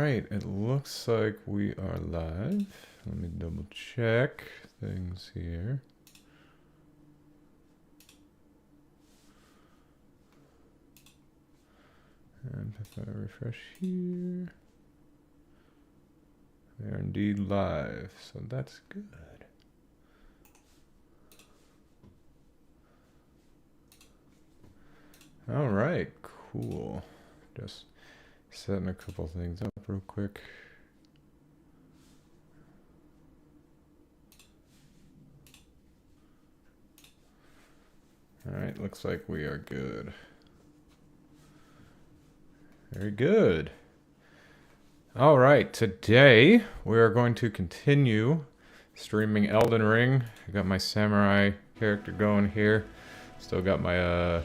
Alright, it looks like we are live. Let me double check things here. And if I refresh here, we are indeed live, so that's good. Alright, cool. Just setting a couple things up real quick. Alright, looks like we are good. Very good. Alright, today we are going to continue streaming Elden Ring. I got my samurai character going here. Still got my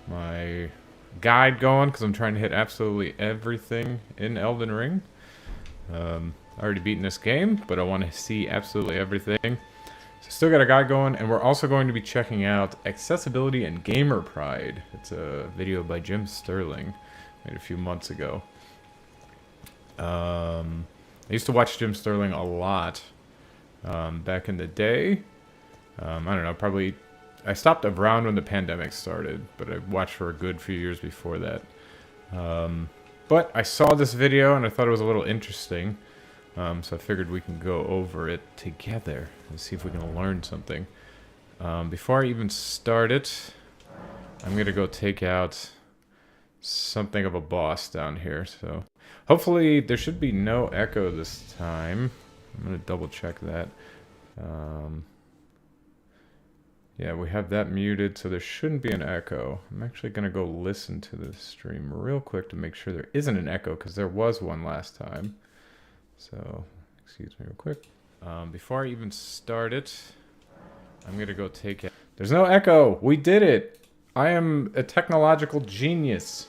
my guide going because I'm trying to hit absolutely everything in Elden Ring. I already beaten this game, but I want to see absolutely everything. So still got a guide going, and we're also going to be checking out Accessibility and Gamer Pride. It's a video by Jim Sterling, made a few months ago. I used to watch Jim Sterling a lot back in the day. I don't know, probably I stopped around when the pandemic started, but I watched for a good few years before that. But I saw this video and I thought it was a little interesting, so I figured we can go over it together and see if we can learn something. Before I even start it, I'm going to go take out something of a boss down here. So hopefully there should be no echo this time. I'm going to double check that. Yeah, we have that muted, so there shouldn't be an echo. I'm actually going to go listen to the stream real quick to make sure there isn't an echo, because there was one last time. So, excuse me real quick. Before I even start it, I'm going to go take it. There's no echo! We did it! I am a technological genius.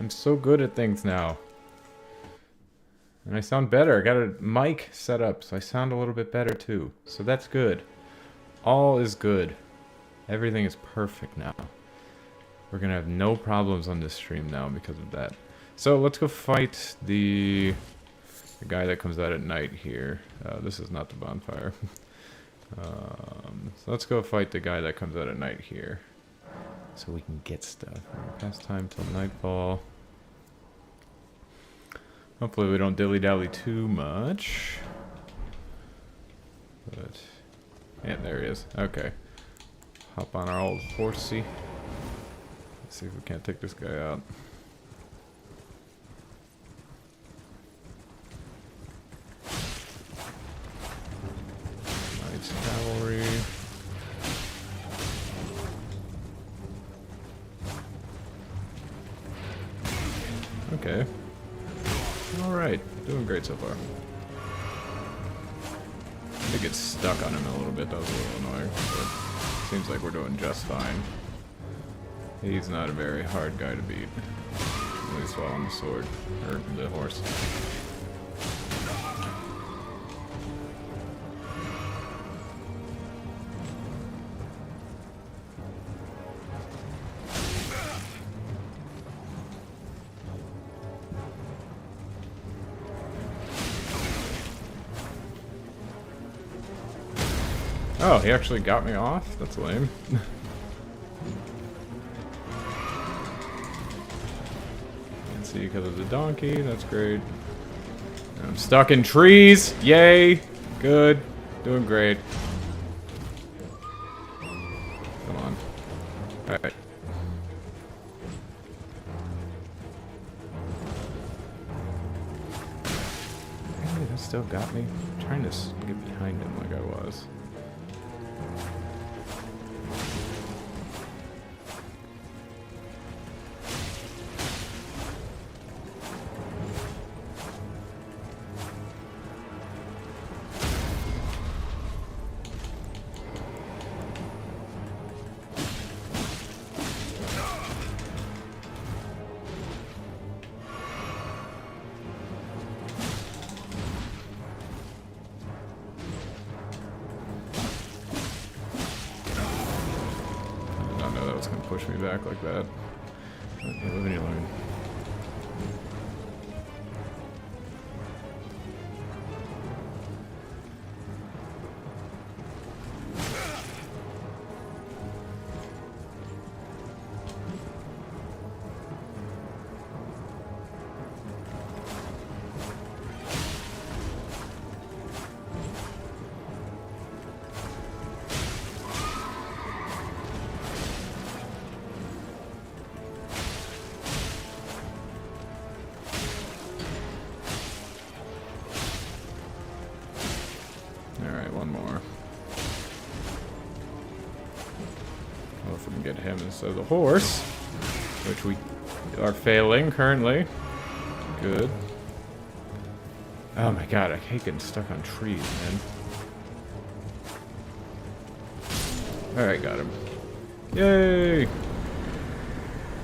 I'm so good at things now. And I sound better. I got a mic set up, so I sound a little bit better too. So that's good. All is good. Everything is perfect now. We're gonna have no problems on this stream now because of that. So let's go fight the guy that comes out at night here. This is not the bonfire. So let's go fight the guy that comes out at night here, so we can get stuff. Pass time till nightfall. Hopefully we don't dilly-dally too much. But yeah, there he is. Okay. Hop on our old horsey. Let's see if we can't take this guy out. Knights Cavalry. Okay. Alright. Doing great so far. I get stuck on him a little bit, that was a little annoying, but seems like we're doing just fine. He's not a very hard guy to beat, at least while on the sword, or the horse. Oh, he actually got me off? That's lame. Can't see because of the donkey, that's great. I'm stuck in trees! Yay! Good. Doing great. Come on. Alright. Really, that still got me? I'm trying to get behind him like I was. Push me back like that. Okay, live and you learn. him instead of the horse, which we are failing currently. Good. Oh my god, I hate getting stuck on trees, man. Alright, got him. Yay!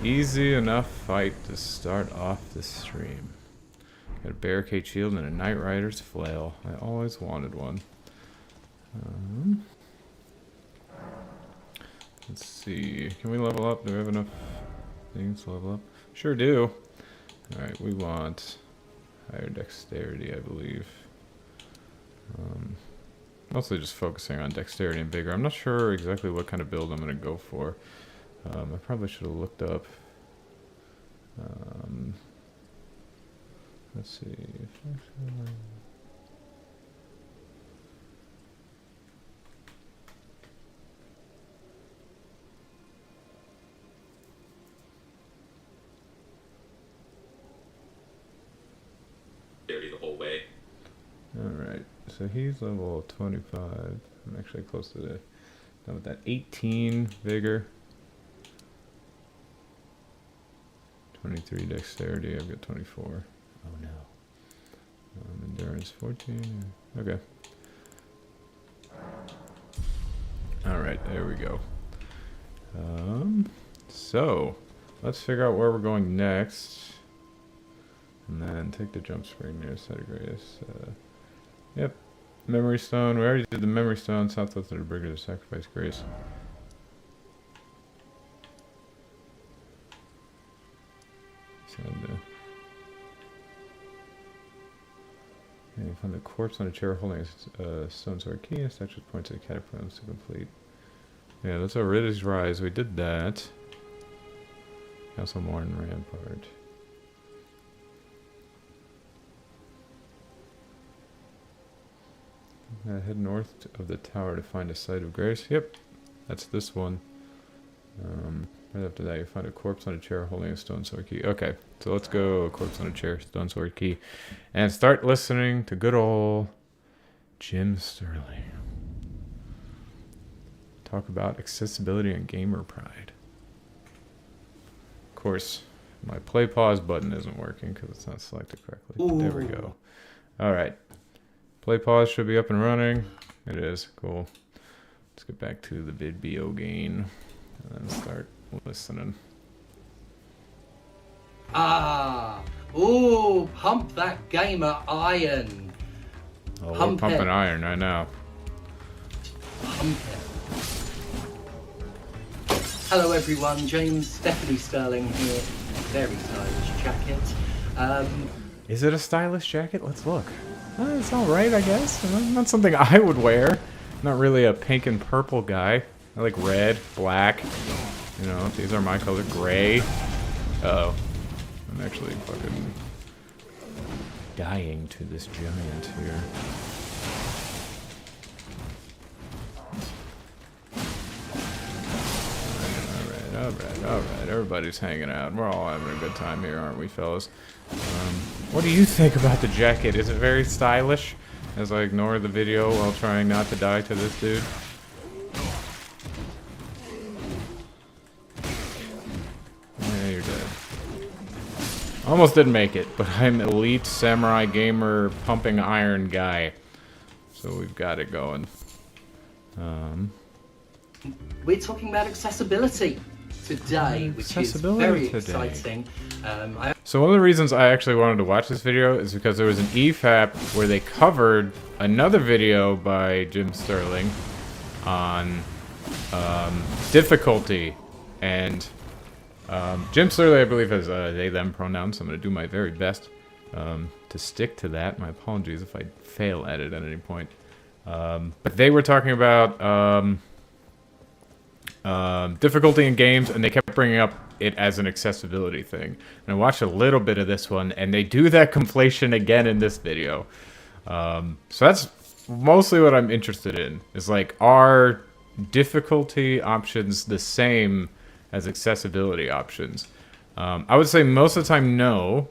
Easy enough fight to start off the stream. Got a barricade shield and a Knight Rider's flail. I always wanted one. Let's see. Can we level up? Do we have enough things to level up? Sure do. Alright, we want higher dexterity, I believe. Mostly just focusing on dexterity and vigor. I'm not sure exactly what kind of build I'm going to go for. I probably should have looked up. Let's see. The whole way. Alright, so he's level 25. I'm actually close to the done with that. 18 vigor. 23 dexterity, I've got 24. Oh no. Endurance 14. Okay. Alright, there we go. So, let's figure out where we're going next. And then take the jump spring near site of grace. Yep. Memory stone. We already did the memory stone. Southwest of the Brigade of Sacrifice Grace. And you find the corpse on a chair holding a stone sword key and statue points to the catacombs to complete. Yeah, that's Arid's Rise. We did that. Castle Morn Rampart. Head north of the tower to find a site of grace. Yep, that's this one. Right after that, you find a corpse on a chair holding a stone sword key. Okay, so let's go. A corpse on a chair, stone sword key, and start listening to good old Jim Sterling talk about accessibility and gamer pride. Of course, my play pause button isn't working because it's not selected correctly. Ooh. There we go. All right. Play pause should be up and running. It is. Cool. Let's get back to the video gain and then start listening. Ah. Ooh, pump that gamer iron. Oh, pump we're pumping iron right now. Pump it. Hello everyone, James Stephanie Sterling here. Very stylish jacket. Is it a stylish jacket? Let's look. It's alright, I guess. Not something I would wear. Not really a pink and purple guy. I like red, black. You know, these are my color. Gray. Uh-oh. I'm actually fucking dying to this giant here. Alright. Everybody's hanging out. We're all having a good time here, aren't we, fellas? What do you think about the jacket? Is it very stylish? As I ignore the video while trying not to die to this dude. Yeah, you're dead. Almost didn't make it, but I'm elite samurai gamer pumping iron guy. So we've got it going. We're talking about accessibility today, which is very exciting. So one of the reasons I actually wanted to watch this video is because there was an EFAP where they covered another video by Jim Sterling on difficulty, and Jim Sterling, I believe, has they/them pronouns, so I'm going to do my very best to stick to that. My apologies if I fail at it at any point. But they were talking about difficulty in games, and they kept bringing up it as an accessibility thing. And I watched a little bit of this one, and they do that conflation again in this video. So that's mostly what I'm interested in, is like, are difficulty options the same as accessibility options? I would say most of the time no,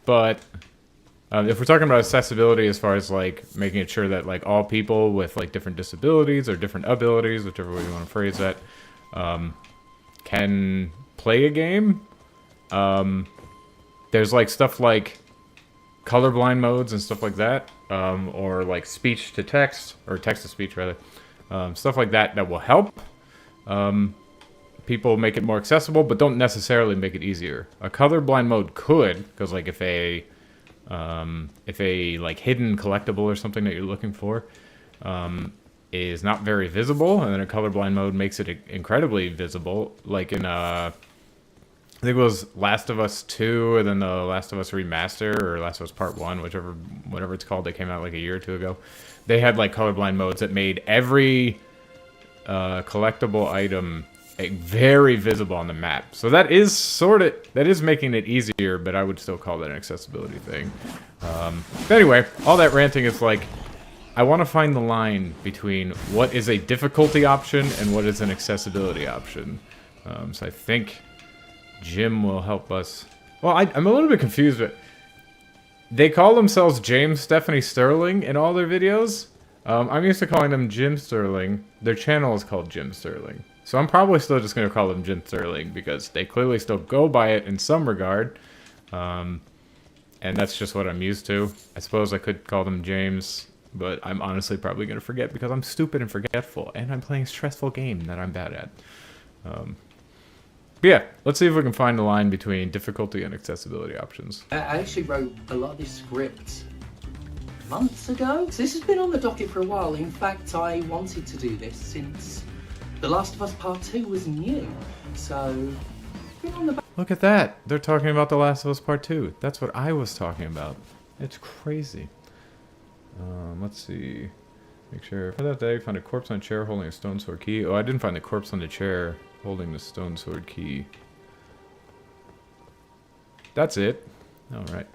but if we're talking about accessibility as far as like making it sure that like all people with like different disabilities or different abilities, whichever way you want to phrase that, can play a game. There's like stuff like colorblind modes and stuff like that, or like speech to text, or text to speech rather, stuff like that will help. People make it more accessible, but don't necessarily make it easier. A colorblind mode could, because like if a like hidden collectible or something that you're looking for is not very visible, and then a colorblind mode makes it incredibly visible, like in I think it was Last of Us 2, and then the Last of Us Remaster, or Last of Us Part 1, whatever it's called, that came out like a year or two ago. They had like colorblind modes that made every collectible item very visible on the map. So that is making it easier, but I would still call that an accessibility thing. But anyway, all that ranting is like, I want to find the line between what is a difficulty option and what is an accessibility option. So I think Jim will help us. Well, I'm a little bit confused, but they call themselves James Stephanie Sterling in all their videos. I'm used to calling them Jim Sterling. Their channel is called Jim Sterling. So I'm probably still just going to call them Jim Sterling, because they clearly still go by it in some regard. And that's just what I'm used to. I suppose I could call them James, but I'm honestly probably going to forget because I'm stupid and forgetful, and I'm playing a stressful game that I'm bad at. But yeah, let's see if we can find the line between difficulty and accessibility options. I actually wrote a lot of this script months ago. So this has been on the docket for a while. In fact, I wanted to do this since The Last of Us Part 2 was new. So, it's been on the back. Look at that. They're talking about The Last of Us Part 2. That's what I was talking about. It's crazy. Let's see. Make sure. For that day, found a corpse on a chair holding a stone sword key. Oh, I didn't find the corpse on the chair holding the stone sword key. That's it. Alright.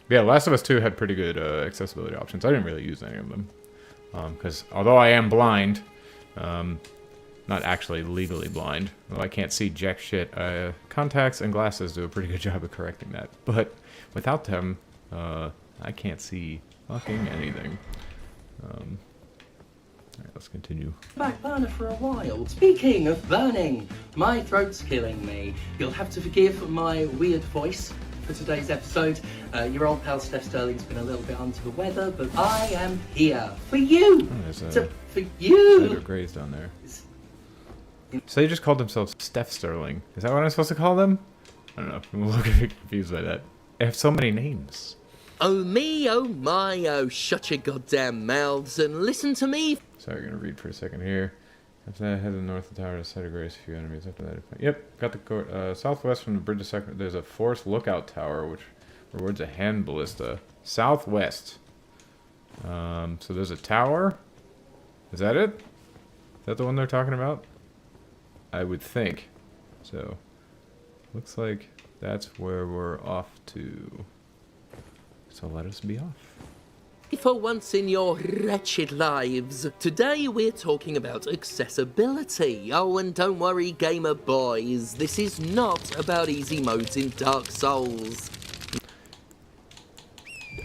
Yeah, Last of Us 2 had pretty good accessibility options. I didn't really use any of them. Because although I am blind, not actually legally blind, well, I can't see jack shit, contacts and glasses do a pretty good job of correcting that. But without them, I can't see fucking anything. Alright, let's continue. Back burner for a while. Speaking of burning, my throat's killing me. You'll have to forgive my weird voice for today's episode. Your old pal Steph Sterling's been a little bit under the weather, but I am here for you. Oh, there's for you. Cider Grays down there. So they just called themselves Steph Sterling. Is that what I'm supposed to call them? I don't know. I'm a little bit confused by that. They have so many names. Oh me, oh my, oh shut your goddamn mouths and listen to me. Sorry, I'm gonna read for a second here. After that, head to the north of the tower to Cider Grace, a few enemies. After that, yep, got the southwest from the bridge of second. There's a forest lookout tower, which rewards a hand ballista. Southwest. So there's a tower. Is that it? Is that the one they're talking about? I would think. So, looks like that's where we're off to. So let us be off. For once in your wretched lives, today we're talking about accessibility. Oh, and don't worry, gamer boys, this is not about easy modes in Dark Souls.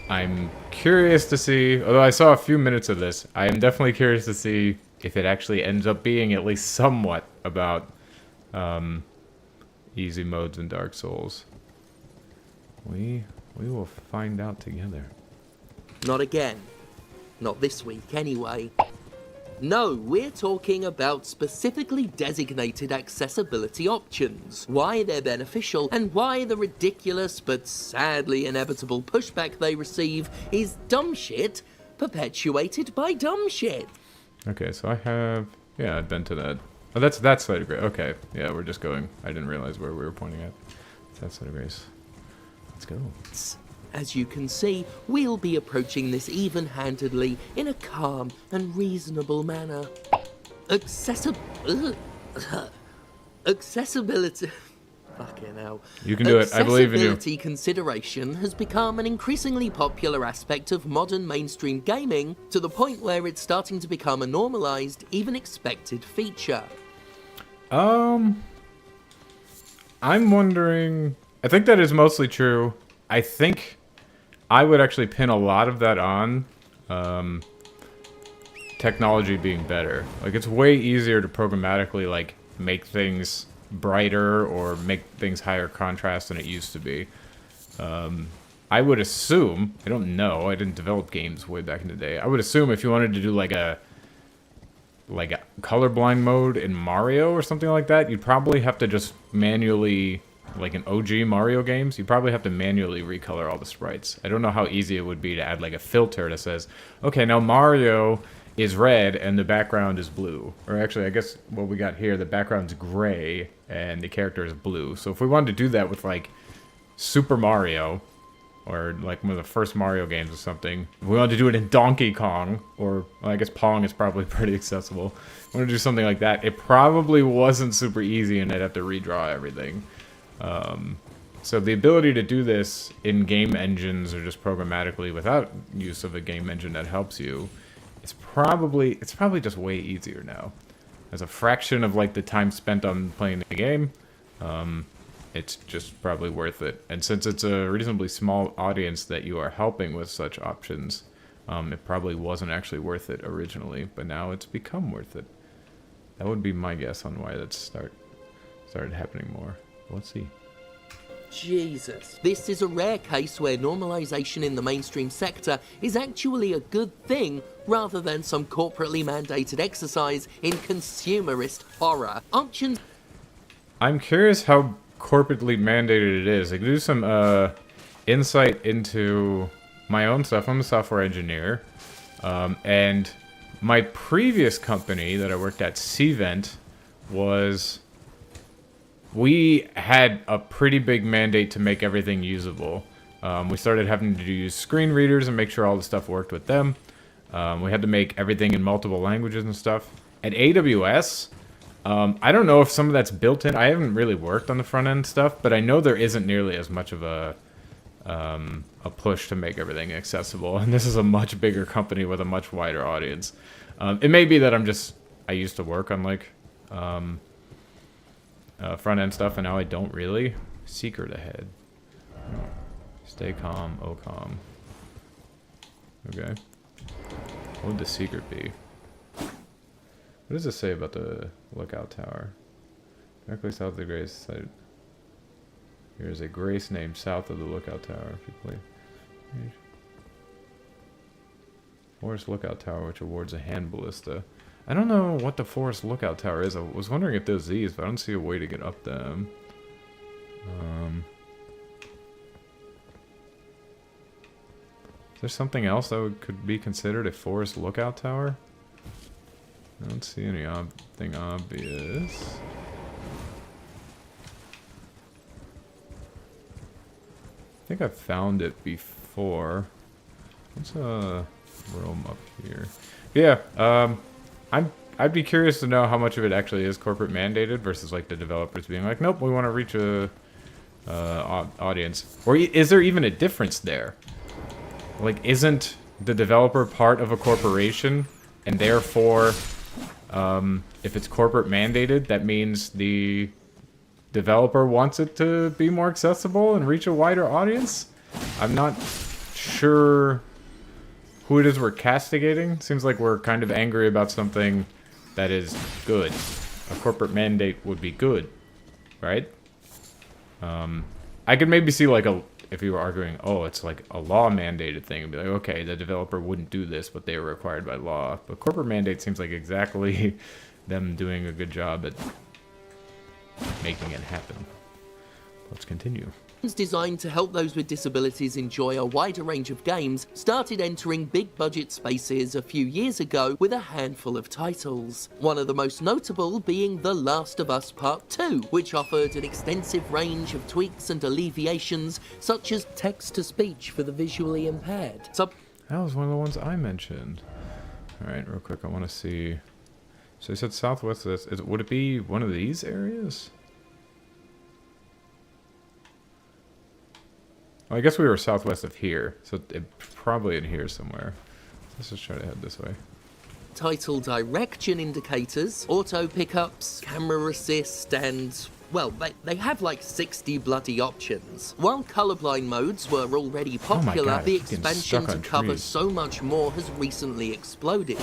I'm curious to see, although I saw a few minutes of this, I am definitely curious to see if it actually ends up being at least somewhat about easy modes in Dark Souls. We will find out together. Not again. Not this week, anyway. No, we're talking about specifically designated accessibility options, why they're beneficial, and why the ridiculous but sadly inevitable pushback they receive is dumb shit perpetuated by dumb shit. Okay, so I have... Yeah, I've been to that. Oh, that's Cider Grace. Okay, yeah, we're just going. I didn't realize where we were pointing at. That's Cider Grace. Let's go. As you can see, we'll be approaching this even-handedly in a calm and reasonable manner. Accessibility... Fucking hell. You can do it. I believe in you. Accessibility consideration has become an increasingly popular aspect of modern mainstream gaming, to the point where it's starting to become a normalized, even expected feature. I'm wondering... I think that is mostly true. I think I would actually pin a lot of that on technology being better. Like, it's way easier to programmatically, like, make things brighter or make things higher contrast than it used to be. I would assume, I don't know, I didn't develop games way back in the day. I would assume if you wanted to do like a colorblind mode in Mario or something like that, you'd probably have to just manually, like in OG Mario games, you probably have to manually recolor all the sprites. I don't know how easy it would be to add like a filter that says, okay, now Mario is red and the background is blue. Or actually, I guess what we got here, the background's gray and the character is blue. So if we wanted to do that with like Super Mario, or like one of the first Mario games or something, if we wanted to do it in Donkey Kong, or well, I guess Pong is probably pretty accessible. If we wanted to do something like that, it probably wasn't super easy and I'd have to redraw everything. So the ability to do this in game engines or just programmatically without use of a game engine that helps you, it's probably just way easier now. As a fraction of like the time spent on playing the game, it's just probably worth it. And since it's a reasonably small audience that you are helping with such options, it probably wasn't actually worth it originally, but now it's become worth it. That would be my guess on why that started happening more. Let's see. Jesus. This is a rare case where normalization in the mainstream sector is actually a good thing rather than some corporately mandated exercise in consumerist horror. Options. I'm curious how corporately mandated it is. I could do some insight into my own stuff. I'm a software engineer, and my previous company that I worked at, Cvent, we had a pretty big mandate to make everything usable. We started having to use screen readers and make sure all the stuff worked with them. We had to make everything in multiple languages and stuff. At AWS, I don't know if some of that's built in. I haven't really worked on the front end stuff, but I know there isn't nearly as much of a push to make everything accessible. And this is a much bigger company with a much wider audience. It may be that I used to work on like front end stuff, and now I don't really. Secret ahead. Stay calm, oh calm. Okay. What would the secret be? What does it say about the lookout tower? Directly south of the Grace site. There is a Grace named south of the lookout tower. If you play Forest Lookout Tower, which awards a hand ballista. I don't know what the Forest Lookout Tower is. I was wondering if there's these, but I don't see a way to get up them. Is there something else that could be considered a Forest Lookout Tower? I don't see anything obvious. I think I've found it before. What's roam up here? Yeah, I'd be curious to know how much of it actually is corporate mandated versus like the developers being like, nope, we want to reach a audience. Or is there even a difference there? Like, isn't the developer part of a corporation, and therefore, if it's corporate mandated, that means the developer wants it to be more accessible and reach a wider audience? I'm not sure who it is we're castigating. Seems like we're kind of angry about something that is good. A corporate mandate would be good, right? I could maybe see like if you were arguing, oh, it's like a law mandated thing, and be like, okay, the developer wouldn't do this, but they were required by law. But corporate mandate seems like exactly them doing a good job at making it happen. Let's continue. Designed to help those with disabilities enjoy a wider range of games started entering big budget spaces a few years ago with a handful of titles. One of the most notable being The Last of Us Part 2, which offered an extensive range of tweaks and alleviations such as text-to-speech for the visually impaired. That was one of the ones I mentioned. Alright, real quick, I want to see. So you said southwest of this. Would it be one of these areas? Well, I guess we were southwest of here, so it's probably in here somewhere. Let's just try to head this way. Title direction indicators, auto pickups, camera assist, and Well, they have like 60 bloody options. While colorblind modes were already popular, God, the it's getting expansion stuck to on cover trees. so much more has recently exploded.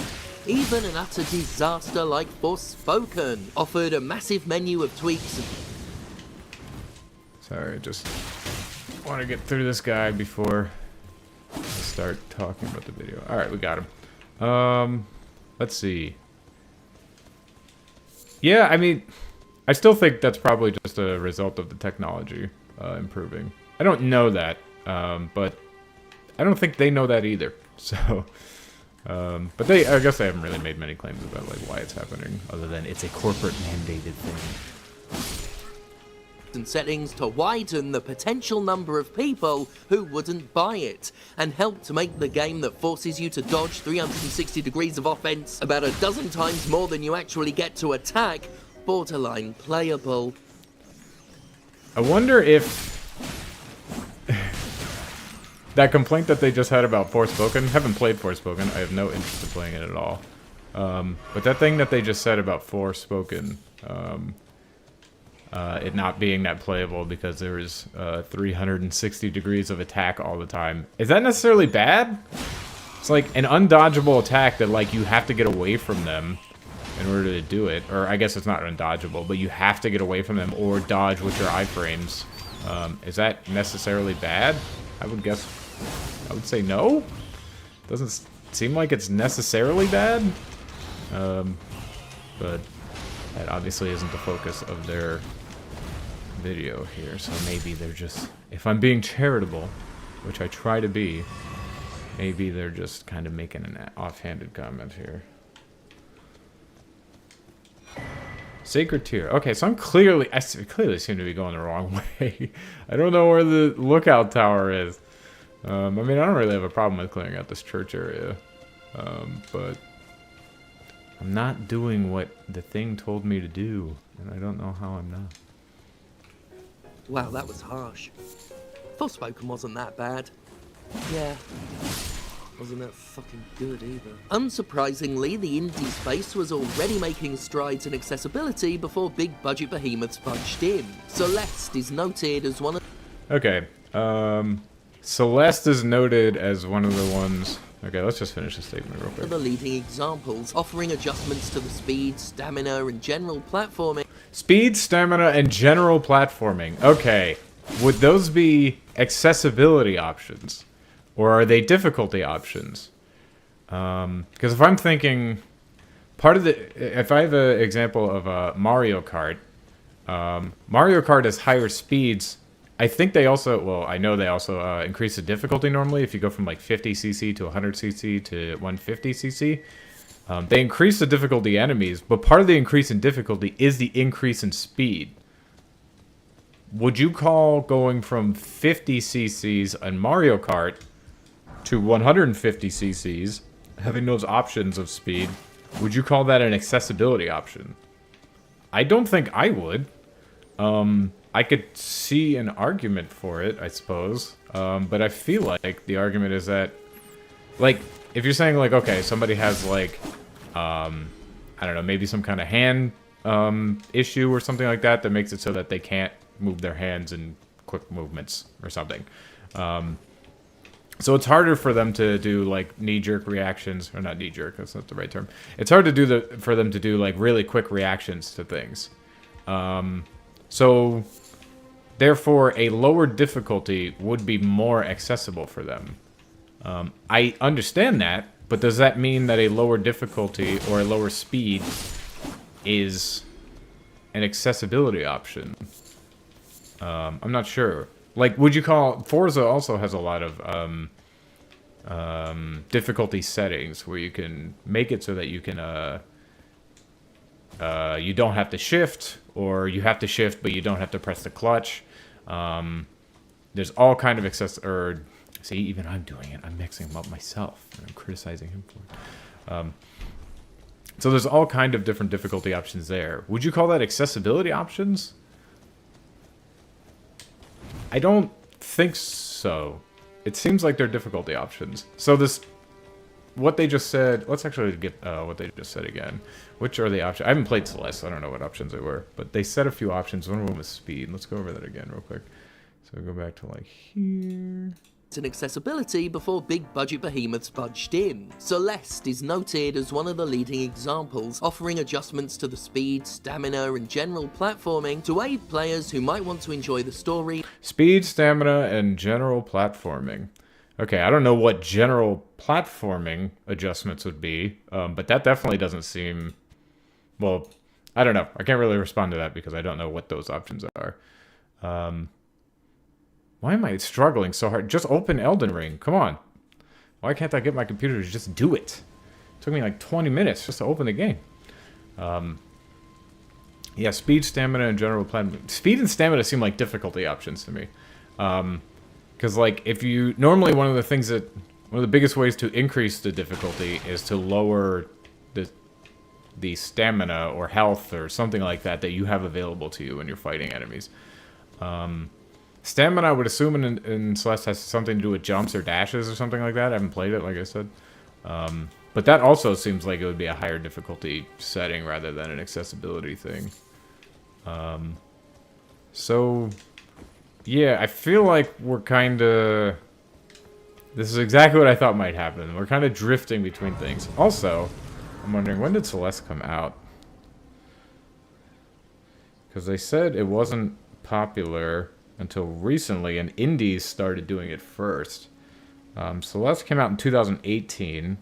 Even an utter disaster like Forspoken offered a massive menu of tweaks. Sorry, I just want to get through this guy before I start talking about the video. Alright, we got him. Let's see. Yeah, I mean, I still think that's probably just a result of the technology improving. I don't know that, but I don't think they know that either. So, but I guess they haven't really made many claims about like why it's happening, other than it's a corporate mandated thing. And settings to widen the potential number of people who wouldn't buy it, and help to make the game that forces you to dodge 360 degrees of offense about a dozen times more than you actually get to attack borderline playable. I wonder if that complaint that they just had about Forspoken, haven't played Forspoken, I have no interest in playing it at all. But that thing that they just said about Forspoken, it not being that playable because there's 360 degrees of attack all the time. Is that necessarily bad? It's like an undodgeable attack that like you have to get away from them in order to do it. Or I guess it's not undodgeable, but you have to get away from them or dodge with your iframes. Is that necessarily bad? I would say no. Doesn't seem like it's necessarily bad. But that obviously isn't the focus of their video here, so maybe they're just, if I'm being charitable, which I try to be, maybe they're just kind of making an offhanded comment here. Sacred Tier. Okay, so I clearly seem to be going the wrong way. I don't know where the lookout tower is. I mean, I don't really have a problem with clearing out this church area, but I'm not doing what the thing told me to do, and I don't know how I'm not. Wow, that was harsh. Forspoken wasn't that bad. Yeah. Wasn't that fucking good either. Unsurprisingly, the indie space was already making strides in accessibility before big budget behemoths punched in. Celeste is noted as one of... Okay, Celeste is noted as one of the ones... Okay, let's just finish the statement real quick. the leading examples, offering adjustments to the speed, stamina, and general platforming. Speed, stamina, and general platforming. Okay, would those be accessibility options? Or are they difficulty options? Because if I'm thinking... If I have an example of Mario Kart, Mario Kart has higher speeds. I think they also, well, I know they also increase the difficulty normally if you go from like 50cc to 100cc to 150cc. They increase the difficulty enemies, but part of the increase in difficulty is the increase in speed. Would you call going from 50cc's in Mario Kart to 150cc's, having those options of speed, would you call that an accessibility option? I don't think I would. I could see an argument for it, I suppose. But I feel like the argument is that, like, if you're saying, like, okay, somebody has, like, I don't know, maybe some kind of hand issue or something like that that makes it so that they can't move their hands in quick movements or something. So it's harder for them to do, like, knee-jerk reactions. Or not knee-jerk, that's not the right term. It's hard to do for them to do, like, really quick reactions to things. So, therefore, a lower difficulty would be more accessible for them. I understand that, but does that mean that a lower difficulty or a lower speed is an accessibility option? I'm not sure. Like, would you call... Forza also has a lot of difficulty settings where you can make it so that you can... you don't have to shift, or you have to shift, but you don't have to press the clutch. There's all kind of see, even I'm doing it. I'm mixing them up myself, and I'm criticizing him for it. So there's all kind of different difficulty options there. Would you call that accessibility options? I don't think so. It seems like they're difficulty options. So this... what they just said. Let's actually get what they just said again. Which are the options? I haven't played Celeste, so I don't know what options they were. But they said a few options. One of them was speed. Let's go over that again real quick. So we go back to like here. And accessibility before big budget behemoths budged in. Celeste is noted as one of the leading examples, offering adjustments to the speed, stamina, and general platforming to aid players who might want to enjoy the story. Speed, stamina, and general platforming. Okay, I don't know what general platforming adjustments would be, but that definitely doesn't seem... Well, I don't know. I can't really respond to that because I don't know what those options are. Why am I struggling so hard? Just open Elden Ring. Come on. Why can't I get my computer to just do it? It took me like 20 minutes just to open the game. Yeah, speed, stamina, and general plan. Speed and stamina seem like difficulty options to me. Because, like, if you... Normally, one of the biggest ways to increase the difficulty is to lower the stamina or health or something like that you have available to you when you're fighting enemies. Stamina, I would assume in Celeste has something to do with jumps or dashes or something like that. I haven't played it, like I said. But that also seems like it would be a higher difficulty setting rather than an accessibility thing. So, yeah, I feel like we're kind of... This is exactly what I thought might happen. We're kind of drifting between things. Also, I'm wondering, when did Celeste come out? Because they said it wasn't popular until recently, and indies started doing it first. Celeste came out in 2018.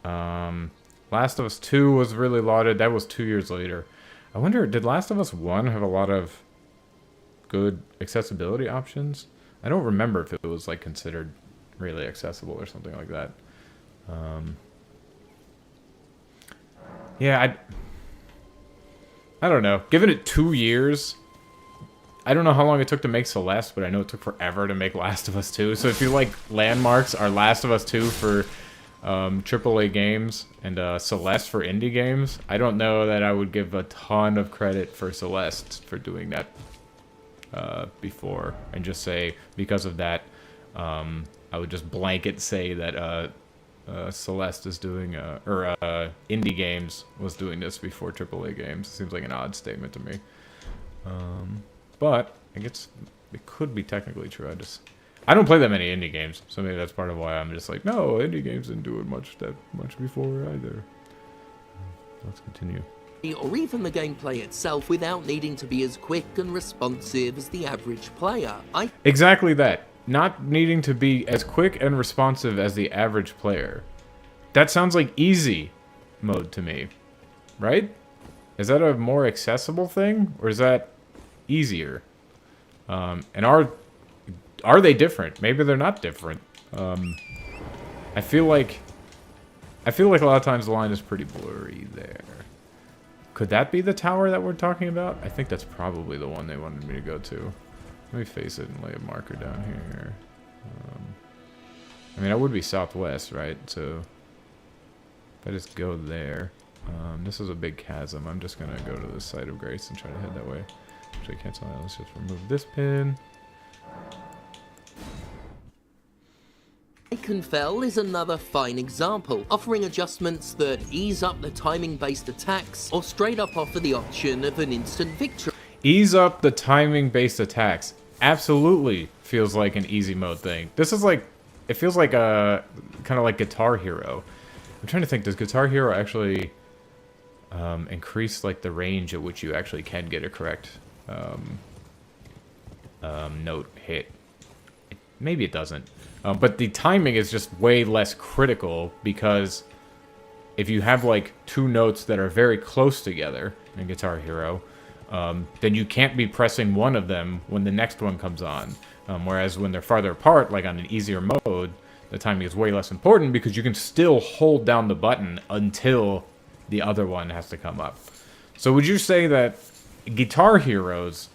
Last of Us 2 was really lauded. That was 2 years later. I wonder, did Last of Us 1 have a lot of good accessibility options? I don't remember if it was like considered really accessible or something like that. Yeah, I don't know. Given it 2 years... I don't know how long it took to make Celeste, but I know it took forever to make Last of Us 2. So if you like landmarks are Last of Us 2 for AAA games and Celeste for indie games, I don't know that I would give a ton of credit for Celeste for doing that before. And just say, because of that, I would just blanket say that Celeste is doing, or indie games was doing this before AAA games. It seems like an odd statement to me. But I guess it could be technically true. I don't play that many indie games, so maybe that's part of why I'm just like, no, indie games didn't do it much before either. Let's continue. Or even the gameplay itself without needing to be as quick and responsive as the average player. Exactly that. Not needing to be as quick and responsive as the average player. That sounds like easy mode to me, right? Is that a more accessible thing, or is that easier? And are they different? Maybe they're not different. I feel like a lot of times the line is pretty blurry there. Could that be the tower that we're talking about? I think that's probably the one they wanted me to go to. Let me face it and lay a marker down here. I mean, I would be southwest, right? So if I just go there. This is a big chasm. I'm just gonna go to the site of grace and try to head that way. Actually, cancel that. Let's just remove this pin. Iconfell is another fine example, offering adjustments that ease up the timing-based attacks or straight up offer the option of an instant victory. Ease up the timing-based attacks. Absolutely feels like an easy mode thing. This is like, it feels like a kind of like Guitar Hero. I'm trying to think, does Guitar Hero actually increase like the range at which you actually can get a correct note hit? Maybe it doesn't. But the timing is just way less critical, because if you have like two notes that are very close together in Guitar Hero, then you can't be pressing one of them when the next one comes on. Whereas when they're farther apart, like on an easier mode, the timing is way less important because you can still hold down the button until the other one has to come up. So would you say that Guitar Hero's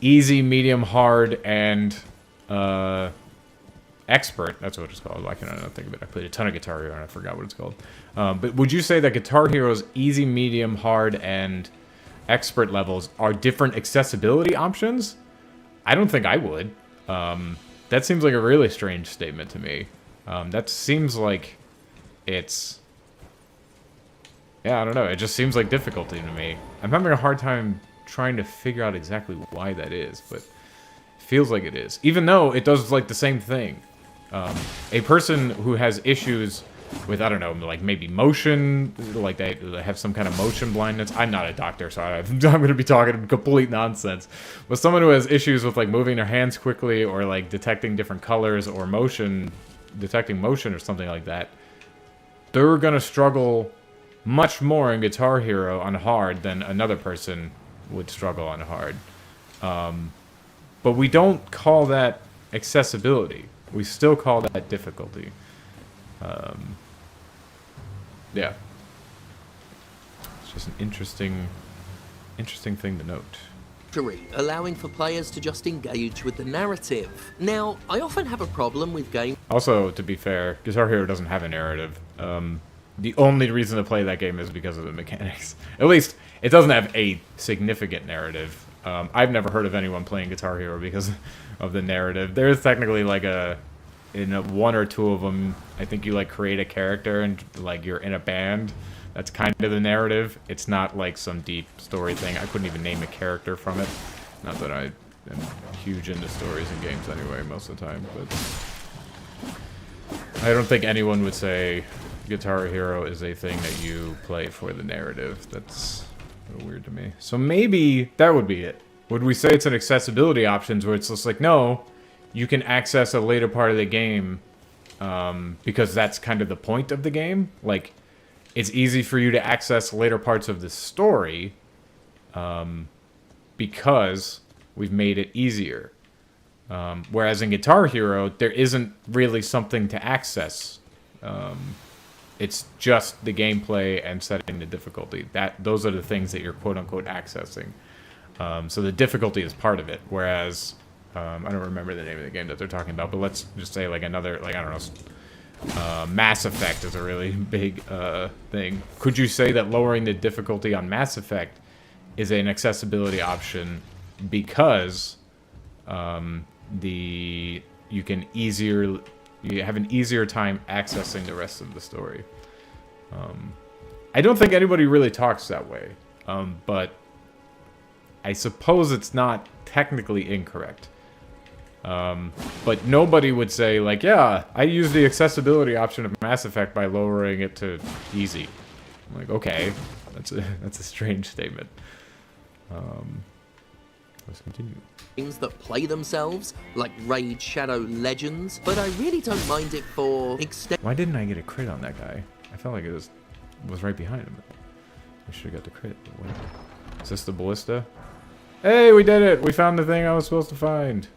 easy, medium, hard, and expert, that's what it's called. I cannot think of it. I played a ton of Guitar Hero and I forgot what it's called. But would you say that Guitar Hero's easy, medium, hard, and expert levels are different accessibility options? I don't think I would. That seems like a really strange statement to me. That seems like it's... Yeah, I don't know. It just seems like difficulty to me. I'm having a hard time trying to figure out exactly why that is, but it feels like it is. Even though it does, like, the same thing. A person who has issues with, I don't know, like, maybe motion, like they have some kind of motion blindness. I'm not a doctor, so I'm going to be talking complete nonsense. But someone who has issues with, like, moving their hands quickly or, like, detecting different colors or motion, detecting motion or something like that, they're going to struggle much more in Guitar Hero on hard than another person would struggle on hard. But we don't call that accessibility. We still call that difficulty. Yeah. It's just an interesting thing to note. Allowing for players to just engage with the narrative. Now, I often have a problem with games. Also, to be fair, Guitar Hero doesn't have a narrative. The only reason to play that game is because of the mechanics. At least, it doesn't have a significant narrative. I've never heard of anyone playing Guitar Hero because of the narrative. There's technically like in one or two of them, I think you like create a character and like you're in a band. That's kind of the narrative. It's not like some deep story thing. I couldn't even name a character from it. Not that I am huge into stories in games anyway, most of the time, but I don't think anyone would say Guitar Hero is a thing that you play for the narrative. That's a little weird to me. So maybe that would be it. Would we say it's an accessibility options where it's just like, no, you can access a later part of the game because that's kind of the point of the game. Like, it's easy for you to access later parts of the story because we've made it easier. Whereas in Guitar Hero, there isn't really something to access. It's just the gameplay and setting the difficulty. Those are the things that you're quote-unquote accessing. So the difficulty is part of it, whereas... I don't remember the name of the game that they're talking about, but let's just say like another, like, I don't know, Mass Effect is a really big thing. Could you say that lowering the difficulty on Mass Effect is an accessibility option because you have an easier time accessing the rest of the story? I don't think anybody really talks that way, but I suppose it's not technically incorrect. But nobody would say, like, yeah, I use the accessibility option of Mass Effect by lowering it to easy. I'm like, okay, that's a strange statement. Let's continue. Games that play themselves, like Raid Shadow Legends, but I really don't mind it for Why didn't I get a crit on that guy? I felt like it was right behind him. I should have got the crit. But whatever. Is this the ballista? Hey, we did it! We found the thing I was supposed to find.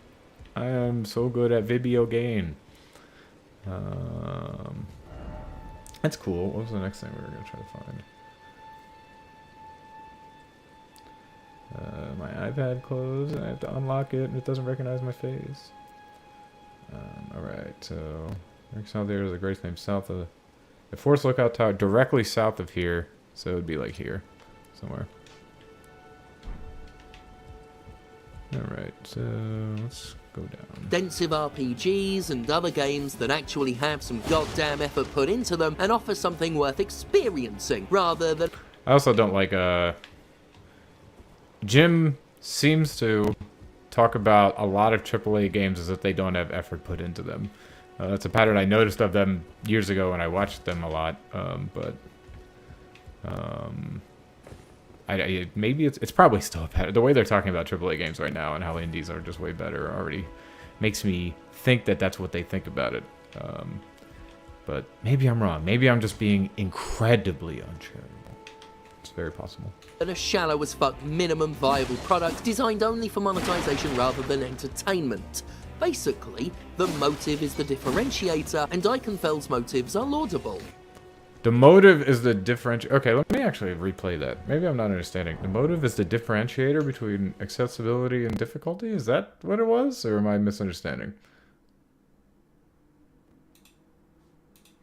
I am so good at Vibio gain. That's cool. What was the next thing we were going to try to find? My iPad closed, and I have to unlock it, and it doesn't recognize my face. Alright, so... Next out there is a great name south of... The Force Lookout Tower, directly south of here. So it would be like here, somewhere. Alright, so let's go down. extensive RPGs and other games that actually have some goddamn effort put into them and offer something worth experiencing, rather than... I also don't like, Jim seems to talk about a lot of AAA games as if they don't have effort put into them. That's a pattern I noticed of them years ago when I watched them a lot, maybe it's probably still a pattern. The way they're talking about AAA games right now and how indies are just way better already makes me think that that's what they think about it. But maybe I'm wrong. Maybe I'm just being incredibly uncharitable. It's very possible. a shallow as fuck minimum viable product designed only for monetization rather than entertainment. Basically, the motive is the differentiator, and Eichenfeld's motives are laudable. The motive is the differentiator. Okay, let me actually replay that. Maybe I'm not understanding. The motive is the differentiator between accessibility and difficulty? Is that what it was? Or am I misunderstanding?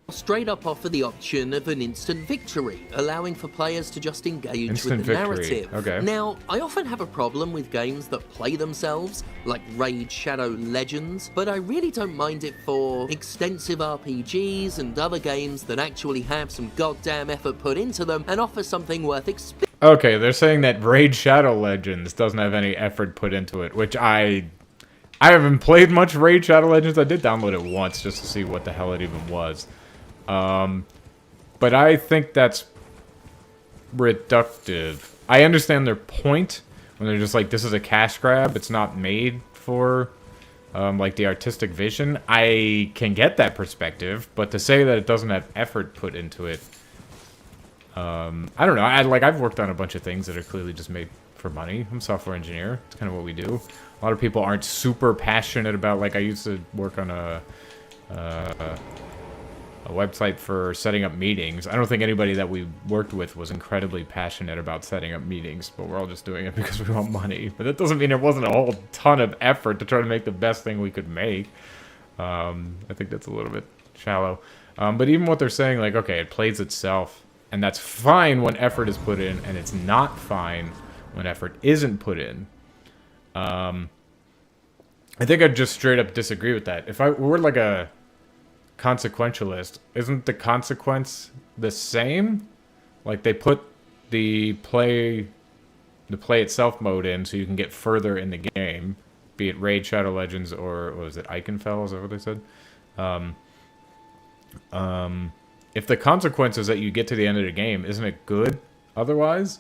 straight up offer the option of an instant victory, allowing for players to just engage Instant with the victory, narrative. okay. Now, I often have a problem with games that play themselves, like Raid Shadow Legends, but I really don't mind it for extensive RPGs and other games that actually have some goddamn effort put into them and offer something worth experiencing. Okay, they're saying that Raid Shadow Legends doesn't have any effort put into it, which I haven't played much Raid Shadow Legends. I did download it once just to see what the hell it even was. But I think that's reductive. I understand their point when they're just like, this is a cash grab. It's not made for, like, the artistic vision. I can get that perspective, but to say that it doesn't have effort put into it, I don't know. I've worked on a bunch of things that are clearly just made for money. I'm a software engineer. It's kind of what we do. A lot of people aren't super passionate about, like, I used to work on a website for setting up meetings. I don't think anybody that we worked with was incredibly passionate about setting up meetings, but we're all just doing it because we want money. But that doesn't mean there wasn't a whole ton of effort to try to make the best thing we could make. I think that's a little bit shallow. But even what they're saying, like, okay, it plays itself, and that's fine when effort is put in, and it's not fine when effort isn't put in. I think I'd just straight up disagree with that. If I were like a consequentialist, isn't the consequence the same? Like, they put the play itself mode in so you can get further in the game, be it Raid Shadow Legends or what was it, Eichenfell, is that what they said? If the consequence is that you get to the end of the game, isn't it good otherwise?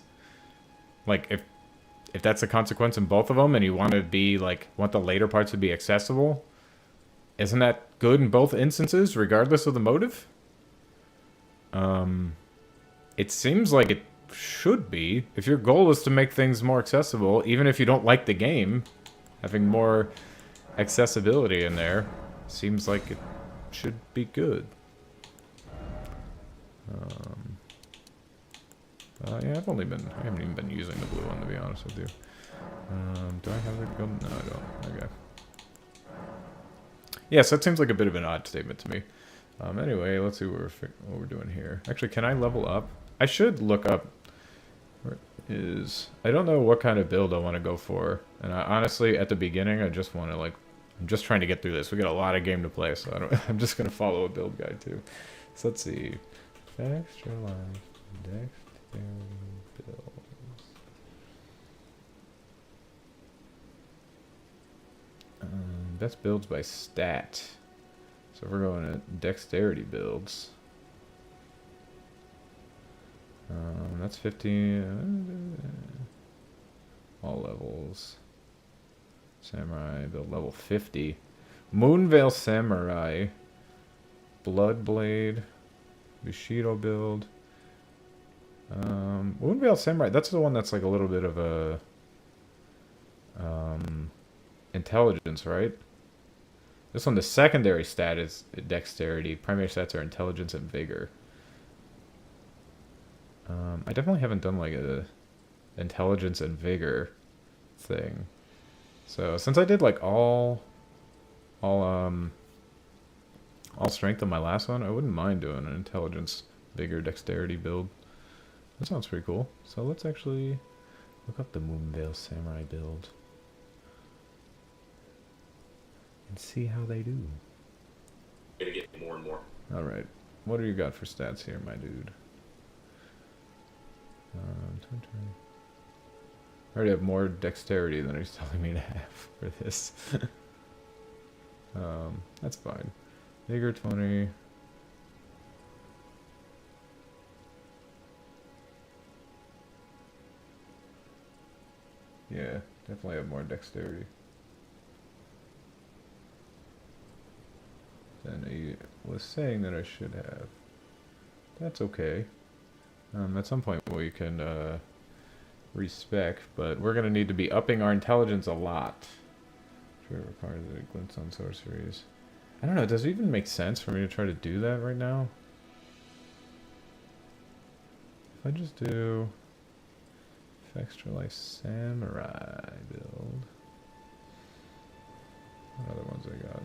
Like, if that's the consequence in both of them and you want to be like, want the later parts to be accessible, isn't that good in both instances, regardless of the motive? It seems like it should be. If your goal is to make things more accessible, even if you don't like the game, having more accessibility in there seems like it should be good. Yeah, I haven't even been using the blue one, to be honest with you. Do I have it? No, I don't. Okay. Yes, that seems like a bit of an odd statement to me. Anyway, let's see what we're doing here. Actually, can I level up? I should look up. Where is? I don't know what kind of build I want to go for. And honestly, at the beginning, I just want to, like, I'm just trying to get through this. We got a lot of game to play, so I'm just gonna follow a build guide too. So let's see. Extra life, dexterity builds. Best builds by stat. So we're going at dexterity builds. That's 15. All levels. Samurai build level 50. Moonveil Samurai. Bloodblade. Bushido build. Moonveil Samurai. That's the one that's like a little bit of a intelligence, right? This one, the secondary stat is dexterity. Primary stats are intelligence and vigor. I definitely haven't done like a intelligence and vigor thing. So since I did like all strength on my last one, I wouldn't mind doing an intelligence, vigor, dexterity build. That sounds pretty cool. So let's actually look up the Moonveil Samurai build and see how they do. Gonna get more and more. All right, what do you got for stats here, my dude? I already have more dexterity than he's telling me to have for this. That's fine. Vigor 20. Yeah, definitely have more dexterity than he was saying that I should have. That's okay. At some point we can respec, but we're gonna need to be upping our intelligence a lot. Sure, it requires a glimpse on sorceries. I don't know, does it even make sense for me to try to do that right now? If I just do Extra Life Samurai build. What other ones I got?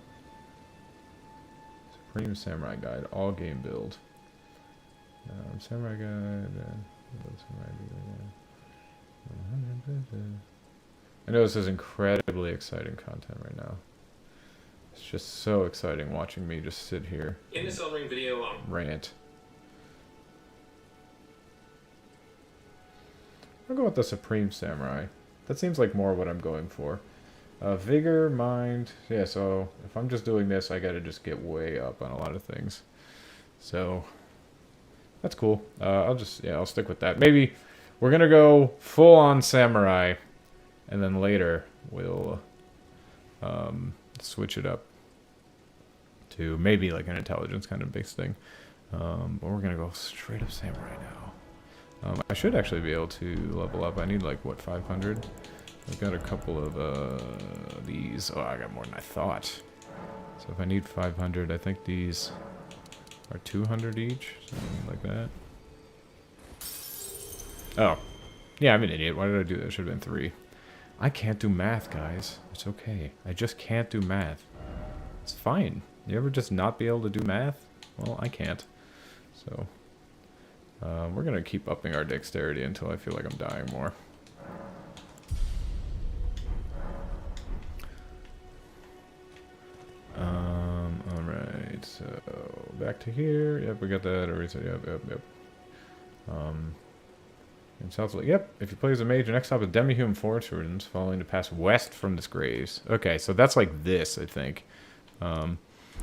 Supreme Samurai Guide, all game build. Samurai Guide. I know this is incredibly exciting content right now. It's just so exciting watching me just sit here. In this Elden Ring video, Rant. I'll go with the Supreme Samurai. That seems like more what I'm going for. Vigor, mind. Yeah, so if I'm just doing this, I gotta just get way up on a lot of things. So that's cool. I'll stick with that. Maybe we're gonna go full on samurai, and then later we'll switch it up to maybe like an intelligence kind of based thing. But we're gonna go straight up samurai now. I should actually be able to level up. I need like what, 500? I've got a couple of these. Oh, I got more than I thought. So if I need 500, I think these are 200 each, something like that. Oh, yeah, I'm an idiot. Why did I do that? It should have been 3. I can't do math, guys. It's okay. I just can't do math. It's fine. You ever just not be able to do math? Well, I can't. So we're gonna keep upping our dexterity until I feel like I'm dying more. Alright, so back to here. Yep, we got that. Yep. It sounds like, yep, if you play as a mage, your next stop is demi-human fortunes, following to pass west from disgrace. Okay, so that's like this, I think.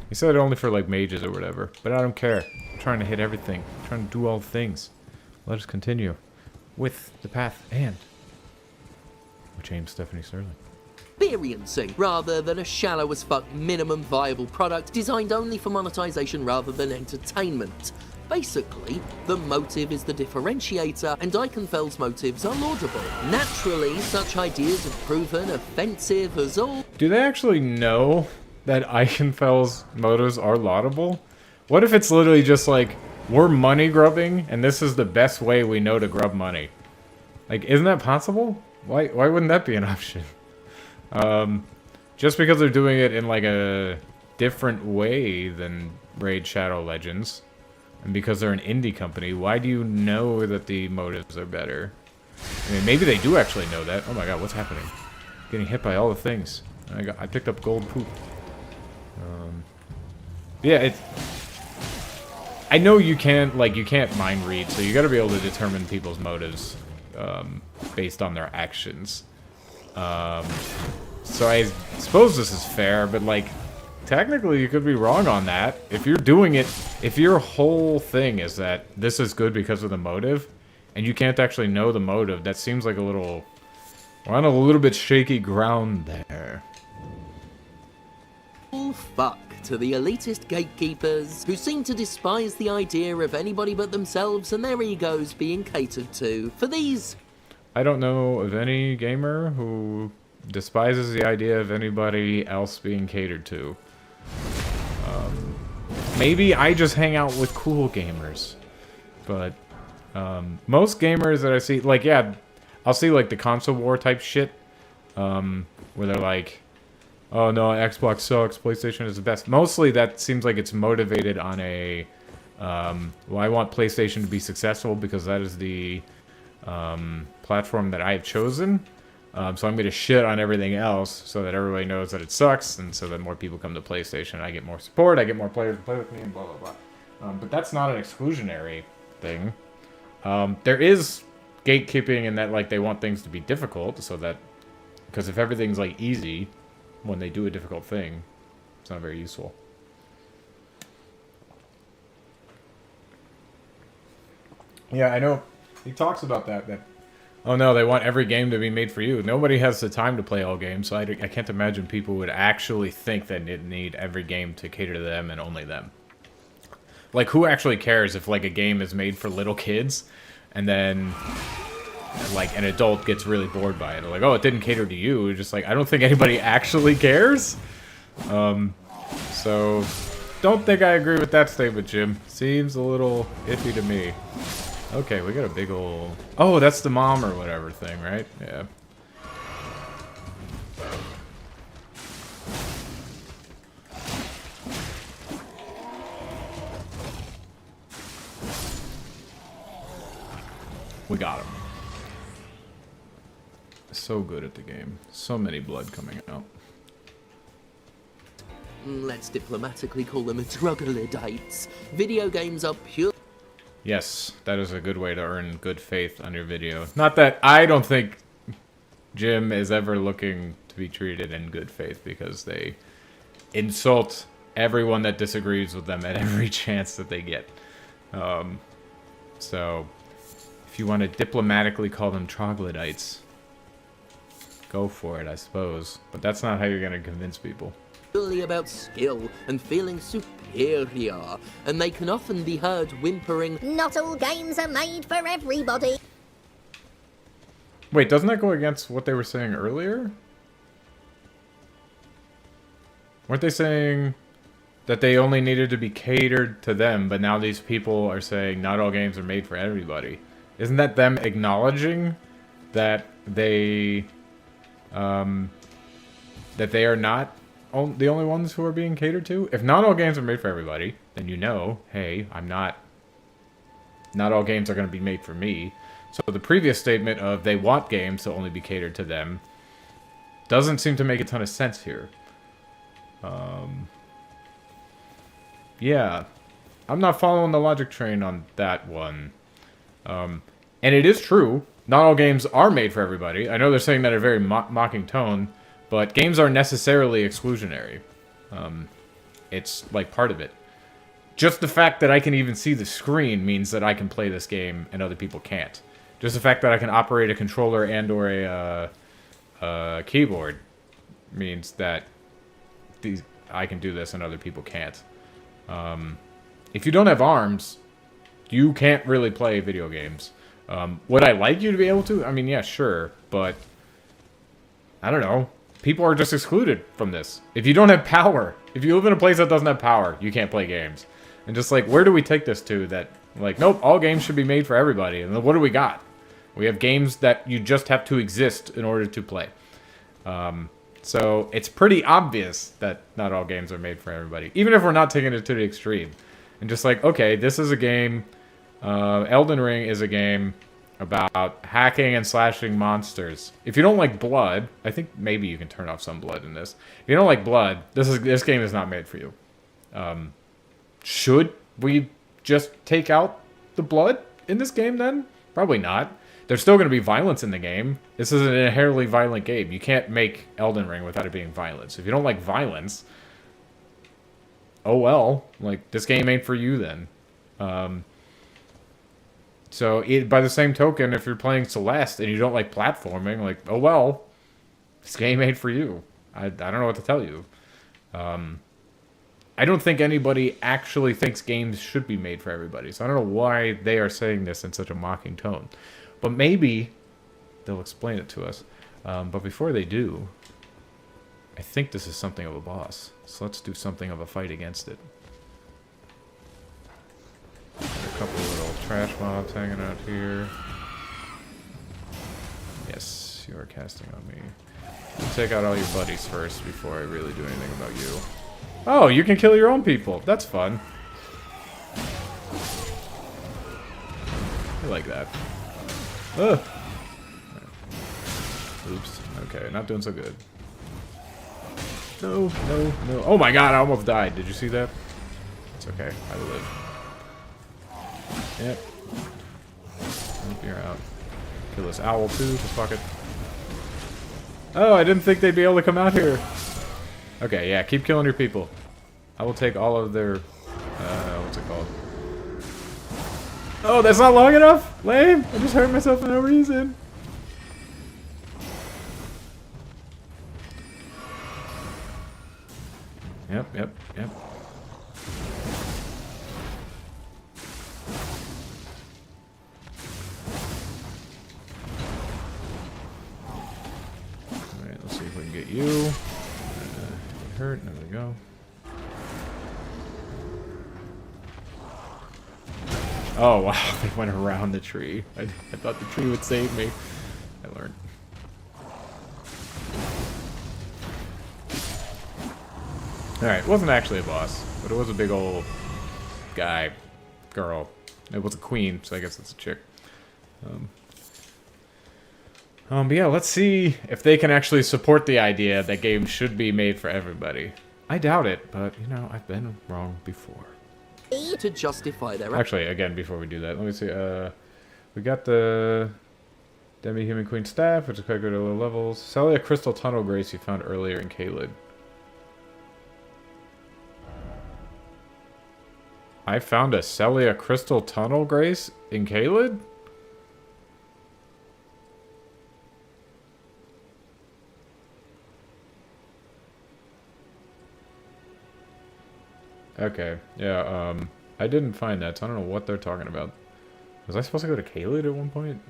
He said it only for like mages or whatever, but I don't care. I'm trying to hit everything. I'm trying to do all things. Let us continue with the path and which aims Stephanie Sterling. Experiencing, rather than a shallow as fuck minimum viable product designed only for monetization rather than entertainment. Basically, the motive is the differentiator, and Eichenfeld's motives are laudable. Naturally, such ideas have proven offensive as all. Do they actually know that Eichenfeld's motives are laudable? What if it's literally just like, we're money grubbing, and this is the best way we know to grub money? Like, isn't that possible? Why wouldn't that be an option? Just because they're doing it in like a different way than Raid Shadow Legends, and because they're an indie company, why do you know that the motives are better? I mean, maybe they do actually know that. Oh my god, what's happening? Getting hit by all the things. I picked up gold poop. Yeah, I know you can't mind read, so you gotta be able to determine people's motives based on their actions. So I suppose this is fair, but like, technically you could be wrong on that. If you're doing it, if your whole thing is that this is good because of the motive, and you can't actually know the motive, that seems like a little, we're on a little bit shaky ground there. Fuck to the elitist gatekeepers who seem to despise the idea of anybody but themselves and their egos being catered to. For these, I don't know of any gamer who despises the idea of anybody else being catered to. Maybe I just hang out with cool gamers, but most gamers that I see, like, yeah, I'll see like the console war type shit, where they're like, oh no, Xbox sucks, PlayStation is the best. Mostly that seems like it's motivated on a, well, I want PlayStation to be successful because that is the platform that I have chosen. So I'm going to shit on everything else so that everybody knows that it sucks, and so that more people come to PlayStation. I get more support, I get more players to play with me, and blah, blah, blah. But that's not an exclusionary thing. There is gatekeeping in that, like, they want things to be difficult, so that, because if everything's, like, easy, when they do a difficult thing, it's not very useful. Yeah, I know. He talks about that, oh no, they want every game to be made for you. Nobody has the time to play all games, so I can't imagine people would actually think that they need every game to cater to them and only them. Like, who actually cares if, like, a game is made for little kids, and then, like, an adult gets really bored by it? They're like, oh, it didn't cater to you. Just like, I don't think anybody actually cares. So, don't think I agree with that statement, Jim. Seems a little iffy to me. Okay, we got a big ol'... Oh, that's the mom or whatever thing, right? Yeah. we got him. So good at the game. So many blood coming out. Let's diplomatically call them troglodytes. Video games are pure. Yes, that is a good way to earn good faith on your video. Not that I don't think Jim is ever looking to be treated in good faith, because they insult everyone that disagrees with them at every chance that they get. So, if you want to diplomatically call them troglodytes, go for it, I suppose. But that's not how you're going to convince people. Purely about skill and feeling superior, and they can often be heard whimpering, Not all games are made for everybody. Wait, doesn't that go against what they were saying earlier? Weren't they saying that they only needed to be catered to them, but now these people are saying not all games are made for everybody? Isn't that them acknowledging that they are not the only ones who are being catered to? If not all games are made for everybody, then you know, hey, not all games are going to be made for me. So the previous statement of they want games to only be catered to them doesn't seem to make a ton of sense here. Yeah, I'm not following the logic train on that one. And it is true, not all games are made for everybody. I know they're saying that in a very mocking tone, but games are necessarily exclusionary. It's like part of it. Just the fact that I can even see the screen means that I can play this game and other people can't. Just the fact that I can operate a controller and or a keyboard means that I can do this and other people can't. If you don't have arms, you can't really play video games. Would I like you to be able to? I mean, yeah, sure, but I don't know. People are just excluded from this. If you don't have power, if you live in a place that doesn't have power, you can't play games. And just like, where do we take this to? That, like, nope, all games should be made for everybody. And then what do we got? We have games that you just have to exist in order to play. So it's pretty obvious that not all games are made for everybody. Even if we're not taking it to the extreme. And just like, okay, this is a game. Elden Ring is a game about hacking and slashing monsters. If you don't like blood, I think maybe you can turn off some blood in this. If you don't like blood, this game is not made for you. Should we just take out the blood in this game then? Probably not. There's still going to be violence in the game. This is an inherently violent game. You can't make Elden Ring without it being violence. If you don't like violence, oh well. Like, this game ain't for you then. So, by the same token, if you're playing Celeste and you don't like platforming, like, oh well, this game ain't for you. I don't know what to tell you. I don't think anybody actually thinks games should be made for everybody. So I don't know why they are saying this in such a mocking tone. But maybe they'll explain it to us. But before they do, I think this is something of a boss. So let's do something of a fight against it. Got a couple of little trash mobs hanging out here. Yes, you are casting on me. I'll take out all your buddies first before I really do anything about you. Oh, you can kill your own people. That's fun. I like that. Ugh. Oops. Okay, not doing so good. No, no, no. Oh my god, I almost died. Did you see that? It's okay. I live. Yep. Nope, you're out. Kill this owl too, just fuck it. Oh, I didn't think they'd be able to come out here. Okay, yeah, keep killing your people. I will take all of their... what's it called? Oh, that's not long enough? Lame! I just hurt myself for no reason. Yep, yep, yep. Alright, let's see if we can get you. Hurt, there we go. Oh wow, they went around the tree. I thought the tree would save me. I learned. Alright, it wasn't actually a boss, but it was a big old guy, girl. It was a queen, so I guess it's a chick. But yeah, let's see if they can actually support the idea that games should be made for everybody. I doubt it, but, you know, I've been wrong before. To justify their Actually, again, before we do that, let me see. We got the Demi-Human Queen staff, which is quite good at low levels. Celia Crystal Tunnel Grace you found earlier in Caelid. I found a Celia Crystal Tunnel Grace in Caelid? Okay, yeah, I didn't find that, so I don't know what they're talking about. Was I supposed to go to Caelid at one point?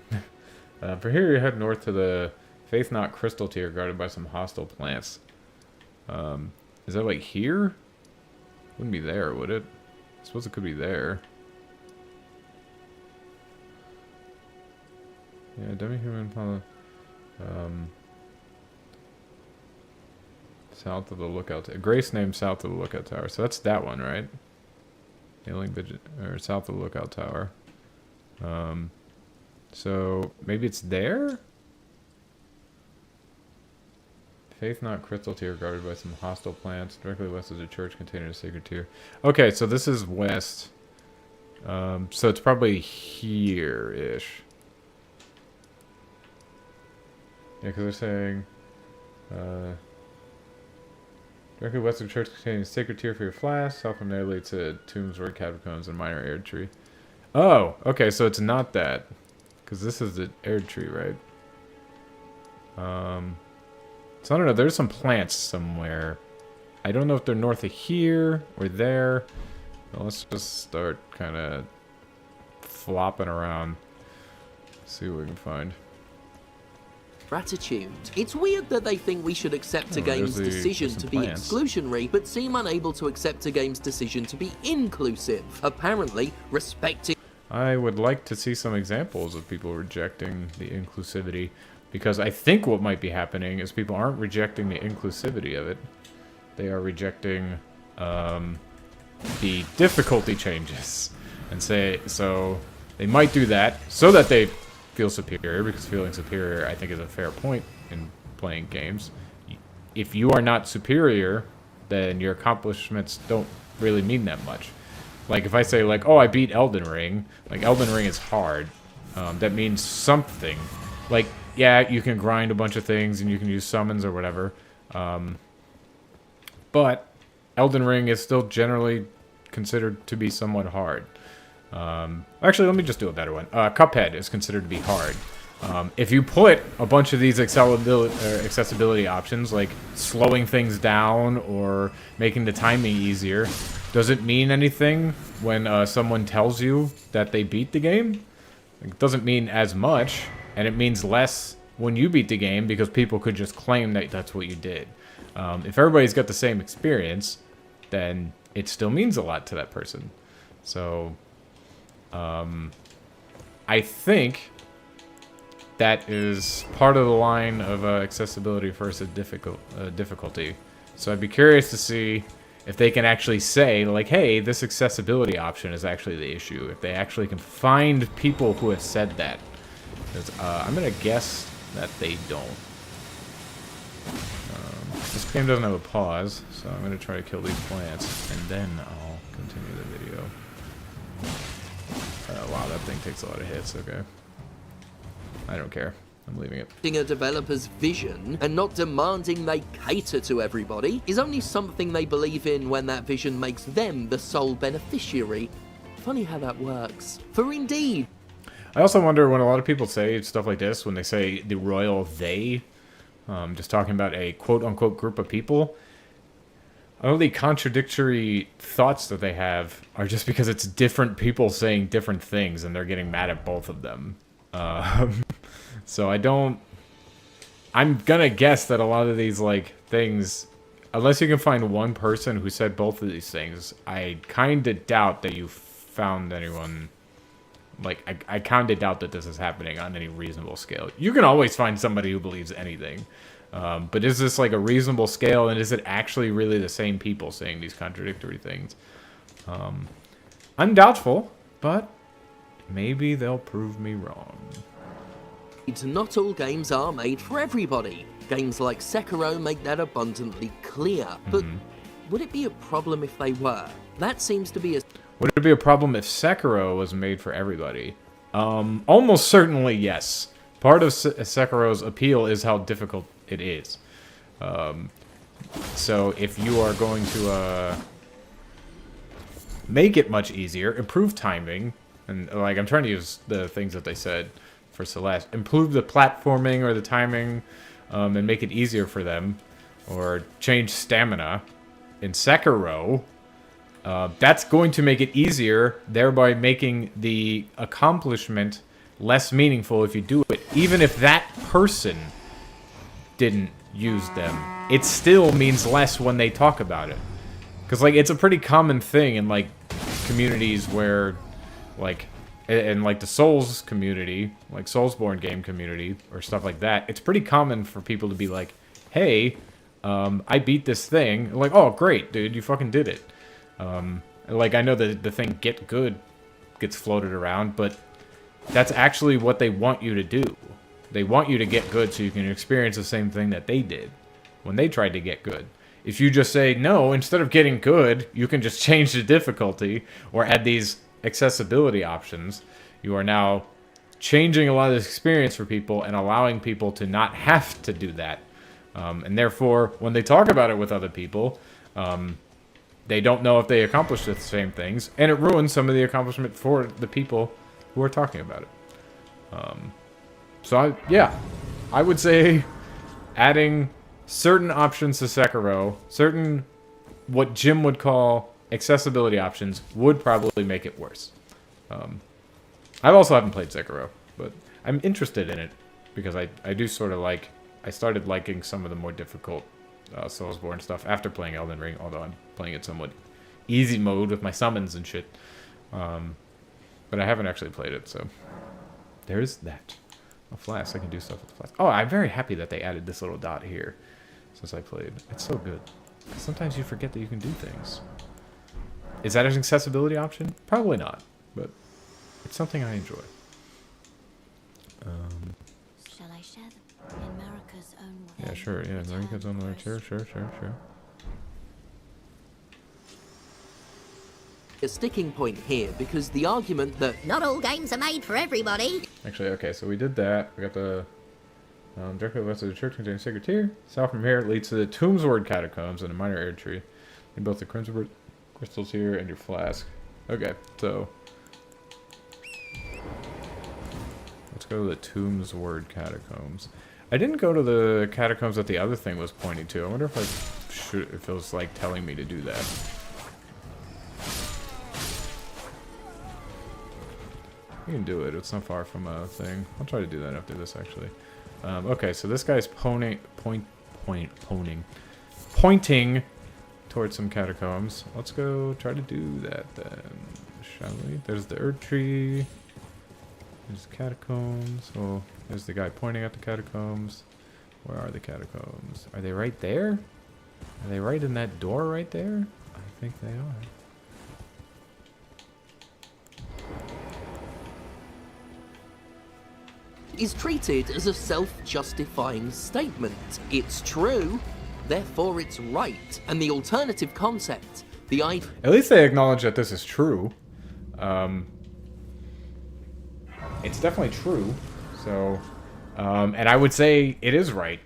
For here, you head north to the Faith Knot Crystal Tier, guarded by some hostile plants. Is that like here? Wouldn't be there, would it? I suppose it could be there. Yeah, demi-human, south of the lookout. Grace named south of the lookout tower. So that's that one, right? Hailing or south of the lookout tower. So maybe it's there? Faith Knot Crystal Tier guarded by some hostile plants. Directly west is a church containing a sacred tier. Okay, so this is west. So it's probably here-ish. Yeah, because they're saying... directly west of the church containing a sacred tier for your flask. South from there leads to tombs, word catacombs, and minor air tree. Oh, okay, so it's not that. Because this is the air tree, right? So I don't know, there's some plants somewhere. I don't know if they're north of here or there. Well, let's just start kind of flopping around. See what we can find. Gratitude. It's weird that they think we should accept a game's decision to be exclusionary, but seem unable to accept a game's decision to be inclusive. Apparently, respecting... I would like to see some examples of people rejecting the inclusivity, because I think what might be happening is people aren't rejecting the inclusivity of it. They are rejecting the difficulty changes. And so they might do that so that they feel superior, because feeling superior, I think, is a fair point in playing games. If you are not superior, then your accomplishments don't really mean that much. Like, if I say, like, oh, I beat Elden Ring, like, Elden Ring is hard, that means something. Like, yeah, you can grind a bunch of things, and you can use summons or whatever, but Elden Ring is still generally considered to be somewhat hard. Actually, let me just do a better one. Cuphead is considered to be hard. If you put a bunch of these accessibility options, like slowing things down or making the timing easier, does it mean anything when someone tells you that they beat the game? It doesn't mean as much, and it means less when you beat the game because people could just claim that that's what you did. If everybody's got the same experience, then it still means a lot to that person. So... I think that is part of the line of accessibility versus difficulty. So I'd be curious to see if they can actually say, like, hey, this accessibility option is actually the issue. If they actually can find people who have said that. Because I'm going to guess that they don't. This game doesn't have a pause, so I'm going to try to kill these plants, and then I'll continue the video. Wow, that thing takes a lot of hits, okay. I don't care. I'm leaving it. A developer's vision and not demanding they cater to everybody is only something they believe in when that vision makes them the sole beneficiary. Funny how that works. For indeed. I also wonder when a lot of people say stuff like this, when they say the royal they, just talking about a quote-unquote group of people, all the contradictory thoughts that they have are just because it's different people saying different things and they're getting mad at both of them. So I'm gonna guess that a lot of these, like, things, unless you can find one person who said both of these things, I kinda doubt that you found anyone, like, I kinda doubt that this is happening on any reasonable scale. You can always find somebody who believes anything. But is this like a reasonable scale, and is it actually really the same people saying these contradictory things? I'm doubtful, but maybe they'll prove me wrong. Not all games are made for everybody. Games like Sekiro make that abundantly clear. But would it be a problem if they were? That seems to be a... Would it be a problem if Sekiro was made for everybody? Almost certainly yes. Part of Sekiro's appeal is how difficult it is. So if you are going to make it much easier, improve timing, and like I'm trying to use the things that they said for Celeste, improve the platforming or the timing, and make it easier for them, or change stamina in Sekiro, that's going to make it easier, thereby making the accomplishment less meaningful if you do it. Even if that person didn't use them, it still means less when they talk about it. Because, like, it's a pretty common thing in, like, communities where, like, in, like, the Souls community, like, Soulsborne game community, or stuff like that, it's pretty common for people to be like, hey, I beat this thing. Like, oh, great, dude, you fucking did it. Like, I know that the thing Get Good gets floated around, but that's actually what they want you to do. They want you to get good so you can experience the same thing that they did when they tried to get good. If you just say, no, instead of getting good, you can just change the difficulty or add these accessibility options, you are now changing a lot of this experience for people and allowing people to not have to do that. And therefore, when they talk about it with other people, they don't know if they accomplished the same things, and it ruins some of the accomplishment for the people who are talking about it. So, I would say adding certain options to Sekiro, certain what Jim would call accessibility options, would probably make it worse. I also haven't played Sekiro, but I'm interested in it because I do sort of like... I started liking some of the more difficult Soulsborne stuff after playing Elden Ring, although I'm playing it somewhat easy mode with my summons and shit. But I haven't actually played it, so there's that. A flask, I can do stuff with the flask. Oh, I'm very happy that they added this little dot here since I played. It's so good. Sometimes you forget that you can do things. Is that an accessibility option? Probably not, but it's something I enjoy. Shall I share them in Marika's own way? Yeah, sure. Yeah, Marika's own way. Sure. A sticking point here, because the argument that Not all games are made for everybody. Actually, okay, so we did that. We got the directly west of the church containing sacred tier. South from here leads to the Tombsword Catacombs and a minor air tree. And both the Crimson crystals here and your flask. Okay, so let's go to the Tombsword Catacombs. I didn't go to the catacombs that the other thing was pointing to. I wonder if if it was like telling me to do that. You can do it. It's not far from a thing. I'll try to do that after this, actually. Okay, so this guy's pointing towards some catacombs. Let's go try to do that then, shall we? There's the Erd Tree. There's the catacombs. Oh, there's the guy pointing at the catacombs. Where are the catacombs? Are they right there? Are they right in that door right there? I think they are. is treated as a self-justifying statement. It's true, therefore it's right. And the alternative concept, the idea... At least they acknowledge that this is true. It's definitely true. So, and I would say it is right.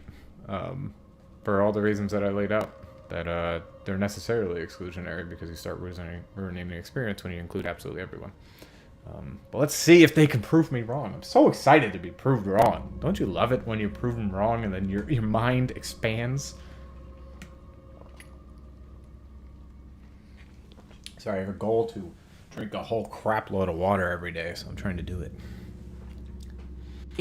For all the reasons that I laid out. That they're necessarily exclusionary because you start ruining the experience when you include absolutely everyone. But let's see if they can prove me wrong. I'm so excited to be proved wrong. Don't you love it when you're proven wrong and then your mind expands? Sorry, I have a goal to drink a whole crap load of water every day, so I'm trying to do it.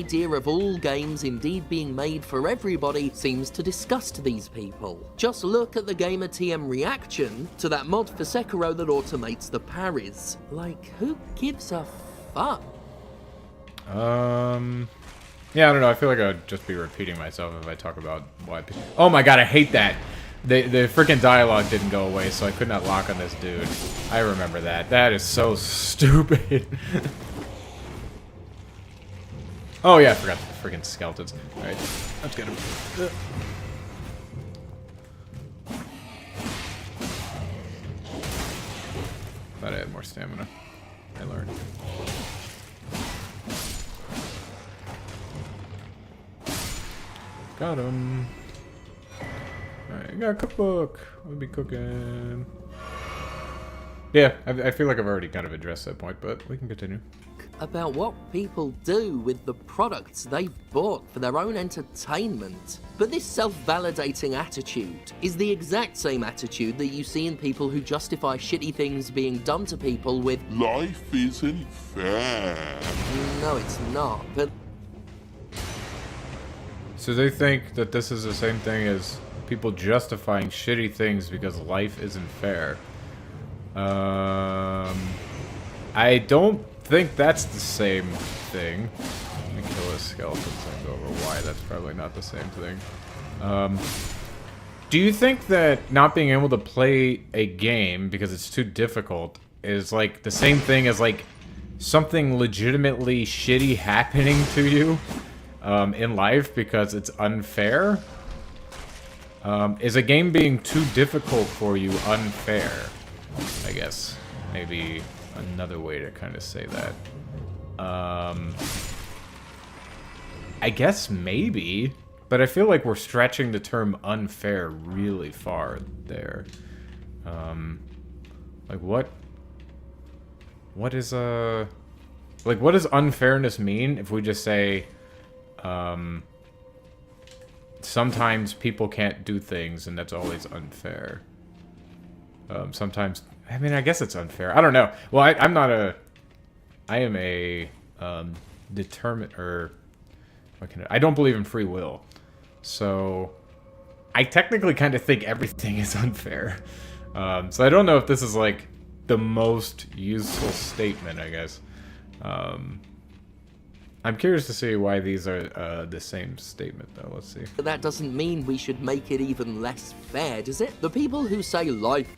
idea of all games indeed being made for everybody seems to disgust these people. Just look at the Gamer TM reaction to that mod for Sekiro that automates the parries. Like, who gives a fuck? Yeah, I don't know. I feel like I'd just be repeating myself if I talk about why. Oh my god, I hate that. The freaking dialogue didn't go away, so I could not lock on this dude. I remember that. That is so stupid. Oh yeah, I forgot. freaking skeletons. Alright, let's get him. Thought I had more stamina. I learned. Got him. Alright, got a cookbook. We'll be cooking. Yeah, I feel like I've already kind of addressed that point, but we can continue. About what people do with the products they bought for their own entertainment. But this self-validating attitude is the exact same attitude that you see in people who justify shitty things being done to people with Life isn't fair. no, it's not, but So they think that this is the same thing as people justifying shitty things because life isn't fair. I don't think that's the same thing. Let me kill this skeleton and go over why that's probably not the same thing. Do you think that not being able to play a game because it's too difficult is like the same thing as like something legitimately shitty happening to you in life because it's unfair? Is a game being too difficult for you unfair? I guess maybe another way to kind of say that. I guess maybe, but I feel like we're stretching the term unfair really far there. Like what is like what does unfairness mean if we just say sometimes people can't do things and that's always unfair? Sometimes, I mean, I guess it's unfair. I don't know. Well, I am a determined, or I don't believe in free will. So I technically kind of think everything is unfair. So I don't know if this is like the most useful statement, I guess. I'm curious to see why these are the same statement, though. Let's see. But that doesn't mean we should make it even less fair, does it? The people who say life...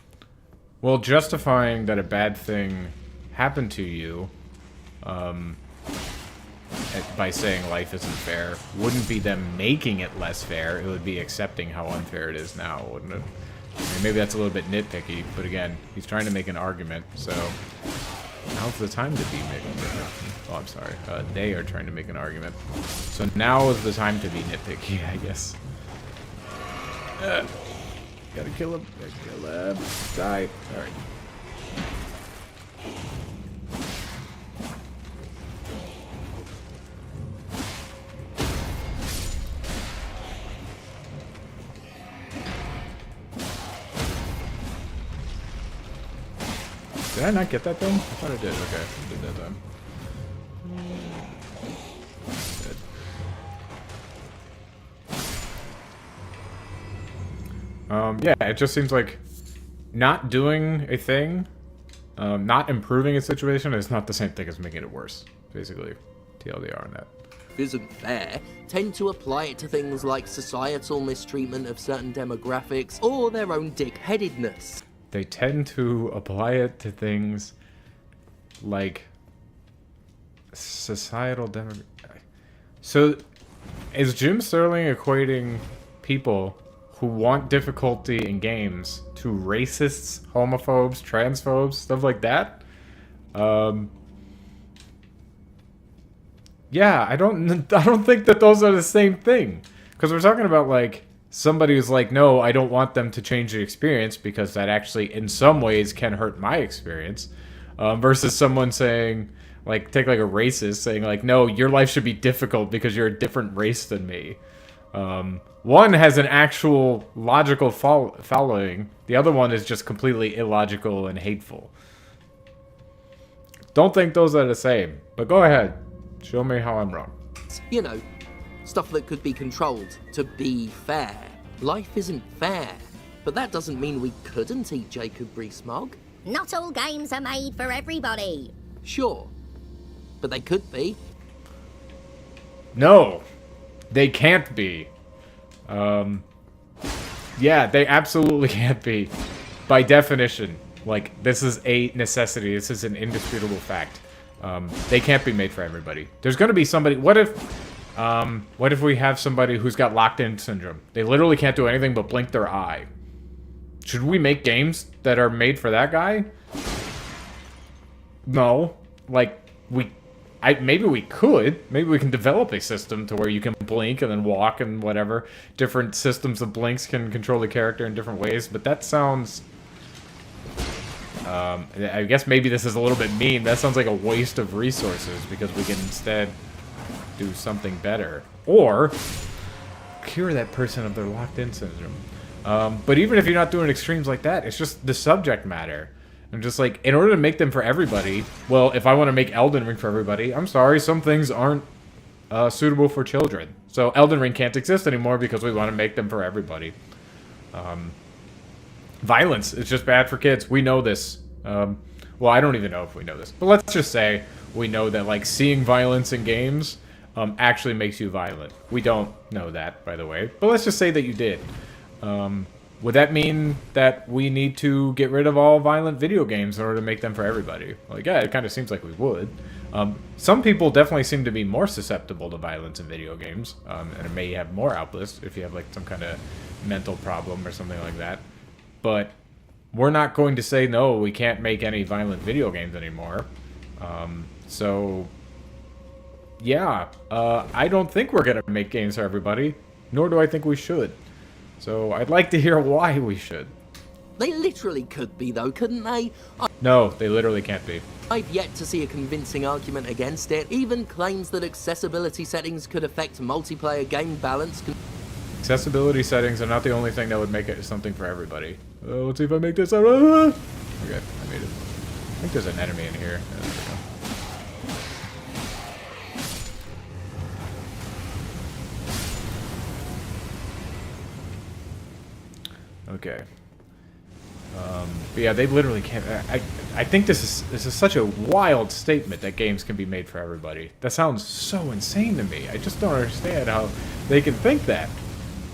Well, justifying that a bad thing happened to you by saying life isn't fair wouldn't be them making it less fair. It would be accepting how unfair it is now, wouldn't it? I mean, maybe that's a little bit nitpicky, but again, he's trying to make an argument, so now's the time to be making it. Oh, I'm sorry. They are trying to make an argument. So now is the time to be nitpicky, I guess. Gotta kill him. Gotta kill him. Die. Alright. Did I not get that thing? I thought I did. Okay, I did that time. Yeah, it just seems like not doing a thing, not improving a situation is not the same thing as making it worse. Basically, TLDR on that. isn't fair tend to apply it to things like societal mistreatment of certain demographics or their own dick-headedness. They tend to apply it to things like societal demographics. So, is Jim Sterling equating people who want difficulty in games to racists, homophobes, transphobes, stuff like that? Yeah, I don't think that those are the same thing. Because we're talking about, like, somebody who's like, no, I don't want them to change the experience because that actually, in some ways, can hurt my experience. Versus someone saying, like, take, like, a racist saying, like, no, your life should be difficult because you're a different race than me. One has an actual logical following. The other one is just completely illogical and hateful. Don't think those are the same. But go ahead. Show me how I'm wrong. You know, stuff that could be controlled to be fair. Life isn't fair. But that doesn't mean we couldn't eat Jacob Rees-Mogg. Not all games are made for everybody. Sure. But they could be. No. They can't be. Yeah, they absolutely can't be. By definition. Like, this is a necessity. This is an indisputable fact. They can't be made for everybody. There's gonna be somebody... What if What if we have somebody who's got locked-in syndrome? They literally can't do anything but blink their eye. Should we make games that are made for that guy? No. Like, maybe we could. Maybe we can develop a system to where you can blink and then walk and whatever. Different systems of blinks can control the character in different ways, but that sounds... I guess maybe this is a little bit mean. That sounds like a waste of resources because we can instead do something better. Or cure that person of their locked-in syndrome. But even if you're not doing extremes like that, it's just the subject matter. I'm just like, in order to make them for everybody, well, if I want to make Elden Ring for everybody, I'm sorry, some things aren't suitable for children. So Elden Ring can't exist anymore because we want to make them for everybody. Violence is just bad for kids. We know this. Well, I don't even know if we know this. But let's just say we know that, like, seeing violence in games actually makes you violent. We don't know that, by the way. But let's just say that you did. Would that mean that we need to get rid of all violent video games in order to make them for everybody? Like, yeah, it kind of seems like we would. Some people definitely seem to be more susceptible to violence in video games, and it may have more outbursts if you have, like, some kind of mental problem or something like that. But we're not going to say, no, we can't make any violent video games anymore. So, yeah, I don't think we're going to make games for everybody, nor do I think we should. So I'd like to hear why we should. They literally could be, though, couldn't they? No, they literally can't be. I've yet to see a convincing argument against it. Even claims that accessibility settings could affect multiplayer game balance. Accessibility settings are not the only thing that would make it something for everybody. Let's see if I make this. Okay, I made it. I think there's an enemy in here. Yeah, there we go. Okay. But yeah, they literally can't. I think this is such a wild statement that games can be made for everybody. That sounds so insane to me. I just don't understand how they can think that.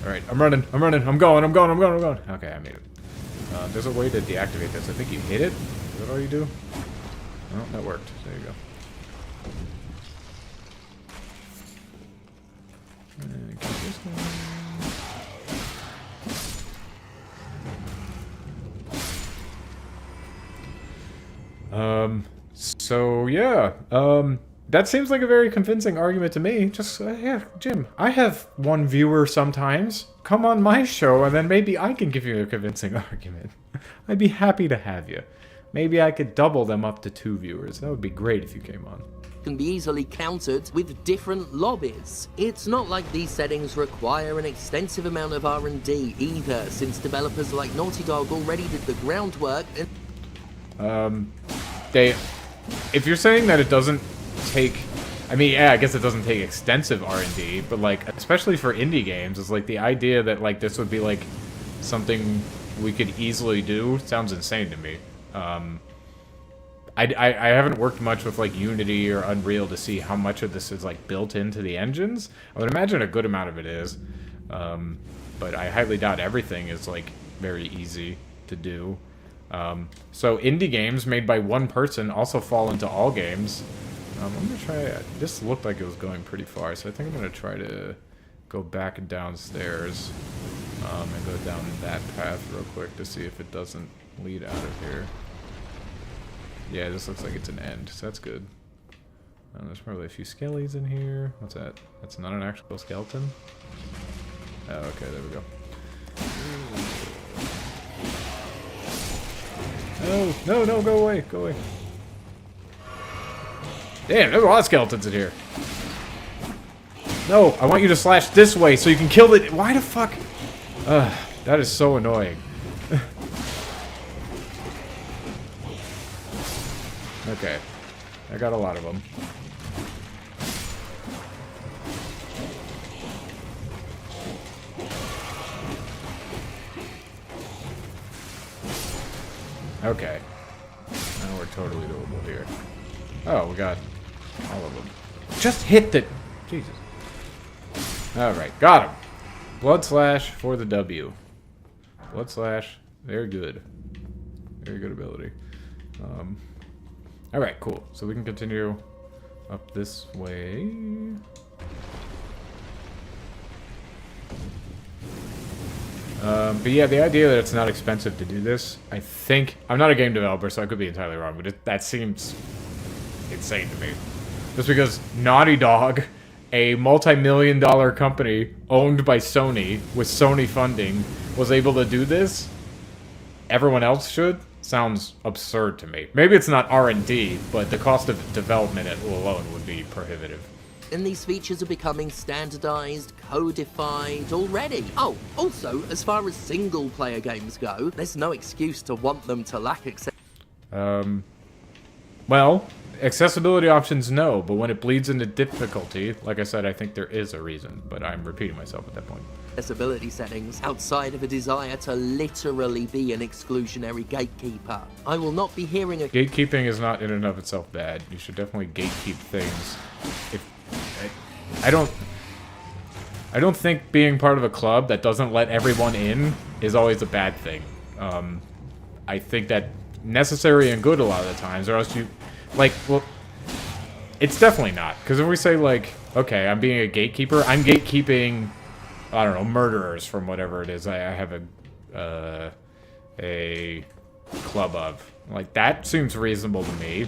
All right, I'm running. I'm going. Okay, I made it. There's a way to deactivate this. I think you hit it. Is that all you do? Oh, that worked. There you go. Keep this going. So yeah, that seems like a very convincing argument to me. Just, yeah, Jim, I have one viewer sometimes. Come on my show and then maybe I can give you a convincing argument. I'd be happy to have you. Maybe I could double them up to 2 viewers. That would be great if you came on. Can be easily countered with different lobbies. It's not like these settings require an extensive amount of R&D either, since developers like Naughty Dog already did the groundwork and... If you're saying that it doesn't take, I mean, yeah, I guess it doesn't take extensive R&D, but, like, especially for indie games, it's like the idea that, like, this would be, like, something we could easily do sounds insane to me. I haven't worked much with, like, Unity or Unreal to see how much of this is, like, built into the engines. I would imagine a good amount of it is, but I highly doubt everything is, like, very easy to do. So indie games made by one person also fall into all games. I'm gonna try, this looked like it was going pretty far, so I think I'm gonna try to go back downstairs, and go down that path real quick to see if it doesn't lead out of here. Yeah, this looks like it's an end, so that's good. There's probably a few skellies in here. What's that? That's not an actual skeleton? Oh, okay, there we go. No, no, go away, go away. Damn, there's a lot of skeletons in here. No, I want you to slash this way so you can kill the... Why the fuck? That is so annoying. Okay, I got a lot of them. Okay. Now we're totally doable here. Oh, we got all of them. Just hit the... Jesus. Alright, got him. Blood slash for the W. Blood slash. Very good. Very good ability. Alright, cool. So we can continue up this way. But yeah, the idea that it's not expensive to do this, I think... I'm not a game developer, so I could be entirely wrong, but that seems insane to me. Just because Naughty Dog, a multi-million-dollar company owned by Sony, with Sony funding, was able to do this, everyone else should? Sounds absurd to me. Maybe it's not R&D, but the cost of development alone would be prohibitive. And these features are becoming standardized, codified already. Oh, also, as far as single-player games go, there's no excuse to want them to lack Well, accessibility options, no, but when it bleeds into difficulty, like I said, I think there is a reason, but I'm repeating myself at that point. accessibility settings outside of a desire to literally be an exclusionary gatekeeper. I will not be hearing a... Gatekeeping is not in and of itself bad. You should definitely gatekeep things. I don't think being part of a club that doesn't let everyone in is always a bad thing. I think that necessary and good a lot of the times, or else you... Like, well... It's definitely not. Because if we say, like, okay, I'm being a gatekeeper, I'm gatekeeping, I don't know, murderers from whatever it is I have a club of. Like, that seems reasonable to me.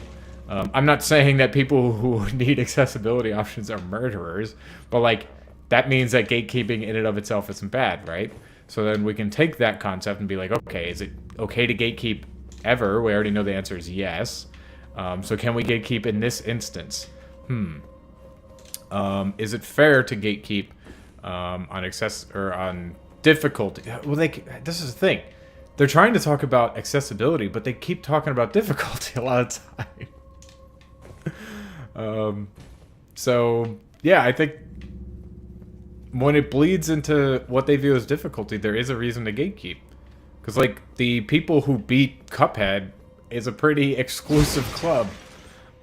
I'm not saying that people who need accessibility options are murderers, but, like, that means that gatekeeping in and of itself isn't bad, right? So then we can take that concept and be like, okay, is it okay to gatekeep ever? We already know the answer is yes. So can we gatekeep in this instance? Is it fair to gatekeep on difficulty? Well, this is the thing. They're trying to talk about accessibility, but they keep talking about difficulty a lot of time. So yeah, I think when it bleeds into what they view as difficulty, there is a reason to gatekeep. Because, like, the people who beat Cuphead is a pretty exclusive club.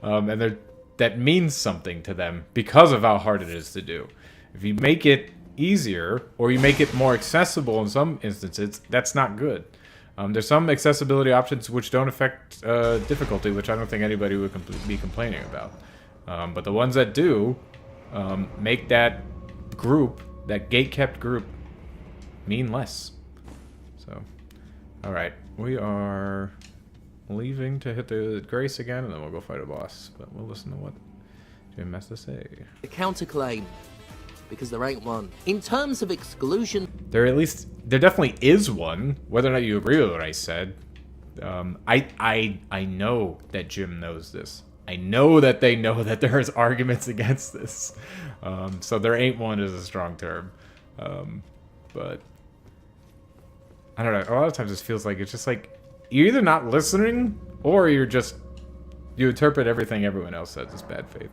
And that means something to them because of how hard it is to do. If you make it easier, or you make it more accessible in some instances, that's not good. There's some accessibility options which don't affect difficulty, which I don't think anybody would be complaining about. But the ones that do, make that group, that gate-kept group, mean less. So, alright, we are leaving to hit the Grace again, and then we'll go fight a boss. But we'll listen to what Jim has to say. The counterclaim, because there ain't one. In terms of exclusion... There definitely is one, whether or not you agree with what I said. I know that Jim knows this. I know that they know that there's arguments against this. So there ain't one is a strong term. But I don't know, a lot of times it feels like it's just like, you're either not listening, or you interpret everything everyone else says as bad faith.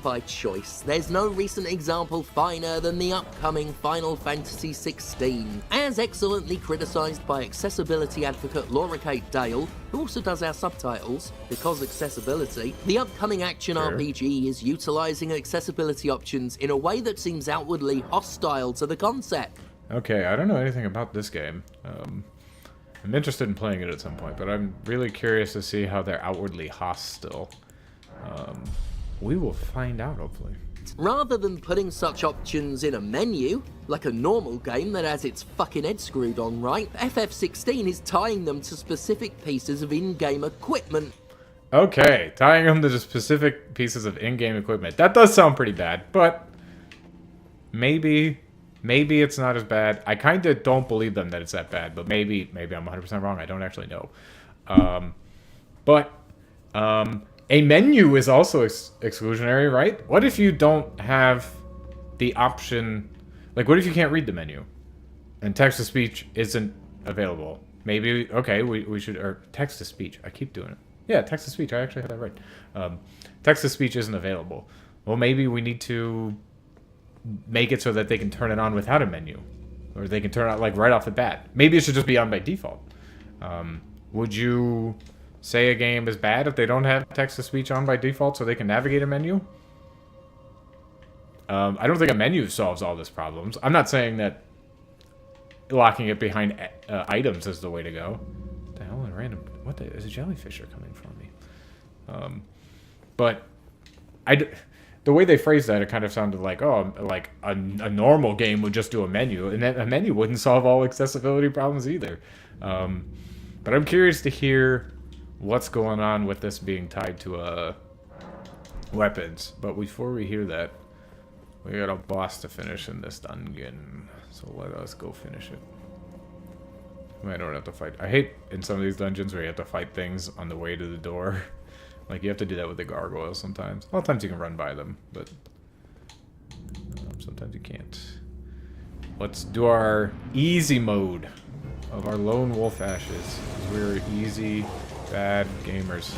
By choice, there's no recent example finer than the upcoming Final Fantasy XVI. As excellently criticised by accessibility advocate Laura Kate Dale, who also does our subtitles, because accessibility, the upcoming action RPG is utilising accessibility options in a way that seems outwardly hostile to the concept. Okay, I don't know anything about this game. I'm interested in playing it at some point, but I'm really curious to see how they're outwardly hostile. We will find out, hopefully. Rather than putting such options in a menu, like a normal game that has its fucking head screwed on right, FF16 is tying them to specific pieces of in-game equipment. Okay, tying them to the specific pieces of in-game equipment. That does sound pretty bad, but maybe it's not as bad. I kind of don't believe them that it's that bad, but maybe I'm 100% wrong. I don't actually know. A menu is also exclusionary, right? What if you don't have the option... Like, what if you can't read the menu? And text-to-speech isn't available? Maybe, okay, we should... Or text-to-speech. I keep doing it. Yeah, text-to-speech. I actually have that right. Text-to-speech isn't available. Well, maybe we need to make it so that they can turn it on without a menu. Or they can turn it on, like, right off the bat. Maybe it should just be on by default. Would you say a game is bad if they don't have text-to-speech on by default so they can navigate a menu? I don't think a menu solves all these problems. I'm not saying that locking it behind items is the way to go. What the hell, what is a jellyfish are coming for me? But the way they phrased that, it kind of sounded like, oh, like a normal game would just do a menu, and a menu wouldn't solve all accessibility problems either. But I'm curious to hear what's going on with this being tied to weapons. But before we hear that, we got a boss to finish in this dungeon, so let us go finish it. I don't have to fight. I hate in some of these dungeons where you have to fight things on the way to the door. Like, you have to do that with the gargoyles sometimes. A lot of times you can run by them, but sometimes you can't. Let's do our easy mode of our lone wolf ashes. We're easy, bad gamers.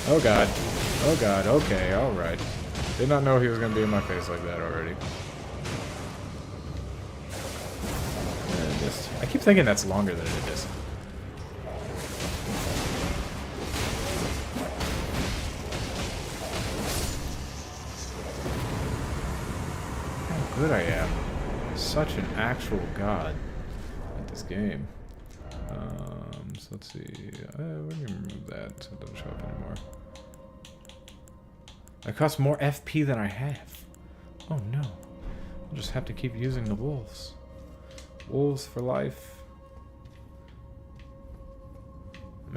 Oh god. Oh god, okay, alright. Did not know he was going to be in my face like that already. I keep thinking that's longer than it is. How good I am. Such an actual god at this game. So let's see. We can remove that so it doesn't show up anymore. It costs more FP than I have. Oh no. I'll just have to keep using the wolves. Wolves for life.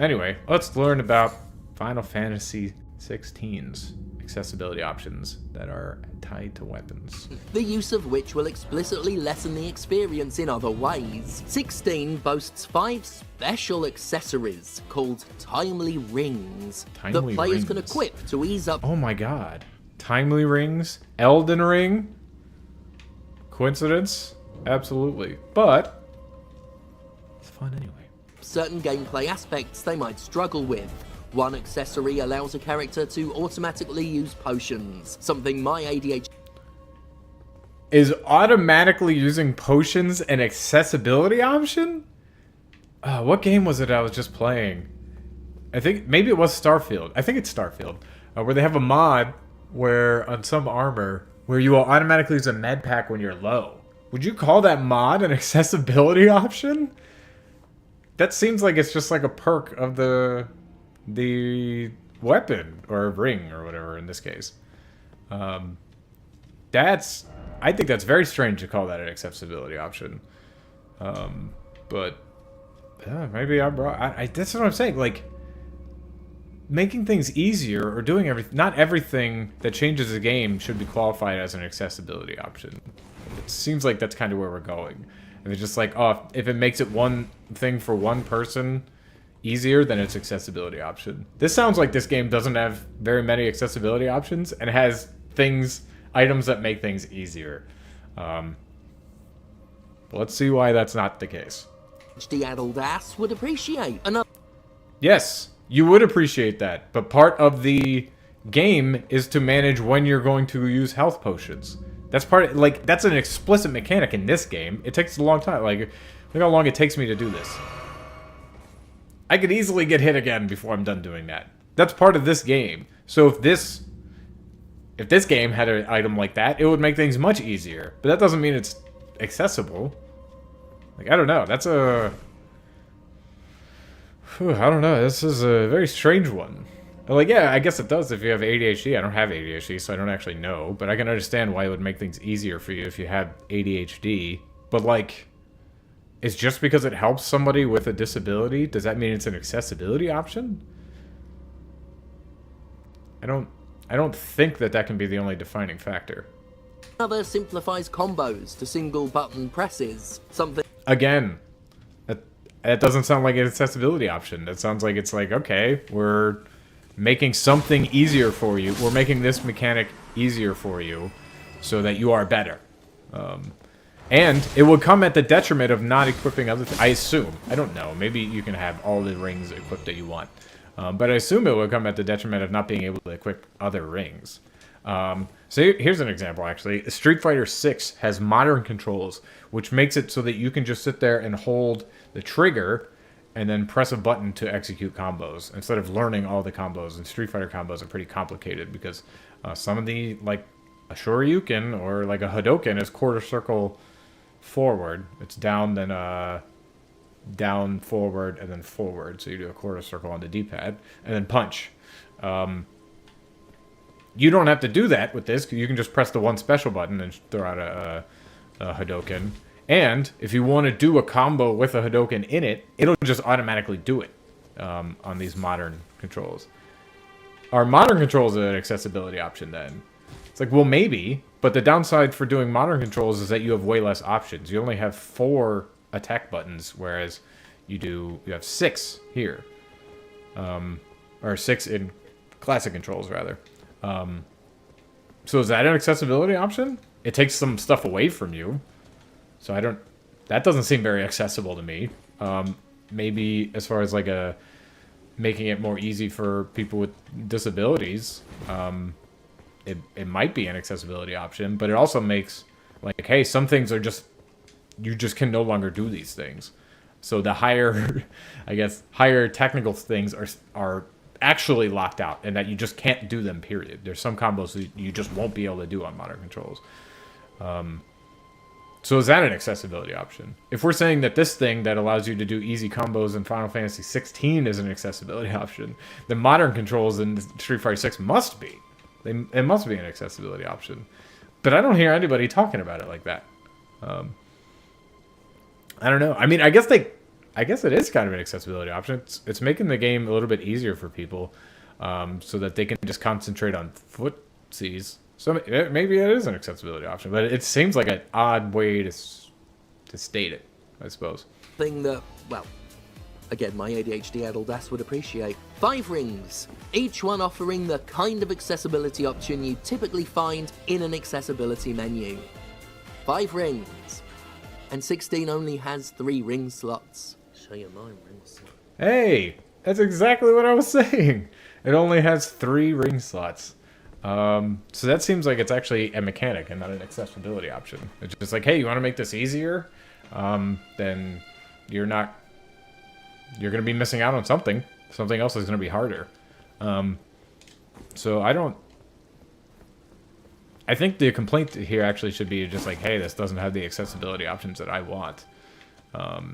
Anyway, let's learn about Final Fantasy XVI's accessibility options that are tied to weapons. The use of which will explicitly lessen the experience in other ways. 16 boasts 5 special accessories called Timely Rings that players can equip to ease up. Oh my god. Timely Rings? Elden Ring? Coincidence? Absolutely. But it's fun anyway. Certain gameplay aspects they might struggle with. One accessory allows a character to automatically use potions, something my ADHD... Is automatically using potions an accessibility option? What game was it I was just playing? I think maybe it was Starfield. I think it's Starfield. Where they have a mod where, on some armor, where you will automatically use a med pack when you're low. Would you call that mod an accessibility option? That seems like it's just like a perk of the weapon or ring or whatever in this case. I think that's very strange to call that an accessibility option. But maybe I'm wrong. That's what I'm saying. Like, making things easier or doing everything. Not everything that changes the game should be qualified as an accessibility option. It seems like that's kind of where we're going. And it's just like, oh, if it makes it one thing for one person easier, then it's accessibility option. This sounds like this game doesn't have very many accessibility options and has items that make things easier. Let's see why that's not the case. The adult ass would appreciate another. Yes, you would appreciate that, but part of the game is to manage when you're going to use health potions. That's that's an explicit mechanic in this game. It takes a long time. Like, look how long it takes me to do this. I could easily get hit again before I'm done doing that. That's part of this game. So if this game had an item like that, it would make things much easier. But that doesn't mean it's accessible. Like, I don't know. That's I don't know. This is a very strange one. Like, yeah, I guess it does if you have ADHD. I don't have ADHD, so I don't actually know. But I can understand why it would make things easier for you if you have ADHD. But, like, it's just because it helps somebody with a disability? Does that mean it's an accessibility option? I don't think that can be the only defining factor. Another simplifies combos to single button presses. Something... Again, that doesn't sound like an accessibility option. That sounds like it's like, okay, we're making something easier for you. We're making this mechanic easier for you so that you are better. And it will come at the detriment of not equipping other things. I assume. I don't know. Maybe you can have all the rings equipped that you want. But I assume it will come at the detriment of not being able to equip other rings. So here's an example, actually. Street Fighter 6 has modern controls, which makes it so that you can just sit there and hold the trigger and then press a button to execute combos instead of learning all the combos. And Street Fighter combos are pretty complicated because some of the, like, a Shoryuken or like a Hadoken is quarter circle forward. It's down, then down, forward, and then forward. So you do a quarter circle on the D-pad, and then punch. You don't have to do that with this. You can just press the one special button and throw out a Hadouken. And if you want to do a combo with a Hadouken in it, it'll just automatically do it on these modern controls. Are modern controls an accessibility option then? It's like, well, maybe, but the downside for doing modern controls is that you have way less options. You only have 4 attack buttons, whereas you have 6 here. Or 6 in classic controls, rather. So is that an accessibility option? It takes some stuff away from you. So that doesn't seem very accessible to me. Maybe as far as like making it more easy for people with disabilities, it might be an accessibility option, but it also makes like, hey, some things are you just can no longer do these things. So the higher, I guess, higher technical things are actually locked out, and that you just can't do them, period. There's some combos that you just won't be able to do on modern controls. So is that an accessibility option? If we're saying that this thing that allows you to do easy combos in Final Fantasy 16 is an accessibility option, then modern controls in Street Fighter 6 must be. It must be an accessibility option. But I don't hear anybody talking about it like that. I don't know. I mean, I guess it is kind of an accessibility option. It's making the game a little bit easier for people, so that they can just concentrate on footsies. So maybe it is an accessibility option, but it seems like an odd way to state it, I suppose. Thing that, well, again, my ADHD-addled ass would appreciate. 5 rings, each one offering the kind of accessibility option you typically find in an accessibility menu. 5 rings. And 16 only has 3 ring slots. Show you my ring slot. Hey, that's exactly what I was saying. It only has 3 ring slots. So that seems like it's actually a mechanic and not an accessibility option. It's just like, hey, you want to make this easier? Then you're going to be missing out on something. Something else is going to be harder. So I think the complaint here actually should be just like, hey, this doesn't have the accessibility options that I want.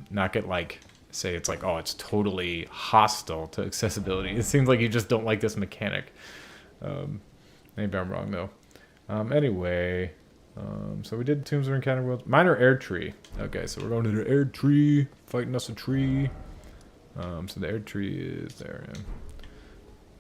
Not get like, say it's like, oh, it's totally hostile to accessibility. It seems like you just don't like this mechanic. Maybe I'm wrong though. Anyway, so we did Tombs of Encounter World. Minor Air Tree. Okay, so we're going to the Air Tree, fighting us a tree. So the Air Tree is there. Yeah.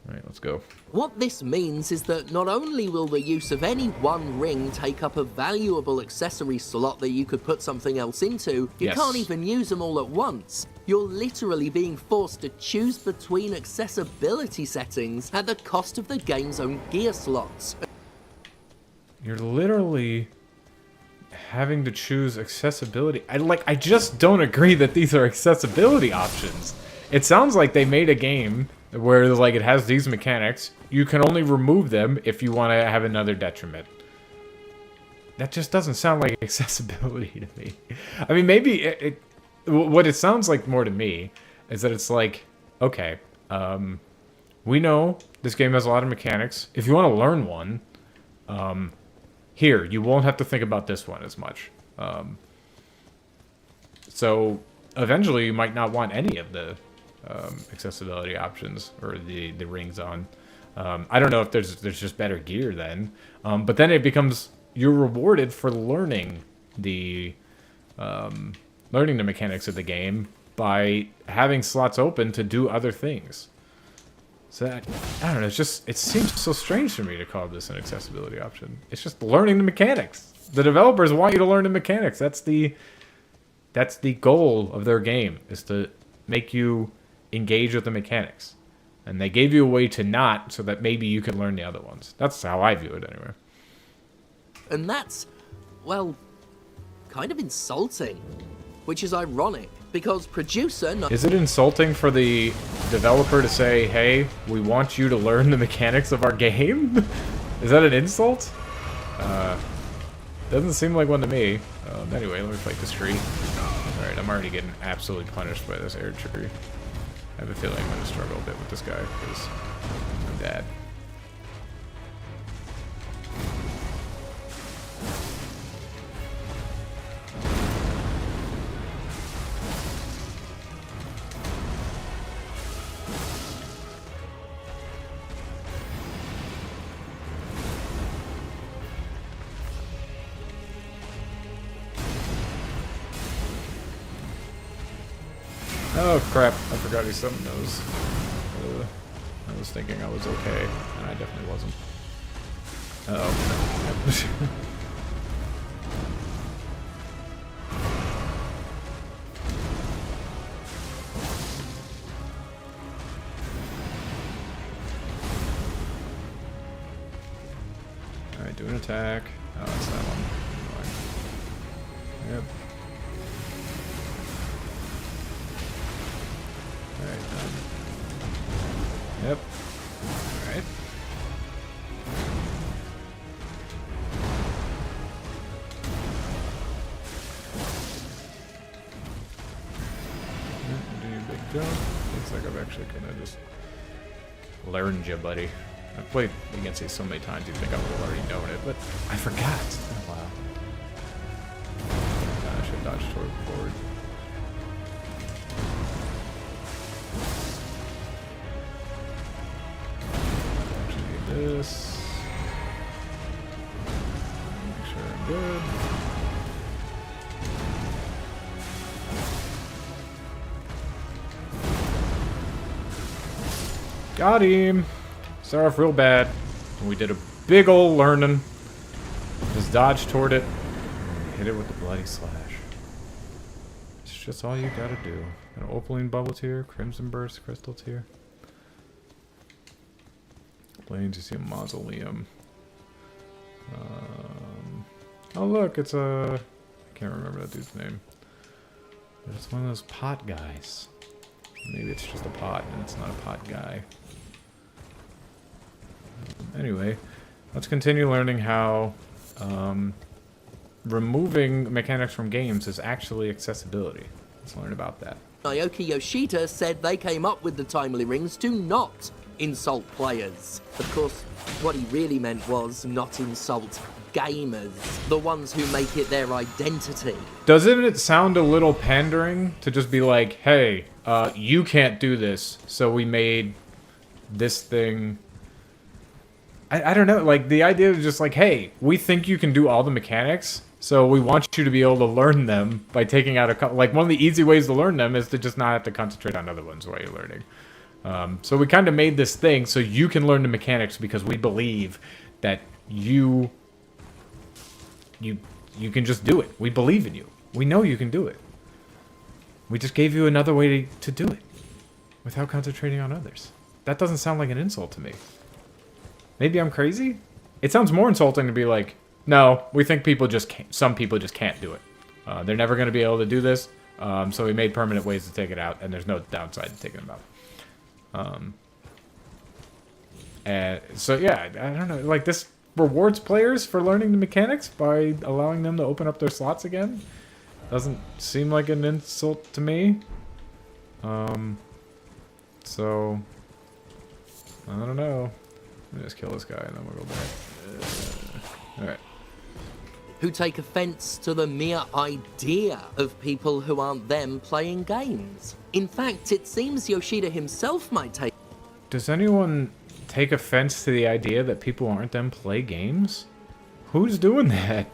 All right, let's go. What this means is that not only will the use of any one ring take up a valuable accessory slot that you could put something else into, you can't even use them all at once. You're literally being forced to choose between accessibility settings at the cost of the game's own gear slots. You're literally having to choose accessibility. I just don't agree that these are accessibility options. It sounds like they made a game where like it has these mechanics. You can only remove them if you want to have another detriment. That just doesn't sound like accessibility to me. I mean, maybe what it sounds like more to me is that it's like, okay, we know this game has a lot of mechanics. If you want to learn one, here, you won't have to think about this one as much. So eventually you might not want any of the accessibility options or the rings on. I don't know if there's just better gear then, but then it becomes you're rewarded for learning the mechanics of the game by having slots open to do other things. So I don't know. It seems so strange to me to call this an accessibility option. It's just learning the mechanics. The developers want you to learn the mechanics. That's the goal of their game, is to make you engage with the mechanics. And they gave you a way to not, so that maybe you can learn the other ones. That's how I view it anyway. And that's, well, kind of insulting. Which is ironic, because producer... Is it insulting for the developer to say, hey, we want you to learn the mechanics of our game? Is that an insult? Doesn't seem like one to me. Anyway, let me fight this tree. Alright, I'm already getting absolutely punished by this air tree. I have a feeling I'm going to struggle a bit with this guy, because I'm bad. Oh crap, I forgot he summoned those. I was thinking I was okay, and I definitely wasn't. Uh-oh. Alright, do an attack. Oh, it's that one. Yep. Alright, done. Yep. Alright. Do your big jump. Looks like I've actually kind of just learned you, buddy. I've played against you so many times you'd think I would have already known it, but I forgot. It's been a while. I should dodge toward forward. Actually do this. Make sure I'm good. Got him! Started off real bad. And we did a big ol' learning. Just dodge toward it. Hit it with the bloody slash. It's just all you gotta do. An opaline bubble tier, crimson burst, crystal tier. Plains, you see a mausoleum. Oh look, it's a... I can't remember that dude's name. But it's one of those pot guys. Maybe it's just a pot and it's not a pot guy. Anyway, let's continue learning how removing mechanics from games is actually accessibility. Let's learn about that. Naoki Yoshida said they came up with the timely rings to not insult players. Of course, what he really meant was not insult gamers, the ones who make it their identity. Doesn't it sound a little pandering to just be like, hey, you can't do this, so we made this thing... I don't know, like, the idea is just like, hey, we think you can do all the mechanics, so we want you to be able to learn them by taking out a... Like, one of the easy ways to learn them is to just not have to concentrate on other ones while you're learning. So we kind of made this thing so you can learn the mechanics because we believe that you can just do it. We believe in you. We know you can do it. We just gave you another way to do it without concentrating on others. That doesn't sound like an insult to me. Maybe I'm crazy? It sounds more insulting to be like, no, we think people just can't, some people just can't do it. They're never going to be able to do this, so we made permanent ways to take it out, and there's no downside to taking them out. And so yeah, I don't know, like this rewards players for learning the mechanics by allowing them to open up their slots again. Doesn't seem like an insult to me. So I don't know. Let me just kill this guy and then we'll go back. Alright. Who take offense to the mere idea of people who aren't them playing games. In fact, it seems Yoshida himself might take... Does anyone take offense to the idea that people aren't them play games? Who's doing that?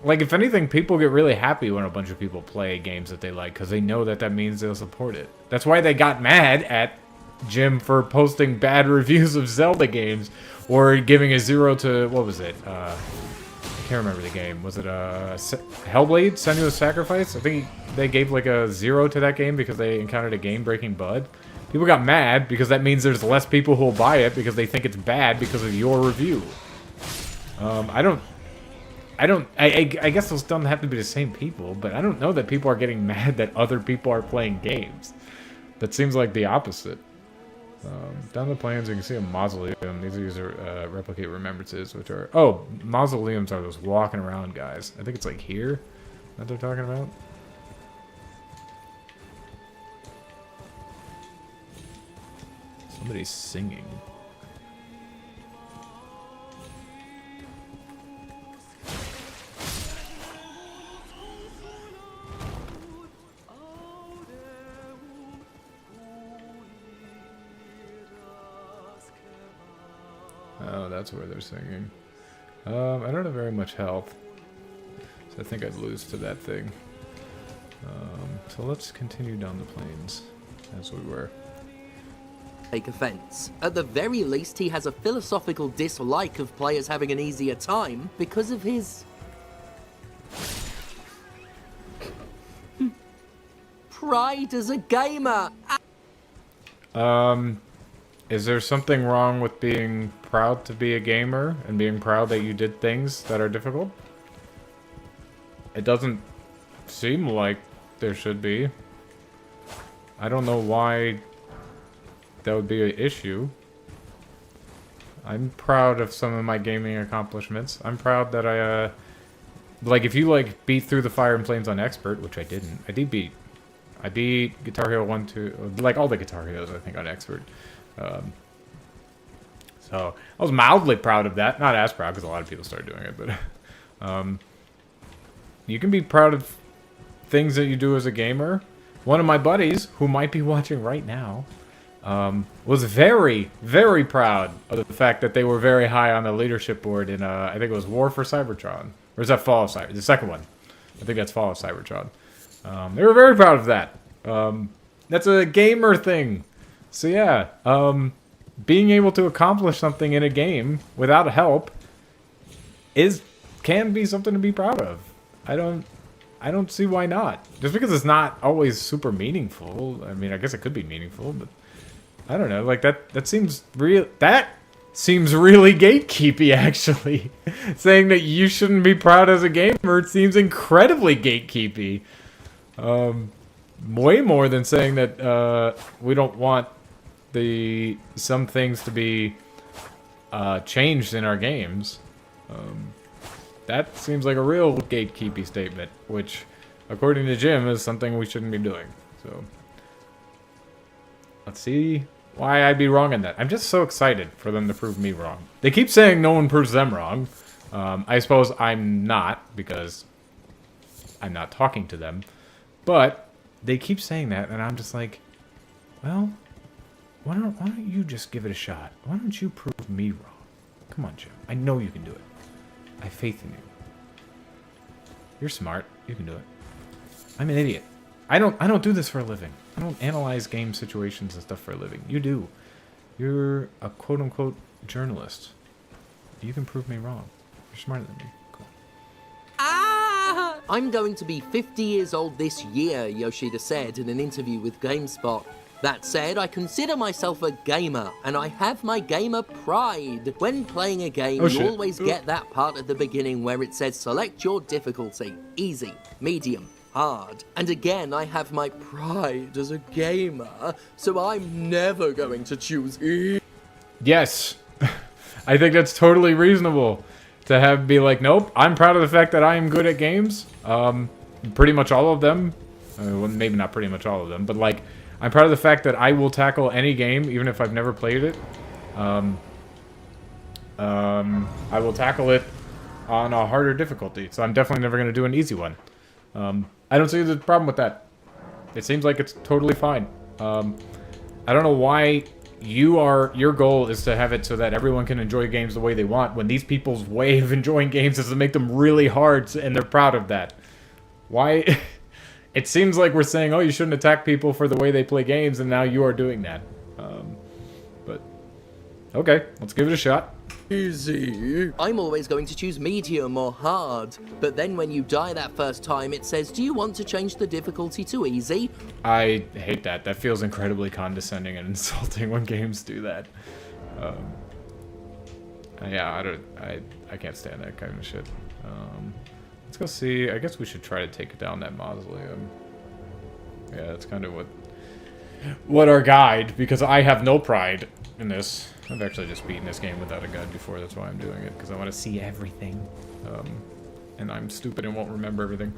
Like, if anything, people get really happy when a bunch of people play games that they like because they know that that means they'll support it. That's why they got mad at Jim for posting bad reviews of Zelda games or giving a 0 to, what was it? I can't remember the game. Was it Hellblade? Senua's Sacrifice? I think they gave like a 0 to that game because they encountered a game-breaking bug. People got mad because that means there's less people who will buy it because they think it's bad because of your review. I guess those don't have to be the same people, but I don't know that people are getting mad that other people are playing games. That seems like the opposite. Down the plains, you can see a mausoleum. These are replicate remembrances, which are... Oh, mausoleums are those walking around guys. I think it's like here that they're talking about. Somebody's singing. Oh, that's where they're singing. I don't have very much health, so I think I'd lose to that thing. So let's continue down the plains as we were. Take offense. At the very least, he has a philosophical dislike of players having an easier time because of his pride as a gamer. Is there something wrong with being proud to be a gamer and being proud that you did things that are difficult? It doesn't seem like there should be. I don't know why that would be an issue. I'm proud of some of my gaming accomplishments. I'm proud that I, like, if you, like, beat through the Fire and Flames on Expert, which I didn't. I beat Guitar Hero 1, 2, like, all the Guitar Heroes, I think, on Expert. So, I was mildly proud of that. Not as proud, because a lot of people started doing it, but, you can be proud of things that you do as a gamer. One of my buddies, who might be watching right now, was very, very proud of the fact that they were very high on the leadership board in, I think it was War for Cybertron. Or is that Fall of Cybertron? The second one. I think that's Fall of Cybertron. They were very proud of that. That's a gamer thing. So yeah, being able to accomplish something in a game without help can be something to be proud of. I don't see why not. Just because it's not always super meaningful. I mean, I guess it could be meaningful, but I don't know. Like that seems real. That seems really gatekeepy, actually. Saying that you shouldn't be proud as a gamer seems incredibly gatekeepy. Way more than saying that we don't want some things to be changed in our games. That seems like a real gatekeepy statement, which, according to Jim, is something we shouldn't be doing. So, let's see why I'd be wrong in that. I'm just so excited for them to prove me wrong. They keep saying no one proves them wrong. I suppose I'm not, because I'm not talking to them. But they keep saying that, and I'm just like, well, why don't you just give it a shot? Why don't you prove me wrong? Come on, Jim. I know you can do it. I have faith in you. You're smart. You can do it. I'm an idiot. I don't do this for a living. I don't analyze game situations and stuff for a living. You do. You're a quote-unquote journalist. You can prove me wrong. You're smarter than me. Cool. I'm going to be 50 years old this year, Yoshida said in an interview with GameSpot. That said, I consider myself a gamer, and I have my gamer pride. When playing a game, you always get that part at the beginning where it says select your difficulty. Easy, medium, hard. And again, I have my pride as a gamer, so I'm never going to choose easy. Yes. I think that's totally reasonable to be like, nope, I'm proud of the fact that I am good at games. Pretty much all of them. Well, maybe not pretty much all of them, but like, I'm proud of the fact that I will tackle any game, even if I've never played it. I will tackle it on a harder difficulty, so I'm definitely never going to do an easy one. I don't see the problem with that. It seems like it's totally fine. I don't know why your goal is to have it so that everyone can enjoy games the way they want, when these people's way of enjoying games is to make them really hard, and they're proud of that. Why? It seems like we're saying, oh, you shouldn't attack people for the way they play games, and now you are doing that. But, okay, let's give it a shot. Easy. I'm always going to choose medium or hard, but then when you die that first time, it says, do you want to change the difficulty to easy? I hate that. That feels incredibly condescending and insulting when games do that. Yeah, I can't stand that kind of shit. Let's go see. I guess we should try to take down that mausoleum. Yeah, that's kind of what our guide, because I have no pride in this. I've actually just beaten this game without a guide before. That's why I'm doing it, because I want to see everything. And I'm stupid and won't remember everything.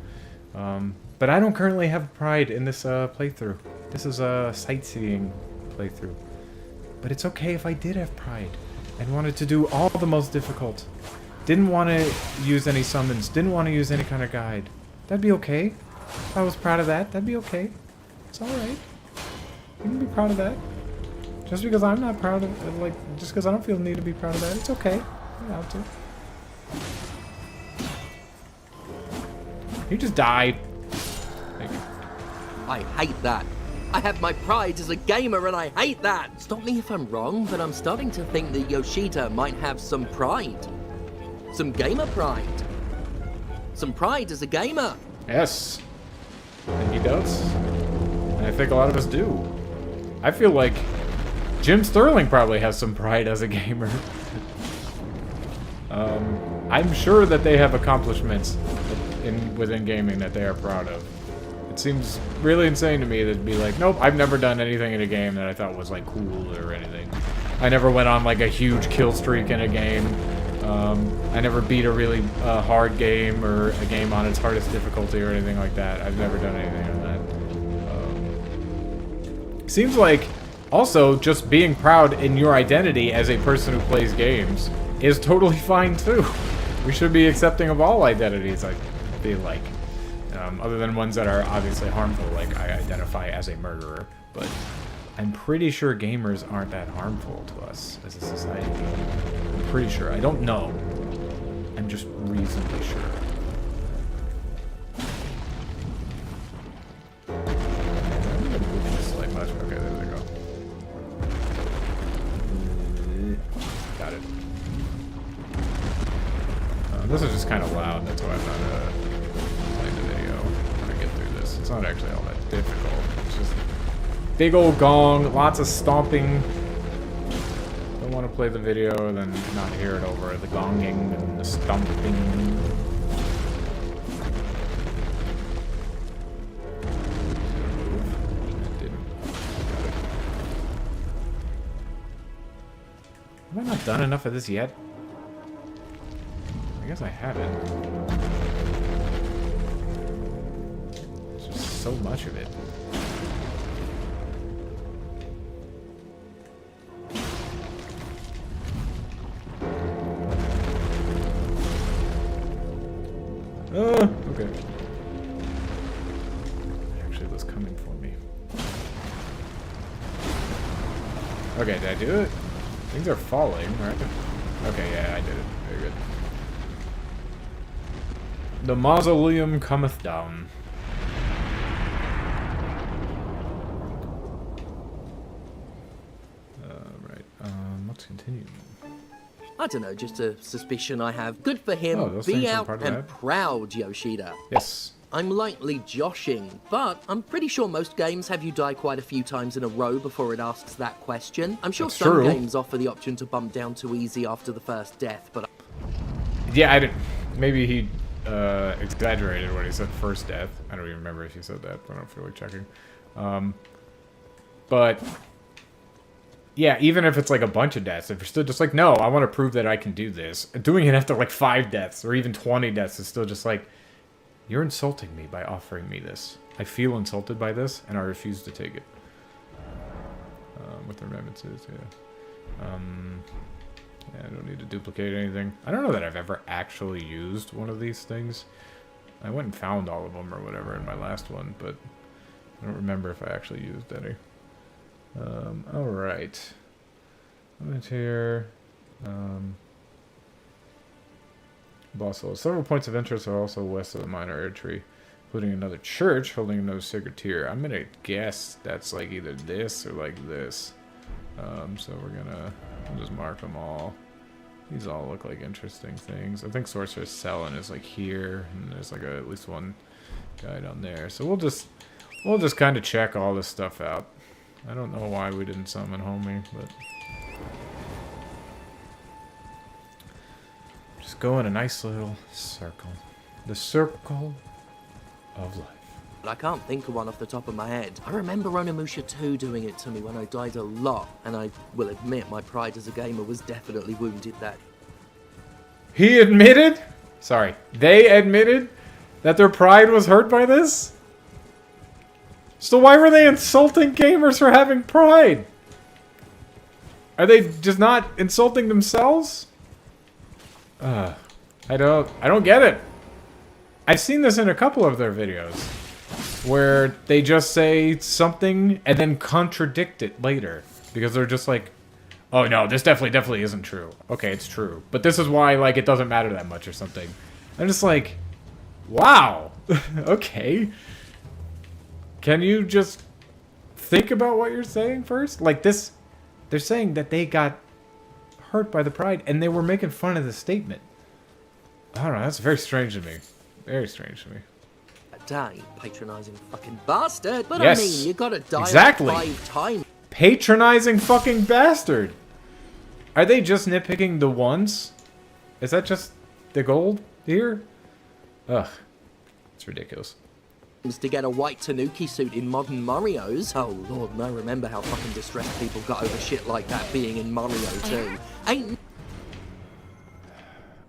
But I don't currently have pride in this playthrough. This is a sightseeing playthrough. But it's okay if I did have pride and wanted to do all the most difficult. Didn't want to use any summons. Didn't want to use any kind of guide. That'd be okay. If I was proud of that, that'd be okay. It's alright. You can be proud of that. Just because I'm not proud of it, like, just because I don't feel the need to be proud of that, it's okay. I'm allowed to. You just died. Thank you. I hate that. I have my pride as a gamer and I hate that. Stop me if I'm wrong, but I'm starting to think that Yoshida might have some pride. Some gamer pride. Some pride as a gamer. Yes. And he does. And I think a lot of us do. I feel like Jim Sterling probably has some pride as a gamer. I'm sure that they have accomplishments within gaming that they are proud of. It seems really insane to me to be like, nope, I've never done anything in a game that I thought was like cool or anything. I never went on like a huge kill streak in a game. I never beat a really hard game or a game on its hardest difficulty or anything like that. I've never done anything on that. Seems like also just being proud in your identity as a person who plays games is totally fine too. We should be accepting of all identities, I feel like. Other than ones that are obviously harmful, like I identify as a murderer. But I'm pretty sure gamers aren't that harmful to us as a society. I'm pretty sure. I don't know. I'm just reasonably sure. I'm gonna move this slight much. Okay, there we go. Got it. This is just kind of loud. That's why I'm not playing the video when I get through this. It's not actually all that difficult. It's just big old gong, lots of stomping. Don't want to play the video and then not hear it over the gonging and the stomping. Have I not done enough of this yet? I guess I haven't. There's just so much of it. Okay. Actually, was coming for me. Okay, did I do it? Things are falling, right? Okay, yeah, I did it. Very good. The mausoleum cometh down. Right. Let's continue. I don't know, just a suspicion I have. Good for him. Oh, those Be things are out part of and that? proud, Yoshida. Yes. I'm lightly joshing, but I'm pretty sure most games have you die quite a few times in a row before it asks that question. I'm sure That's some true. games offer the option to bump down to easy after the first death, but Yeah, I didn't. Maybe he exaggerated when he said first death. I don't even remember if he said that, but I don't feel like checking. But yeah, even if it's like a bunch of deaths, if you're still just like, no, I want to prove that I can do this. Doing it after like 5 deaths or even 20 deaths is still just like, you're insulting me by offering me this. I feel insulted by this, and I refuse to take it. What the amendments is, yeah. Yeah, I don't need to duplicate anything. I don't know that I've ever actually used one of these things. I went and found all of them or whatever in my last one, but I don't remember if I actually used any. Alright. Limit here. Bossel. Several points of interest are also west of the minor air tree, including another church holding no sacred tier. I'm gonna guess that's like either this or like this. So we're gonna just mark them all. These all look like interesting things. I think Sorcerer's Cell is like here, and there's like at least one guy down there. So we'll just kind of check all this stuff out. I don't know why we didn't summon Homie, but just go in a nice little circle. The circle of life. I can't think of one off the top of my head. I remember Onimusha 2 doing it to me when I died a lot, and I will admit my pride as a gamer was definitely wounded that. He admitted? Sorry, they admitted that their pride was hurt by this? So why were they insulting gamers for having pride? Are they just not insulting themselves? I don't get it. I've seen this in a couple of their videos, where they just say something and then contradict it later. Because they're just like, oh no, this definitely isn't true. Okay, it's true. But this is why, like, it doesn't matter that much or something. I'm just like, wow. Okay. Can you just think about what you're saying first? Like this, they're saying that they got hurt by the pride, and they were making fun of the statement. I don't know, that's very strange to me. Very strange to me. Day, patronizing fucking bastard. But Yes, I mean, you gotta die exactly. 5 times. Patronizing fucking bastard! Are they just nitpicking the ones? Is that just the gold here? Ugh. It's ridiculous. To get a white Tanuki suit in modern Marios. Oh lord, no, remember how fucking distressed people got over shit like that being in Mario 2. Ain't...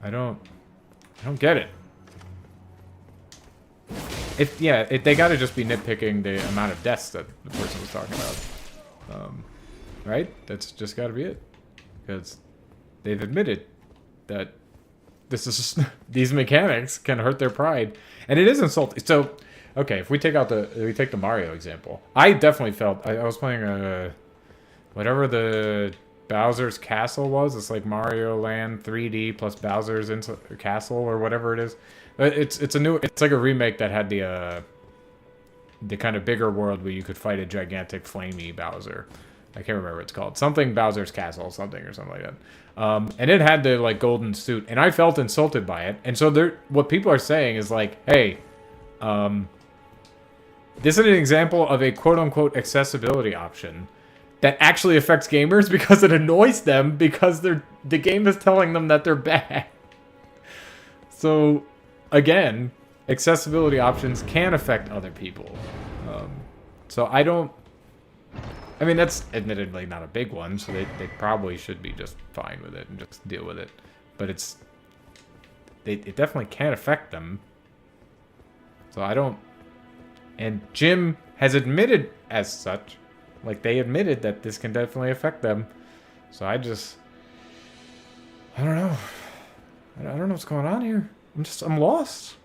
I don't get it. They gotta just be nitpicking the amount of deaths that the person was talking about. Right? That's just gotta be it. Because they've admitted that this is these mechanics can hurt their pride. And it is insulting. So, okay, if we take the Mario example, I definitely felt I was playing whatever the Bowser's Castle was. It's like Mario Land 3D plus Bowser's Castle or whatever it is. It's like a remake that had the kind of bigger world where you could fight a gigantic flamey Bowser. I can't remember what it's called. Something Bowser's Castle, something like that. And it had the like golden suit, and I felt insulted by it. And so what people are saying is like, hey, this is an example of a quote-unquote accessibility option that actually affects gamers because it annoys them because the game is telling them that they're bad. So, again, accessibility options can affect other people. So I mean, that's admittedly not a big one, so they probably should be just fine with it and just deal with it. But it definitely can affect them. So I don't... And Jim has admitted as such. Like, they admitted that this can definitely affect them. So I don't know. I don't know what's going on here. I'm lost.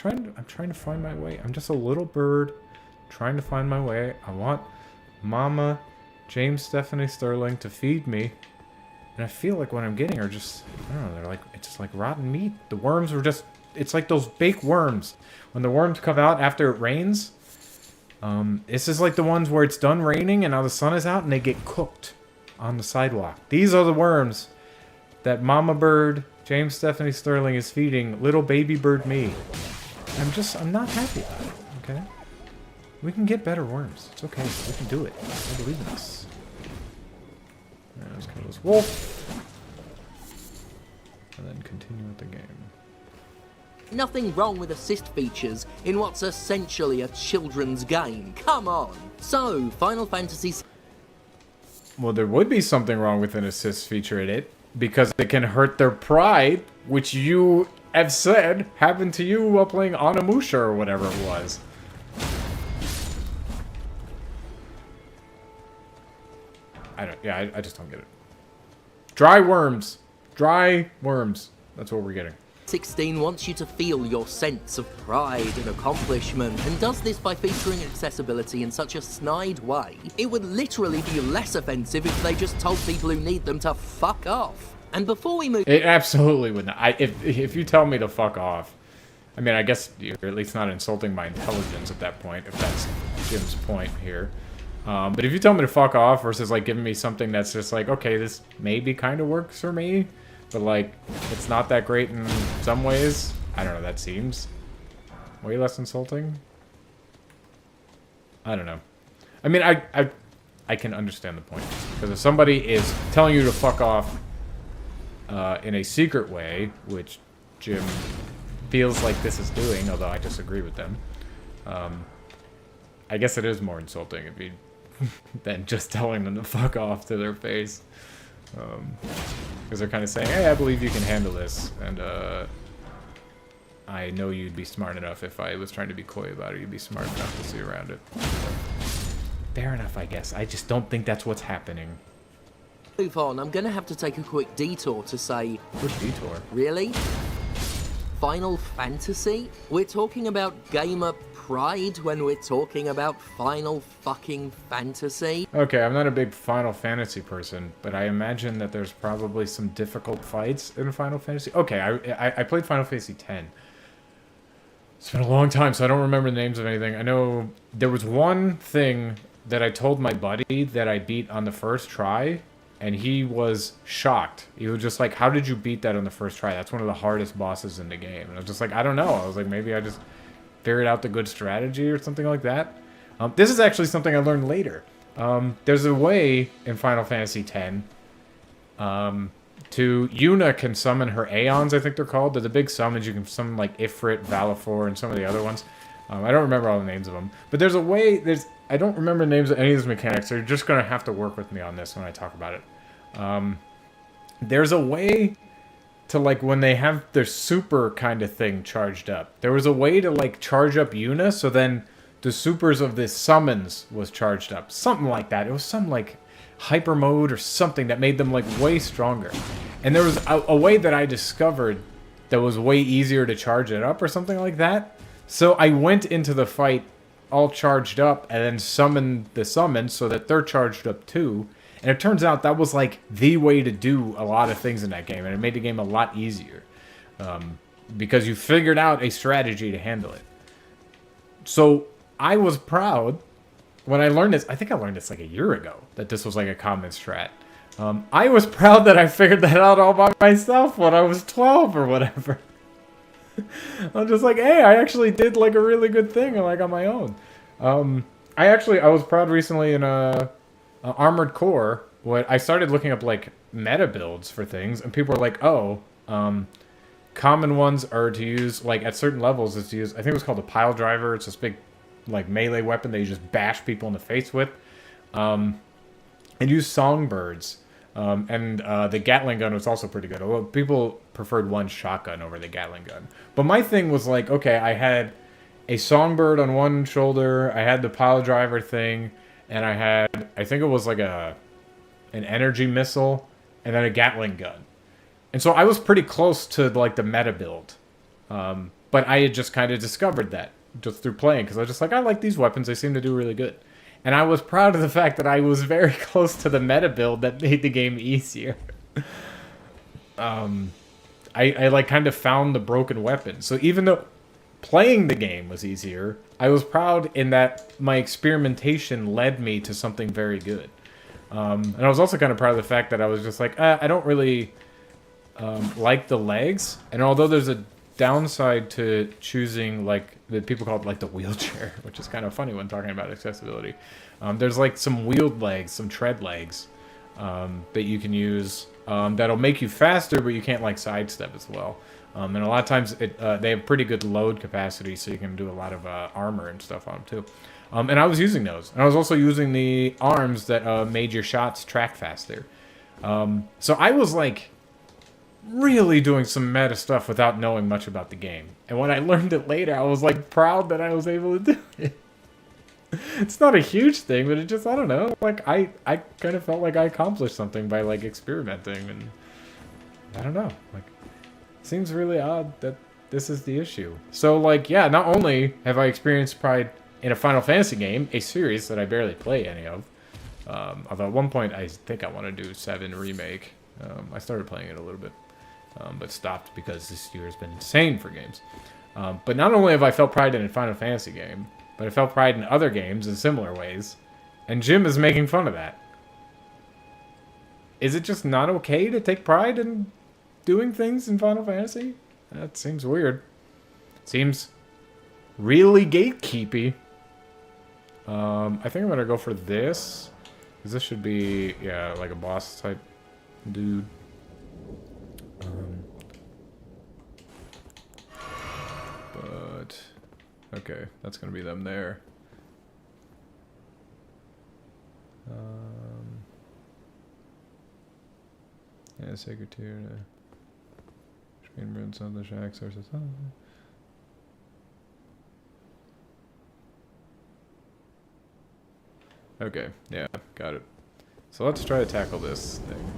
I'm trying to find my way. I'm just a little bird trying to find my way. I want Mama James Stephanie Sterling to feed me. And I feel like what I'm getting are just, I don't know, it's just like rotten meat. The worms are just, it's like those baked worms. When the worms come out after it rains, this is like the ones where it's done raining and now the sun is out and they get cooked on the sidewalk. These are the worms that Mama Bird James Stephanie Sterling is feeding little baby bird me. I'm not happy about it, okay? We can get better worms. It's okay. We can do it. I believe in us. Let's kill this wolf. And then continue with the game. Nothing wrong with assist features in what's essentially a children's game. Come on. So, Final Fantasy... Well, there would be something wrong with an assist feature in it, because it can hurt their pride, which you have said happened to you while playing Onimusha or whatever it was. I just don't get it. Dry worms. Dry worms. That's what we're getting. 16 wants you to feel your sense of pride and accomplishment, and does this by featuring accessibility in such a snide way. It would literally be less offensive if they just told people who need them to fuck off. And before we move... It absolutely would not. If you tell me to fuck off, I mean, I guess you're at least not insulting my intelligence at that point, if that's Jim's point here. But if you tell me to fuck off versus, like, giving me something that's just like, okay, this maybe kind of works for me, but, like, it's not that great in some ways. I don't know, that seems way less insulting. I don't know. I mean, I can understand the point. Because if somebody is telling you to fuck off in a secret way, which Jim feels like this is doing, although I disagree with them, I guess it is more insulting if you than just telling them to fuck off to their face. Because they're kind of saying, hey, I believe you can handle this, and I know you'd be smart enough if I was trying to be coy about it. You'd be smart enough to see around it. Fair enough, I guess. I just don't think that's what's happening. Move on, I'm gonna have to take a quick detour to say... Good detour. Really? Final Fantasy? We're talking about gamer pride when we're talking about Final fucking Fantasy? Okay, I'm not a big Final Fantasy person, but I imagine that there's probably some difficult fights in Final Fantasy. Okay, I played Final Fantasy X. It's been a long time, so I don't remember the names of anything. I know there was one thing that I told my buddy that I beat on the first try, and he was shocked. He was just like, how did you beat that on the first try? That's one of the hardest bosses in the game. And I was just like, I don't know. I was like, maybe I just figured out the good strategy or something like that. This is actually something I learned later. There's a way in Final Fantasy X Yuna can summon her Aeons, I think they're called. They're the big summons. You can summon like Ifrit, Valifor, and some of the other ones. I don't remember all the names of them. But there's a way, I don't remember the names of any of these mechanics, so you're just going to have to work with me on this when I talk about it. There's a way to, like, when they have their super kind of thing charged up. There was a way to, like, charge up Yuna, so then the supers of the summons was charged up. Something like that. It was some, like, hyper mode or something that made them, like, way stronger. And there was a way that I discovered that was way easier to charge it up or something like that. So I went into the fight all charged up and then summoned the summons so that they're charged up too. And it turns out that was like the way to do a lot of things in that game. And it made the game a lot easier. Because you figured out a strategy to handle it. So I was proud when I learned this. I think I learned this like a year ago. That this was like a common strat. I was proud that I figured that out all by myself when I was 12 or whatever. I'm just like, hey, I actually did like a really good thing, like on my own. I was proud recently in a Armored Core. What I started looking up like meta builds for things, and people were like, oh, common ones are to use like at certain levels. It's to use. I think it was called a pile driver. It's this big like melee weapon that you just bash people in the face with. And use songbirds. And the Gatling gun was also pretty good. Although people preferred one shotgun over the Gatling gun. But my thing was like, okay, I had a songbird on one shoulder, I had the pile driver thing, and I had, I think it was like an energy missile, and then a Gatling gun. And so I was pretty close to like the meta build. But I had just kind of discovered that just through playing, because I was just like, I like these weapons, they seem to do really good. And I was proud of the fact that I was very close to the meta build that made the game easier. I like kind of found the broken weapon. So even though playing the game was easier, I was proud in that my experimentation led me to something very good. And I was also kind of proud of the fact that I was just like, I don't really like the legs. And although there's a downside to choosing like that people call it like the wheelchair, which is kind of funny when talking about accessibility. There's like some wheeled legs, some tread legs that you can use that'll make you faster, but you can't like sidestep as well. And a lot of times they have pretty good load capacity, so you can do a lot of armor and stuff on them too. And I was using those. And I was also using the arms that made your shots track faster. So I was like really doing some meta stuff without knowing much about the game. And when I learned it later, I was like proud that I was able to do it. It's not a huge thing, but it just, I don't know, like I kind of felt like I accomplished something by like experimenting, and I don't know, like it seems really odd that this is the issue. So like, yeah, not only have I experienced pride in a Final Fantasy game, a series that I barely play any of, although at one point I think I want to do 7 Remake. I started playing it a little bit. But stopped because this year has been insane for games. But not only have I felt pride in a Final Fantasy game, but I felt pride in other games in similar ways. And Jim is making fun of that. Is it just not okay to take pride in doing things in Final Fantasy? That seems weird. Seems really gatekeepy. I think I'm going to go for this. Because this should be, yeah, like a boss type dude. But okay, that's gonna be them there. Yeah, sacred tier. Screen runes on the shack sources. Okay, yeah, got it. So let's try to tackle this thing.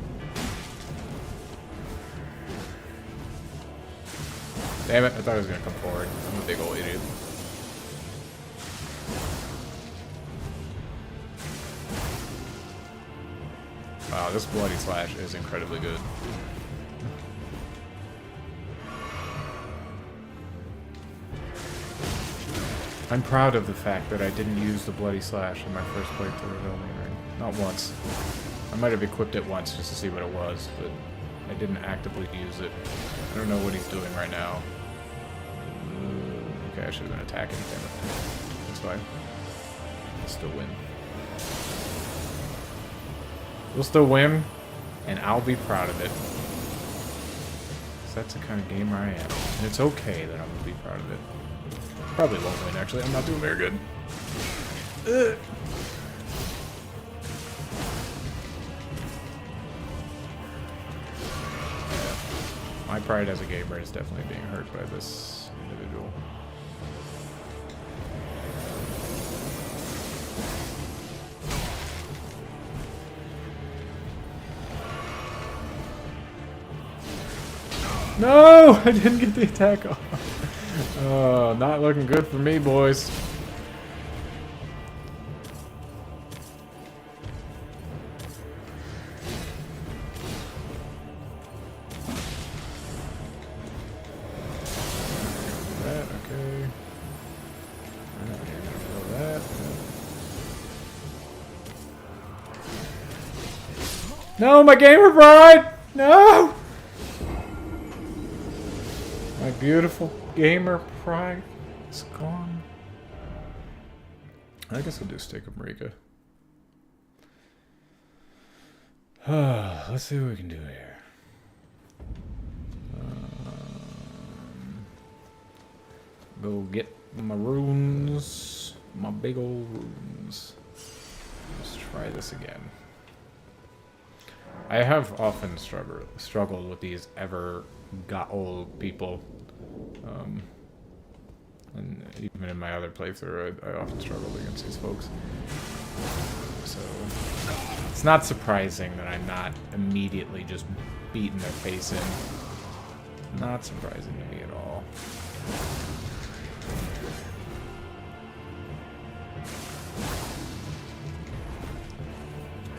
Damn it, I thought he was gonna come forward. I'm a big old idiot. Wow, this bloody slash is incredibly good. I'm proud of the fact that I didn't use the Bloody Slash in my first playthrough of Elden Ring. Not once. I might have equipped it once just to see what it was, but I didn't actively use it. I don't know what he's doing right now. Okay, I should have been attacking him. That's fine. We'll still win. We'll still win, and I'll be proud of it. 'Cause that's the kind of gamer I am. And it's okay that I'm going to be proud of it. Probably won't win, actually. I'm not doing very good. Ugh. My pride as a gamer is definitely being hurt by this individual. No! I didn't get the attack off. Oh, not looking good for me, boys. That, okay. That. No, my gamer pride! No! My beautiful gamer pride is gone. I guess I'll do Steak of Marika. Let's see what we can do here. Go get my runes. My big old runes. Let's try this again. I have often struggled with these old people. And even in my other playthrough, I often struggled against these folks. So, it's not surprising that I'm not immediately just beating their face in. Not surprising to me at all.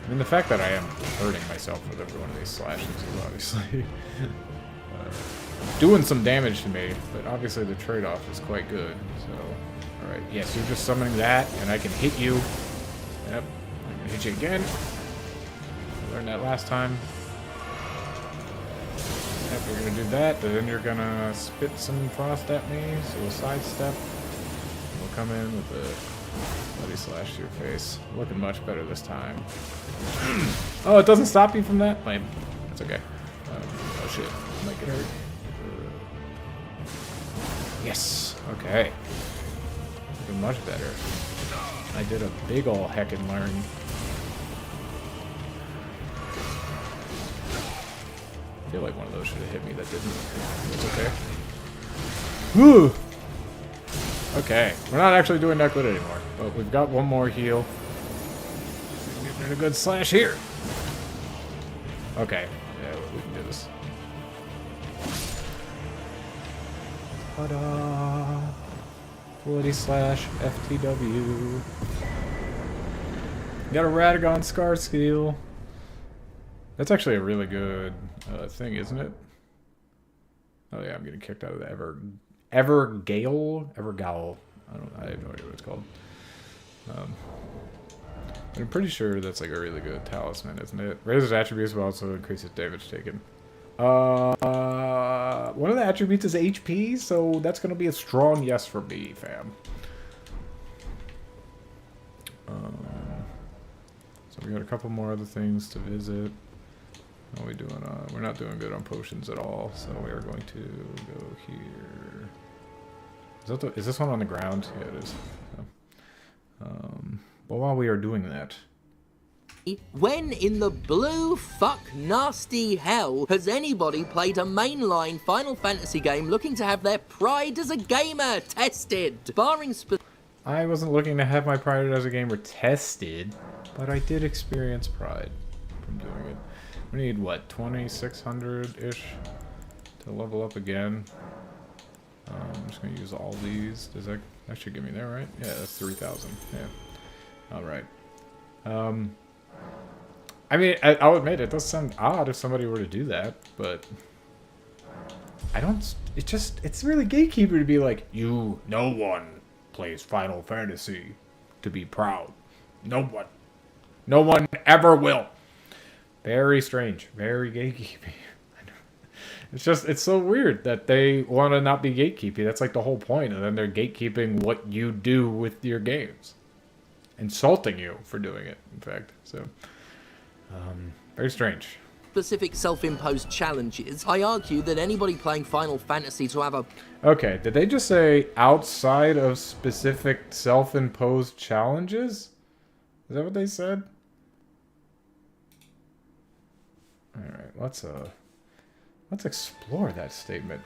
I mean, the fact that I am hurting myself with every one of these slashes is obviously doing some damage to me, but obviously the trade-off is quite good. So, alright, yes, you're just summoning that, and I can hit you. Yep, I can hit you again. I learned that last time. Yep, you're gonna do that, but then you're gonna spit some frost at me, so we'll sidestep. We'll come in with a bloody slash to your face. Looking much better this time. Oh, it doesn't stop you from that? Lame. That's okay. Oh shit, I might get hurt. Yes, okay. Looking much better. I did a big ol' heckin' learn. I feel like one of those should have hit me that didn't. It's okay. Whew! Okay, we're not actually doing that good anymore, but we've got one more heal. Getting a good slash here. Okay, yeah, we can do this. Ta-da! Bloody slash FTW. Got a Radagon Scar Steel. That's actually a really good thing, isn't it? Oh yeah, I'm getting kicked out of the Evergale. I have no idea what it's called. I'm pretty sure that's like a really good talisman, isn't it? Raises attributes but also increases damage taken. One of the attributes is HP, so that's gonna be a strong yes for me, fam. So we got a couple more other things to visit. How are we doing? We're not doing good on potions at all, so we are going to go here. Is this one on the ground? Yeah, it is. Yeah. But while we are doing that, when in the blue fuck nasty hell has anybody played a mainline Final Fantasy game looking to have their pride as a gamer tested? Barring I wasn't looking to have my pride as a gamer tested, but I did experience pride from doing it. We need, what, 2,600-ish to level up again. I'm just going to use all these. Does that should give me there, right? Yeah, that's 3,000. Yeah. Alright. I mean, I'll admit, it does sound odd if somebody were to do that, but I don't... it's really gatekeeper to be like, no one plays Final Fantasy to be proud. No one. No one ever will. Very strange. Very gatekeeping. It's so weird that they want to not be gatekeeping. That's like the whole point. And then they're gatekeeping what you do with your games. Insulting you for doing it, in fact. So, very strange. Specific self-imposed challenges, I argue that anybody playing Final Fantasy to have a... Okay, did they just say outside of specific self-imposed challenges? Is that what they said? Alright, let's explore that statement.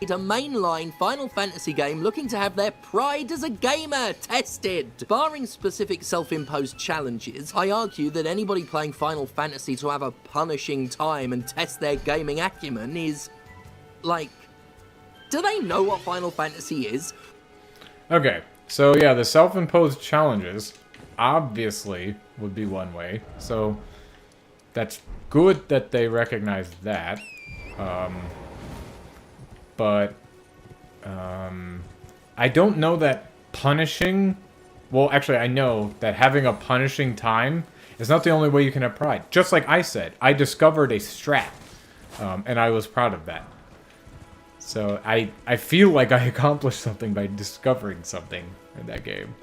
A mainline Final Fantasy game looking to have their pride as a gamer tested. Barring specific self-imposed challenges, I argue that anybody playing Final Fantasy to have a punishing time and test their gaming acumen is, like, do they know what Final Fantasy is? Okay, so yeah, the self-imposed challenges obviously would be one way. So that's good that they recognize that. But I don't know that punishing... Well, actually, I know that having a punishing time is not the only way you can have pride. Just like I said, I discovered a strat, and I was proud of that. So I feel like I accomplished something by discovering something in that game.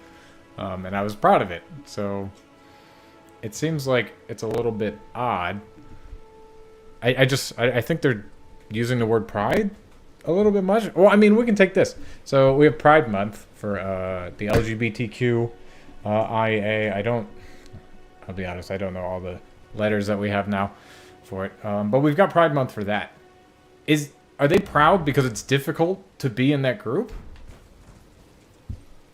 And I was proud of it. So it seems like it's a little bit odd. I think they're using the word pride a little bit much. Well, I mean, we can take this. So we have Pride Month for the LGBTQ IA. I'll be honest, I don't know all the letters that we have now for it. But we've got Pride Month for that. Are they proud because it's difficult to be in that group?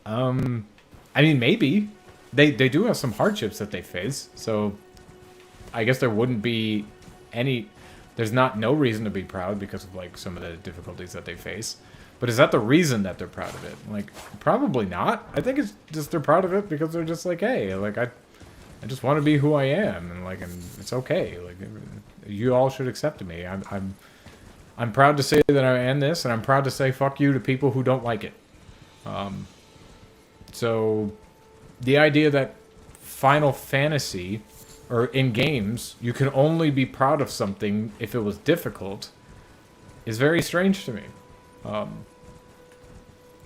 I mean, maybe. They do have some hardships that they face, so I guess there wouldn't be any... There's no reason to be proud because of, like, some of the difficulties that they face. But is that the reason that they're proud of it? Like, probably not. I think it's just they're proud of it because they're just like, hey, like, I just want to be who I am, and, like, and it's okay. Like, you all should accept me. I'm proud to say that I am this, and I'm proud to say fuck you to people who don't like it. So, the idea that Final Fantasy... or in games, you can only be proud of something if it was difficult, is very strange to me.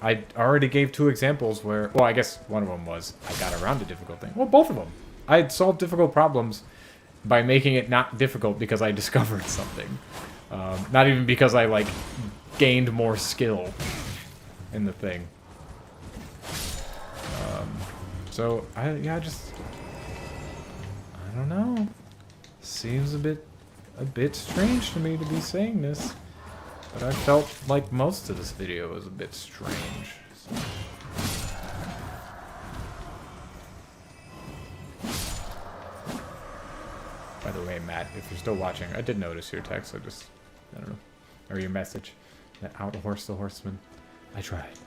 I already gave 2 examples where... Well, I guess one of them was I got around a difficult thing. Well, both of them. I had solved difficult problems by making it not difficult because I discovered something. Not even because I, like, gained more skill in the thing. So, I don't know. Seems a bit strange to me to be saying this, but I felt like most of this video was a bit strange. So. By the way, Matt, if you're still watching, I did notice your text. I don't know, or your message that outhorse the horseman. I tried.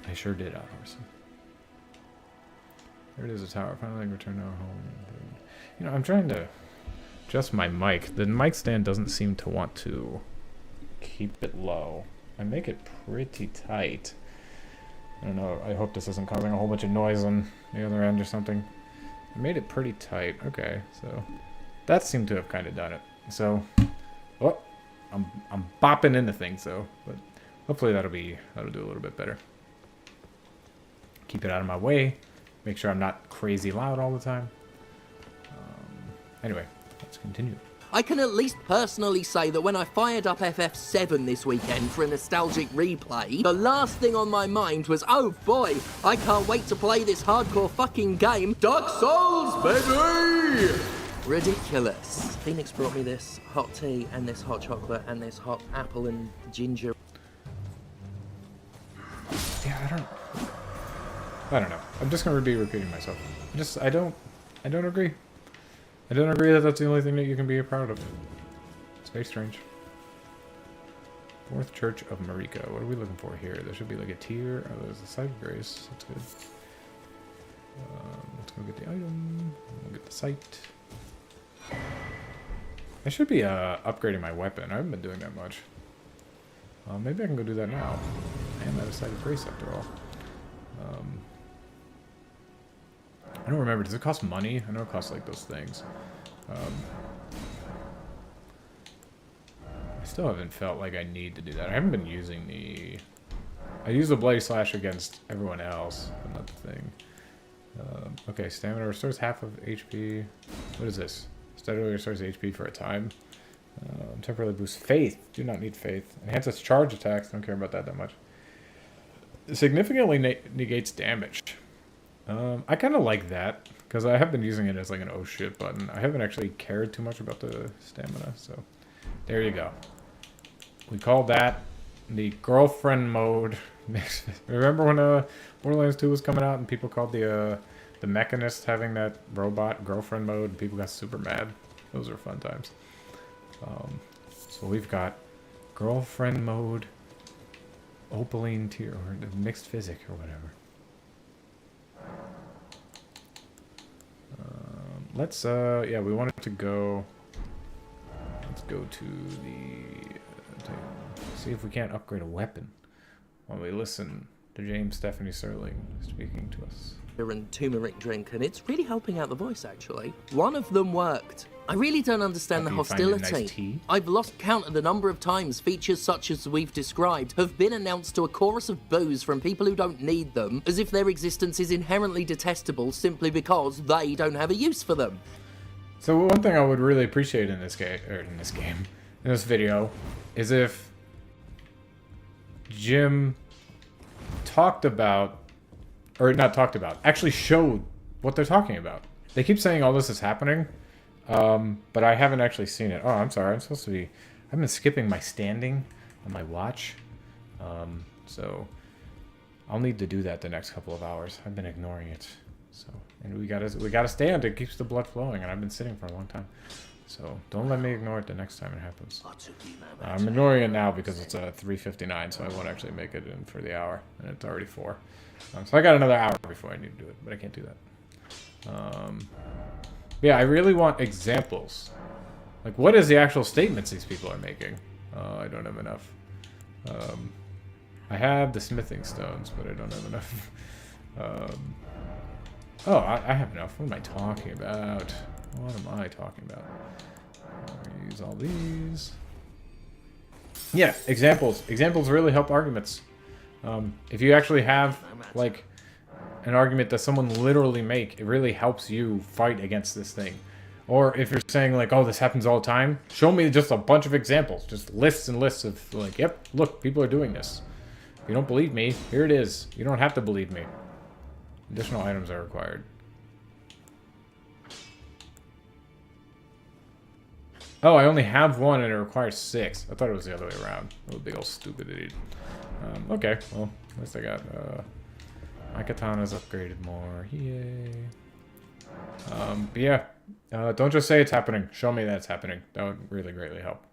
I sure did outhorse him. There it is, a tower. Finally return to our home. You know, I'm trying to adjust my mic. The mic stand doesn't seem to want to keep it low. I make it pretty tight. I don't know. I hope this isn't causing a whole bunch of noise on the other end or something. I made it pretty tight. Okay, so that seemed to have kind of done it. So, oh, I'm bopping into things though, but hopefully that'll do a little bit better. Keep it out of my way. Make sure I'm not crazy loud all the time. Anyway, let's continue. I can at least personally say that when I fired up FF7 this weekend for a nostalgic replay, the last thing on my mind was, oh boy, I can't wait to play this hardcore fucking game, Dark Souls, baby! Ridiculous. Phoenix brought me this hot tea and this hot chocolate and this hot apple and ginger. Yeah, I don't know. I'm just gonna be repeating myself. I don't agree. I don't agree that that's the only thing that you can be proud of. It's very strange. Fourth Church of Marika. What are we looking for here? There should be like a tier. Oh, there's a site of grace. That's good. Let's go get the item. We'll get the site. I should be upgrading my weapon. I haven't been doing that much. Maybe I can go do that now. I am at a site of grace after all. I don't remember. Does it cost money? I know it costs like those things. I still haven't felt like I need to do that. I haven't been using the... I use the Bloody Slash against everyone else, but not the thing. Okay, stamina restores half of HP. What is this? Steadily restores HP for a time. Temporarily boosts faith. Do not need faith. Enhances charge attacks. Don't care about that much. Significantly negates damage. I kind of like that, because I have been using it as like an oh shit button. I haven't actually cared too much about the stamina, so there you go. We call that the girlfriend mode. Remember when Borderlands 2 was coming out and people called the Mechanist having that robot girlfriend mode and people got super mad? Those are fun times. So we've got girlfriend mode, opaline tier, or mixed physic, or whatever. Let's, yeah, we wanted to go, let's go to the, see if we can't upgrade a weapon while we listen to James Stephanie Serling speaking to us. And turmeric drink, and it's really helping out the voice, actually. One of them worked. I really don't understand the After you find a nice hostility. tea? I've lost count of the number of times features such as we've described have been announced to a chorus of boos from people who don't need them, as if their existence is inherently detestable simply because they don't have a use for them. So one thing I would really appreciate in this game, in this video, is if Jim talked about, or not talked about, actually showed what they're talking about. They keep saying all this is happening, but I haven't actually seen it. Oh, I'm sorry. I'm supposed to be... I've been skipping my standing on my watch. So I'll need to do that the next couple of hours. I've been ignoring it. So, and we gotta stand. It keeps the blood flowing, and I've been sitting for a long time. So don't let me ignore it the next time it happens. I'm ignoring it now because it's 3:59, so I won't actually make it in for the hour, and it's already 4. So I got another hour before I need to do it, but I can't do that. Yeah, I really want examples. Like, what is the actual statements these people are making? I don't have enough. I have the smithing stones, but I don't have enough. Oh, I have enough. What am I talking about? What am I talking about? I'll use all these. Yeah, examples. Examples really help arguments. If you actually have, like, an argument that someone literally make, it really helps you fight against this thing. Or if you're saying, like, oh, this happens all the time, show me just a bunch of examples. Just lists and lists of, like, yep, look, people are doing this. If you don't believe me, here it is. You don't have to believe me. Additional items are required. Oh, I only have 1 and it requires 6. I thought it was the other way around. Oh, big old stupid idiot. Okay, well, at least I got, my katana's upgraded more. Yay. But yeah, don't just say it's happening. Show me that it's happening. That would really greatly help.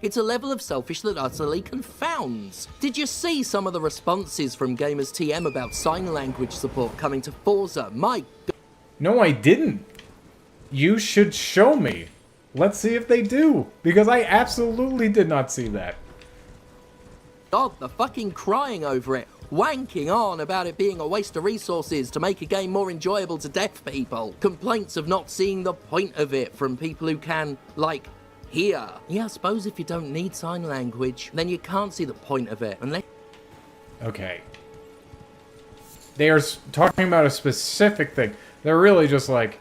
It's a level of selfish that utterly confounds. Did you see some of the responses from Gamers TM about sign language support coming to Forza? My God. No, I didn't. You should show me. Let's see if they do. Because I absolutely did not see that. God, they're fucking crying over it. Wanking on about it being a waste of resources to make a game more enjoyable to deaf people. Complaints of not seeing the point of it from people who can, like, hear. Yeah, I suppose if you don't need sign language, then you can't see the point of it. Unless... Okay. They are talking about a specific thing. They're really just like,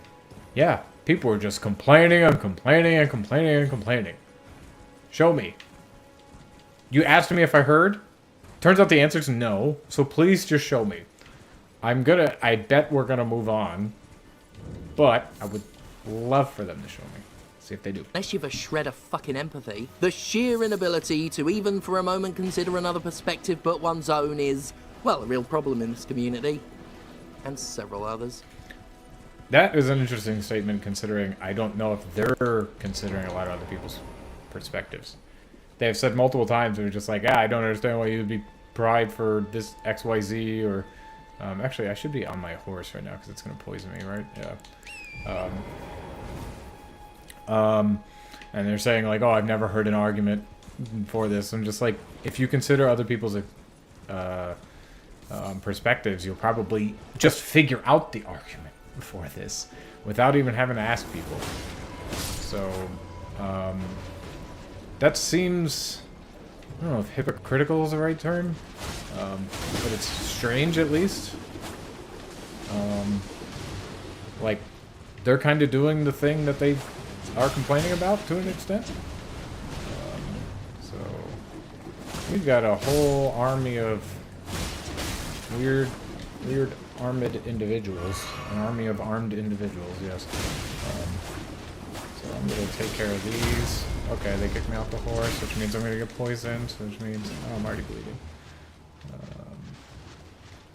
yeah, people are just complaining and complaining and complaining and complaining. Show me. You asked me if I heard? Turns out the answer is no, so please just show me. I bet we're gonna move on, but I would love for them to show me. See if they do. Unless you've a shred of fucking empathy, the sheer inability to even for a moment consider another perspective but one's own is, well, a real problem in this community. And several others. That is an interesting statement considering I don't know if they're considering a lot of other people's perspectives. They have said multiple times, they're just like, I don't understand why you'd be pride for this XYZ, or... actually, I should be on my horse right now, because it's going to poison me, right? Yeah. And they're saying, like, oh, I've never heard an argument for this. I'm just like, if you consider other people's perspectives, you'll probably just figure out the argument for this without even having to ask people. So, that seems, I don't know if hypocritical is the right term, but it's strange at least. Like, they're kind of doing the thing that they are complaining about to an extent. So, we've got a whole army of weird armed individuals. An army of armed individuals, yes. So I'm gonna take care of these. Okay, they kicked me off the horse, which means I'm gonna get poisoned, which means, oh, I'm already bleeding.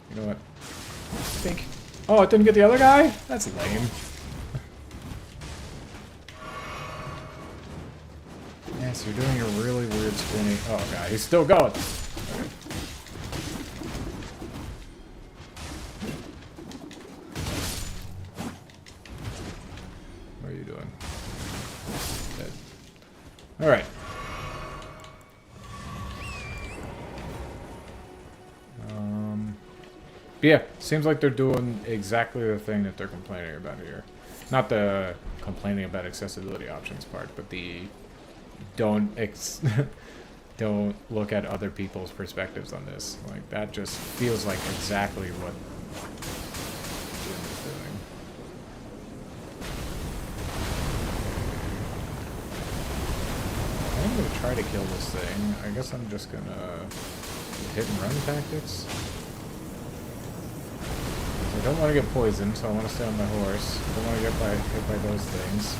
You know what? I think, oh, it didn't get the other guy? That's lame. Yes, you're doing a really weird spinny. Oh god, he's still going. Okay. What are you doing? Dead. Alright. But yeah, seems like they're doing exactly the thing that they're complaining about here. Not the complaining about accessibility options part, but the don't look at other people's perspectives on this. Like, that just feels like exactly what Jim is doing. I'm gonna try to kill this thing. I guess I'm just gonna hit and run tactics. I don't want to get poisoned, so I want to stay on my horse. I don't want to get hit by those things.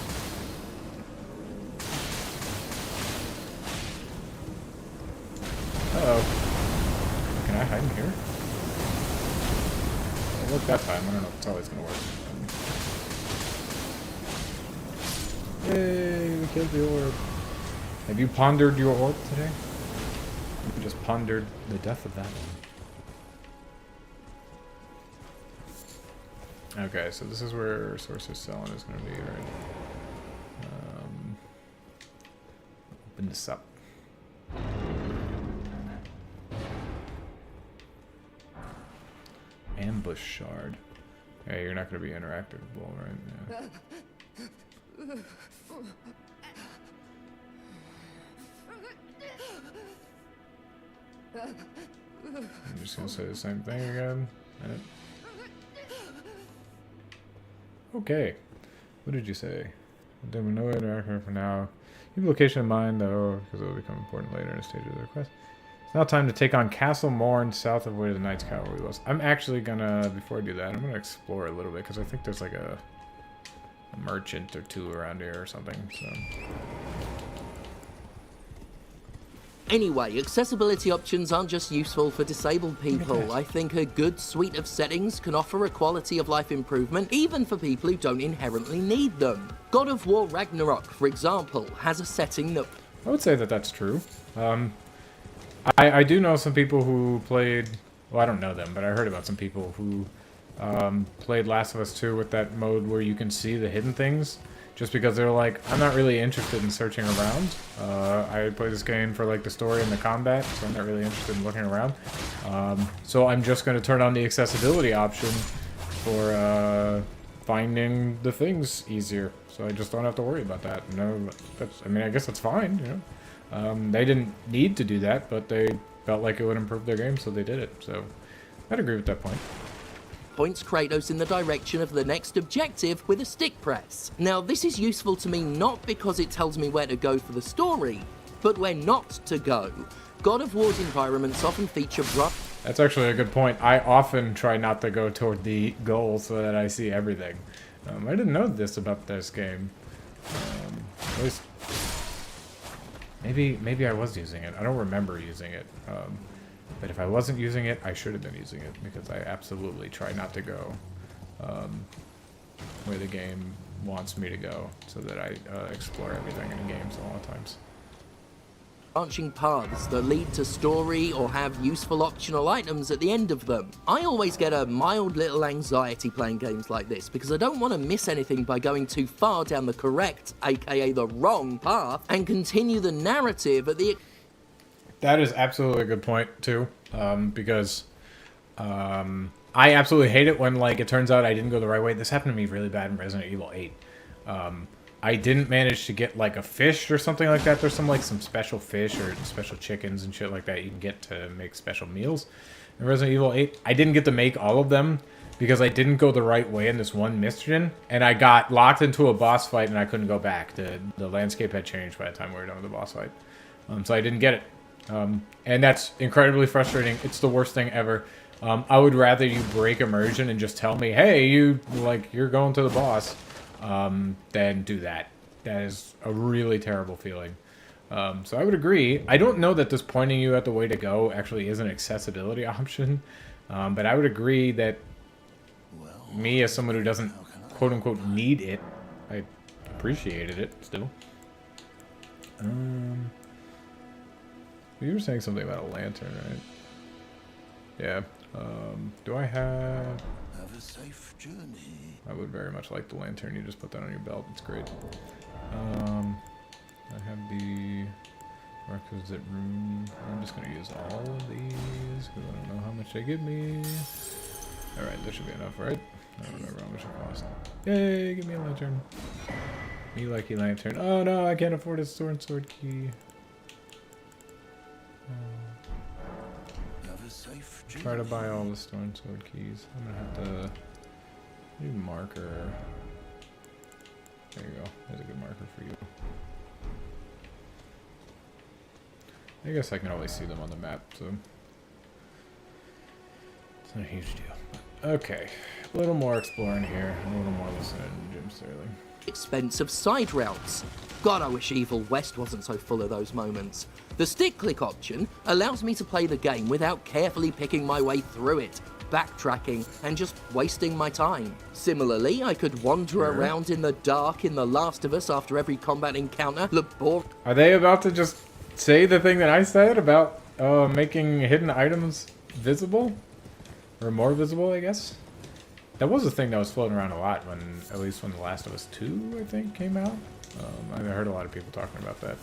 Uh-oh. Can I hide in here? It worked that time. I don't know if it's always going to work. Yay, we killed the orb. Have you pondered your orb today? You just pondered the death of that one. Okay, so this is where Sorcerer's Selling is going to be, right? Open this up. Ambush shard. Hey, you're not going to be interactable, right? Yeah. I'm just going to say the same thing again. Okay. What did you say? There were no interaction for now. Keep the location in mind, though, because it will become important later in the stage of the request. It's now time to take on Castle Morn, south of where the Knight's Cavalry was. I'm actually gonna, before I do that, I'm gonna explore a little bit, because I think there's like a merchant or two around here or something, so... Anyway, accessibility options aren't just useful for disabled people. I think a good suite of settings can offer a quality of life improvement even for people who don't inherently need them. God of War Ragnarok, for example, has a setting that... I would say that that's true. I do know some people who played... Well, I don't know them, but I heard about some people who played Last of Us 2 with that mode where you can see the hidden things. Just because they're like, I'm not really interested in searching around. I play this game for like the story and the combat, so I'm not really interested in looking around. So I'm just going to turn on the accessibility option for finding the things easier. So I just don't have to worry about that. No, that's, I mean, I guess that's fine, you know. They didn't need to do that, but they felt like it would improve their game, so they did it. So I'd agree with that point. Points Kratos in the direction of the next objective with a stick press. Now, this is useful to me not because it tells me where to go for the story, but where not to go. God of War's environments often feature That's actually a good point. I often try not to go toward the goal so that I see everything. I didn't know this about this game. At least... Maybe I was using it. I don't remember using it. But if I wasn't using it, I should have been using it, because I absolutely try not to go where the game wants me to go, so that I explore everything in games a lot of times. Branching paths that lead to story or have useful optional items at the end of them. I always get a mild little anxiety playing games like this, because I don't want to miss anything by going too far down the correct, aka the wrong path, and continue the narrative at the That is absolutely a good point too, because I absolutely hate it when like it turns out I didn't go the right way. This happened to me really bad in Resident Evil 8. I didn't manage to get like a fish or something like that. There's some special fish or special chickens and shit like that you can get to make special meals in Resident Evil 8. I didn't get to make all of them because I didn't go the right way in this one mission, and I got locked into a boss fight and I couldn't go back. The landscape had changed by the time we were done with the boss fight, so I didn't get it. And that's incredibly frustrating. It's the worst thing ever. I would rather you break immersion and just tell me, hey, you're going to the boss, than do that. That is a really terrible feeling. So I would agree. I don't know that this pointing you at the way to go actually is an accessibility option, but I would agree that me, as someone who doesn't quote-unquote need it, I appreciated it still. You were saying something about a lantern, right? Yeah. Do I have Have a safe journey. I would very much like the lantern. You just put that on your belt. It's great. I have the requisite room. I'm just going to use all of these because I don't know how much they give me. Alright, that should be enough, right? I don't remember how much it cost. Yay, give me a lantern. Me likey lantern. Oh no, I can't afford a sword key. Have a safe journey. Try to buy all the stone sword keys. I'm gonna have to do marker. There you go. There's a good marker for you. I guess I can always see them on the map, so it's not a huge deal. Okay, a little more exploring here, a little more listening to Jim Sterling. Expensive side routes. God, I wish Evil West wasn't so full of those moments. The stick click option allows me to play the game without carefully picking my way through it, backtracking, and just wasting my time. Similarly, I could wander around in the dark in The Last of Us after every combat encounter, Are they about to just say the thing that I said about making hidden items visible? Or more visible, I guess? That was a thing that was floating around a lot when, at least when The Last of Us 2, I think, came out. I heard a lot of people talking about that.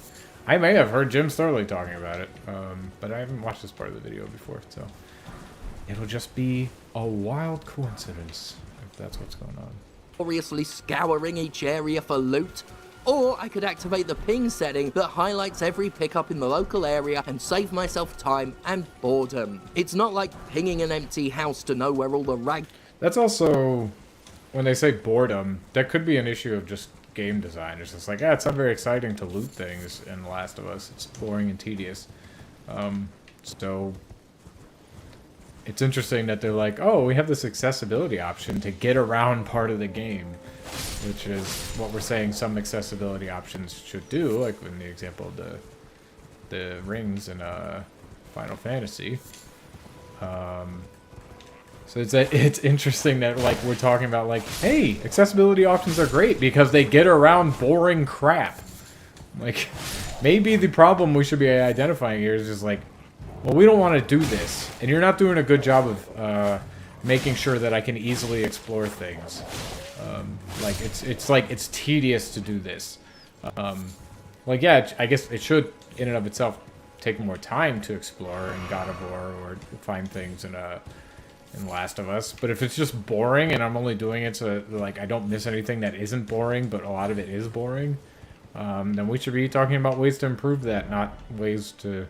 I may have heard Jim Sterling talking about it, but I haven't watched this part of the video before, so it'll just be a wild coincidence if that's what's going on. laboriously scouring each area for loot. Or I could activate the ping setting that highlights every pickup in the local area and save myself time and boredom. It's not like pinging an empty house to know where all the rag... That's also, when they say boredom, that could be an issue of just game design. It's just like, it's not very exciting to loot things in The Last of Us. It's boring and tedious. So it's interesting that they're like, oh, we have this accessibility option to get around part of the game, which is what we're saying some accessibility options should do, like in the example of the rings in Final Fantasy. So it's interesting that like we're talking about like, hey, accessibility options are great because they get around boring crap. Like, maybe the problem we should be identifying here is just like, well, we don't want to do this, and you're not doing a good job of making sure that I can easily explore things. Like it's tedious to do this. Like, yeah, I guess it should in and of itself take more time to explore in God of War or find things in Last of Us. But if it's just boring and I'm only doing it so like I don't miss anything that isn't boring, but a lot of it is boring, then we should be talking about ways to improve that, not ways to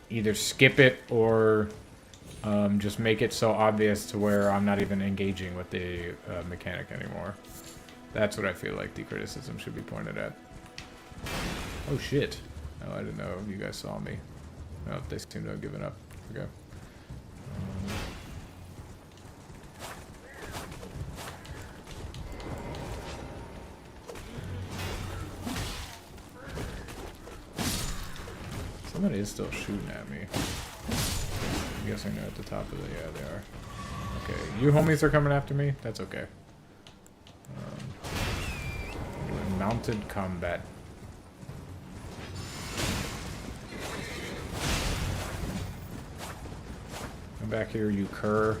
either skip it or just make it so obvious to where I'm not even engaging with the mechanic anymore. That's what I feel like the criticism should be pointed at. Oh shit. Oh, I didn't know if you guys saw me. No, they seem to have given up. Okay. Somebody is still shooting at me. I'm guessing they're at the top of the... Yeah, they are. Okay, you homies are coming after me? That's okay. Mounted combat. Come back here, you cur.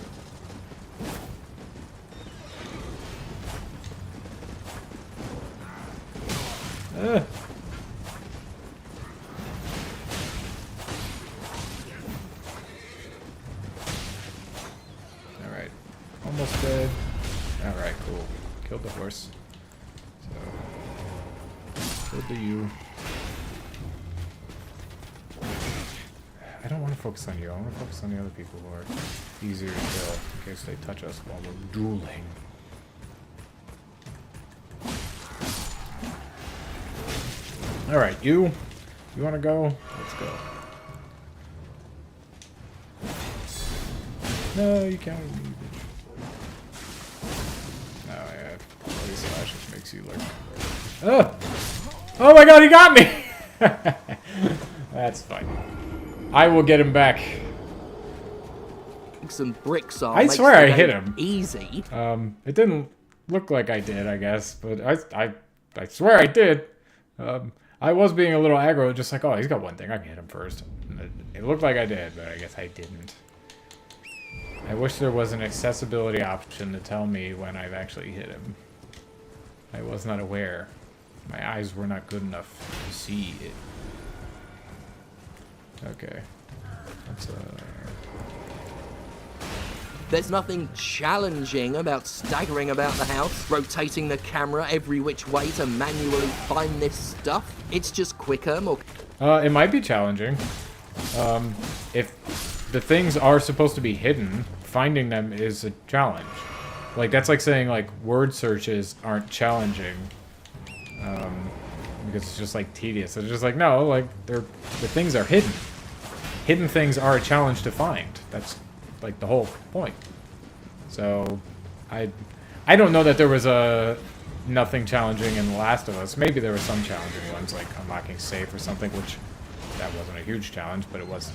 Alright, cool. Killed the horse. So, killed the you. I don't want to focus on you. I want to focus on the other people who are easier to kill in case they touch us while we're dueling. Alright, you. You want to go? Let's go. No, you can't leave me, bitch. No, yeah. Bloody slash just makes you like... Oh! Oh my god, he got me! That's fine. I will get him back. And bricks are I makes swear the I game hit him. Easy. It didn't look like I did, I guess, but I swear I did. I was being a little aggro, just like, oh, he's got one thing, I can hit him first. It looked like I did, but I guess I didn't. I wish there was an accessibility option to tell me when I've actually hit him. I was not aware. My eyes were not good enough to see it. Okay. That's There's nothing challenging about staggering about the house, rotating the camera every which way to manually find this stuff. It's just quicker, more... it might be challenging. If the things are supposed to be hidden, finding them is a challenge. Like, that's like saying, like, word searches aren't challenging. Because it's just, like, tedious. It's just like, no, like, the things are hidden. Hidden things are a challenge to find. That's, like, the whole point. So, I don't know that there was nothing challenging in The Last of Us. Maybe there were some challenging ones, like unlocking safe or something, which that wasn't a huge challenge, but it was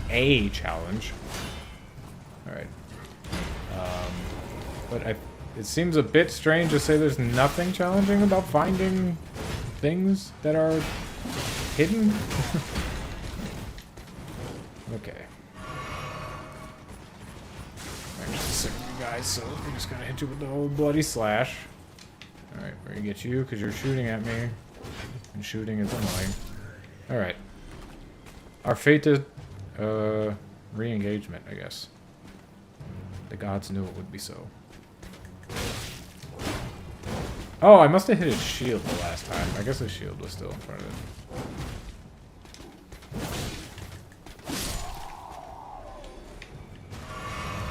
a challenge. Alright. But it seems a bit strange to say there's nothing challenging about finding things that are hidden. Okay. I'm actually sick of you guys, so I'm just gonna hit you with the old bloody slash. Alright, we're gonna get you because you're shooting at me. And shooting is annoying. Alright. Our fated re-engagement, I guess. The gods knew it would be so. Oh, I must have hit his shield the last time. I guess his shield was still in front of it.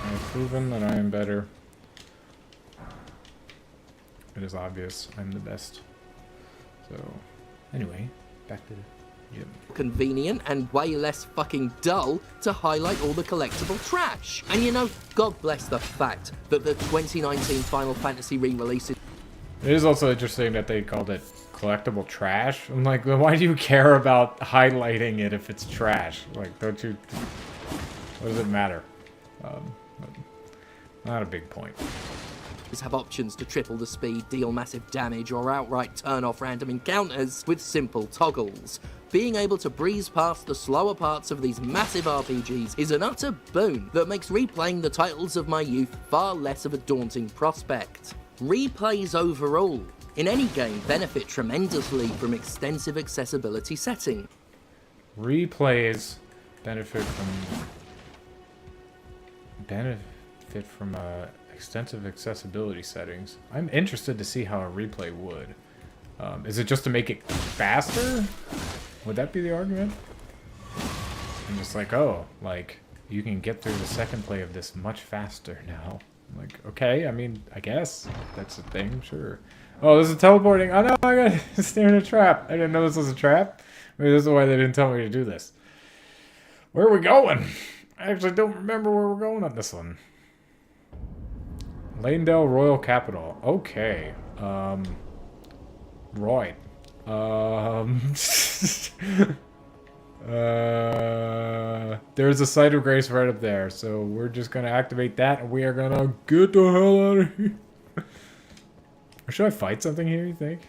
I've proven that I am better. It is obvious I'm the best. So, anyway, back to the gym. convenient and way less fucking dull to highlight all the collectible trash. And you know, God bless the fact that the 2019 Final Fantasy re-release is... It is also interesting that they called it collectible trash. I'm like, well, why do you care about highlighting it if it's trash? Like, don't you... What does it matter? Not a big point. have options to triple the speed, deal massive damage, or outright turn off random encounters with simple toggles. Being able to breeze past the slower parts of these massive RPGs is an utter boon that makes replaying the titles of my youth far less of a daunting prospect. Replays overall in any game benefit tremendously from extensive accessibility setting. Replays benefit from extensive accessibility settings. I'm interested to see how a replay would. Is it just to make it faster? Would that be the argument? I'm just like, oh, like, you can get through the second play of this much faster now. I'm like, okay, I mean, I guess that's a thing, sure. Oh, this is teleporting. Oh no, I got to stay in a trap. I didn't know this was a trap. Maybe this is why they didn't tell me to do this. Where are we going? I actually don't remember where we're going on this one. Lanedale Royal Capital. Okay. Right. There's a site of grace right up there, so we're just gonna activate that and we are gonna get the hell out of here. Or should I fight something here, you think?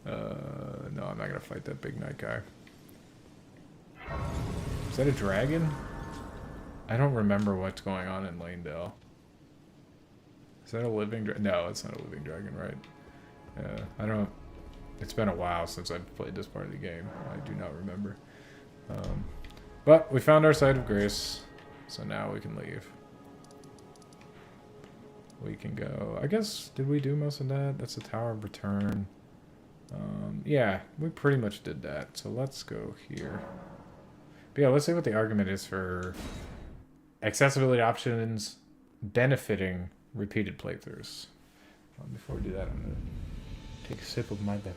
No, I'm not gonna fight that big knight guy. Is that a dragon? I don't remember what's going on in Lanedale. Is that a living dragon? No, it's not a living dragon, right? I don't... It's been a while since I've played this part of the game. I do not remember. But we found our site of grace, so now we can leave. we can go. I guess, did we do most of that? That's the Tower of Return. Yeah, we pretty much did that. So let's go here. But yeah, let's see what the argument is for accessibility options benefiting repeated playthroughs. Before we do that, I'm going to take a sip of my beverage.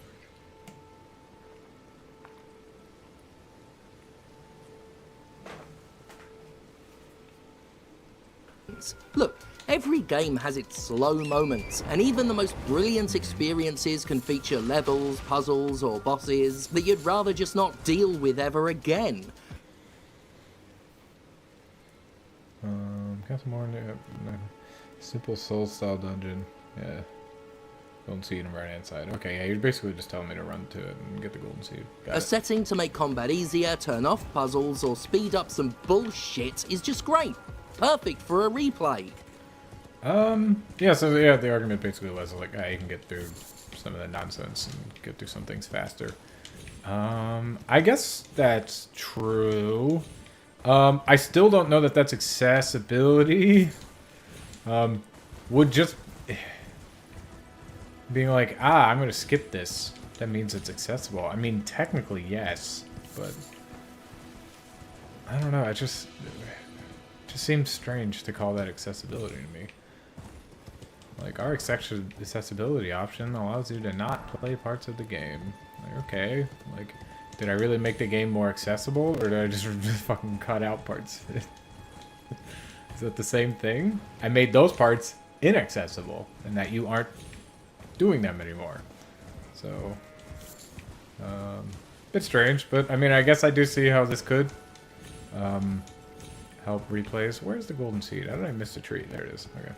Look, every game has its slow moments, and even the most brilliant experiences can feature levels, puzzles, or bosses that you'd rather just not deal with ever again. Got some more simple soul style dungeon. Yeah. Golden seed on the right hand side. Okay, yeah, you're basically just telling me to run to it and get the golden seed. Got A it. setting to make combat easier, turn off puzzles, or speed up some bullshit is just great. Perfect for a replay. Yeah, so yeah, the argument basically was like, you can get through some of the nonsense and get through some things faster. I guess that's true. I still don't know that that's accessibility. Would just being like, I'm gonna skip this, that means it's accessible. I mean, technically, yes, but I don't know, it just seems strange to call that accessibility to me. Like, our accessibility option allows you to not play parts of the game. Like, okay, like, did I really make the game more accessible, or did I just fucking cut out parts of it? Is that the same thing? I made those parts inaccessible, and that you aren't doing them anymore. So, it's strange, but I mean, I guess I do see how this could help replays. Where's the golden seed? How did I miss the tree? There it is. Okay.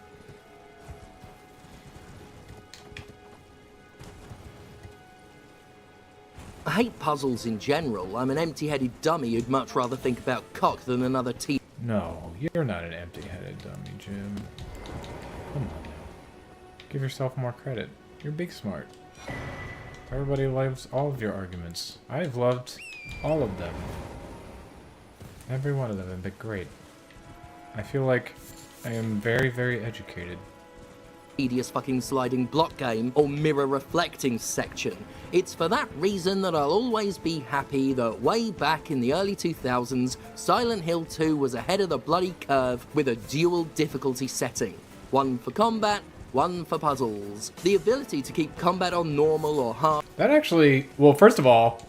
I hate puzzles in general. I'm an empty-headed dummy who'd much rather think about cock than another tea. No, you're not an empty-headed dummy, Jim. Come on now. Give yourself more credit. You're big smart. Everybody loves all of your arguments. I've loved all of them. Every one of them have been great. I feel like I am very, very educated. Tedious fucking sliding block game or mirror reflecting section. It's for that reason that I'll always be happy that way back in the early 2000s, Silent Hill 2 was ahead of the bloody curve with a dual difficulty setting. One for combat, one for puzzles. The ability to keep combat on normal or hard. That actually, well, first of all,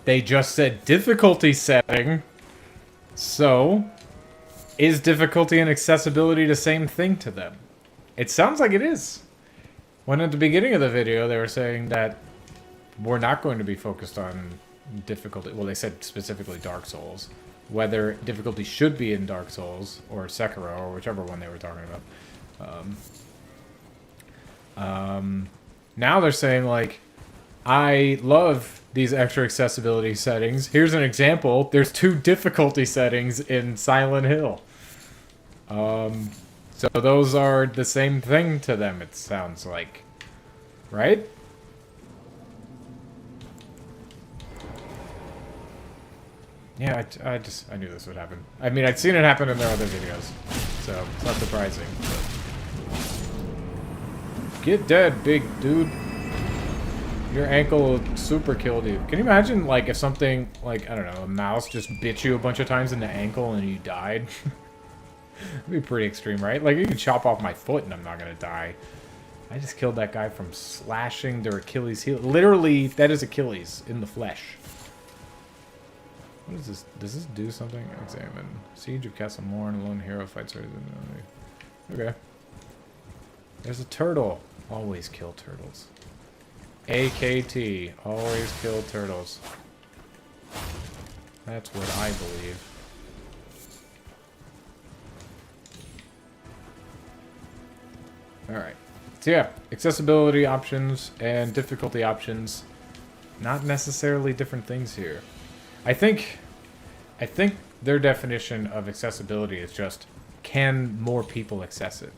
they just said difficulty setting. So, is difficulty and accessibility the same thing to them? It sounds like it is. When at the beginning of the video, they were saying that we're not going to be focused on difficulty. Well, they said specifically Dark Souls. Whether difficulty should be in Dark Souls or Sekiro or whichever one they were talking about. Now they're saying, like, I love these extra accessibility settings. Here's an example. There's 2 difficulty settings in Silent Hill. So those are the same thing to them, it sounds like. Right? Yeah, I knew this would happen. I mean, I'd seen it happen in their other videos, so it's not surprising. But... Get dead, big dude. Your ankle super killed you. Can you imagine, like, if something, like, I don't know, a mouse just bit you a bunch of times in the ankle and you died? That'd be pretty extreme, right? Like, you can chop off my foot and I'm not gonna die. I just killed that guy from slashing their Achilles heel. Literally, that is Achilles in the flesh. What is this? Does this do something? Examine. Siege of Castle Morn. Lone hero fights her. Okay. There's a turtle. Always kill turtles. AKT. Always kill turtles. That's what I believe. Alright. So yeah, accessibility options and difficulty options. Not necessarily different things here. I think their definition of accessibility is just, can more people access it?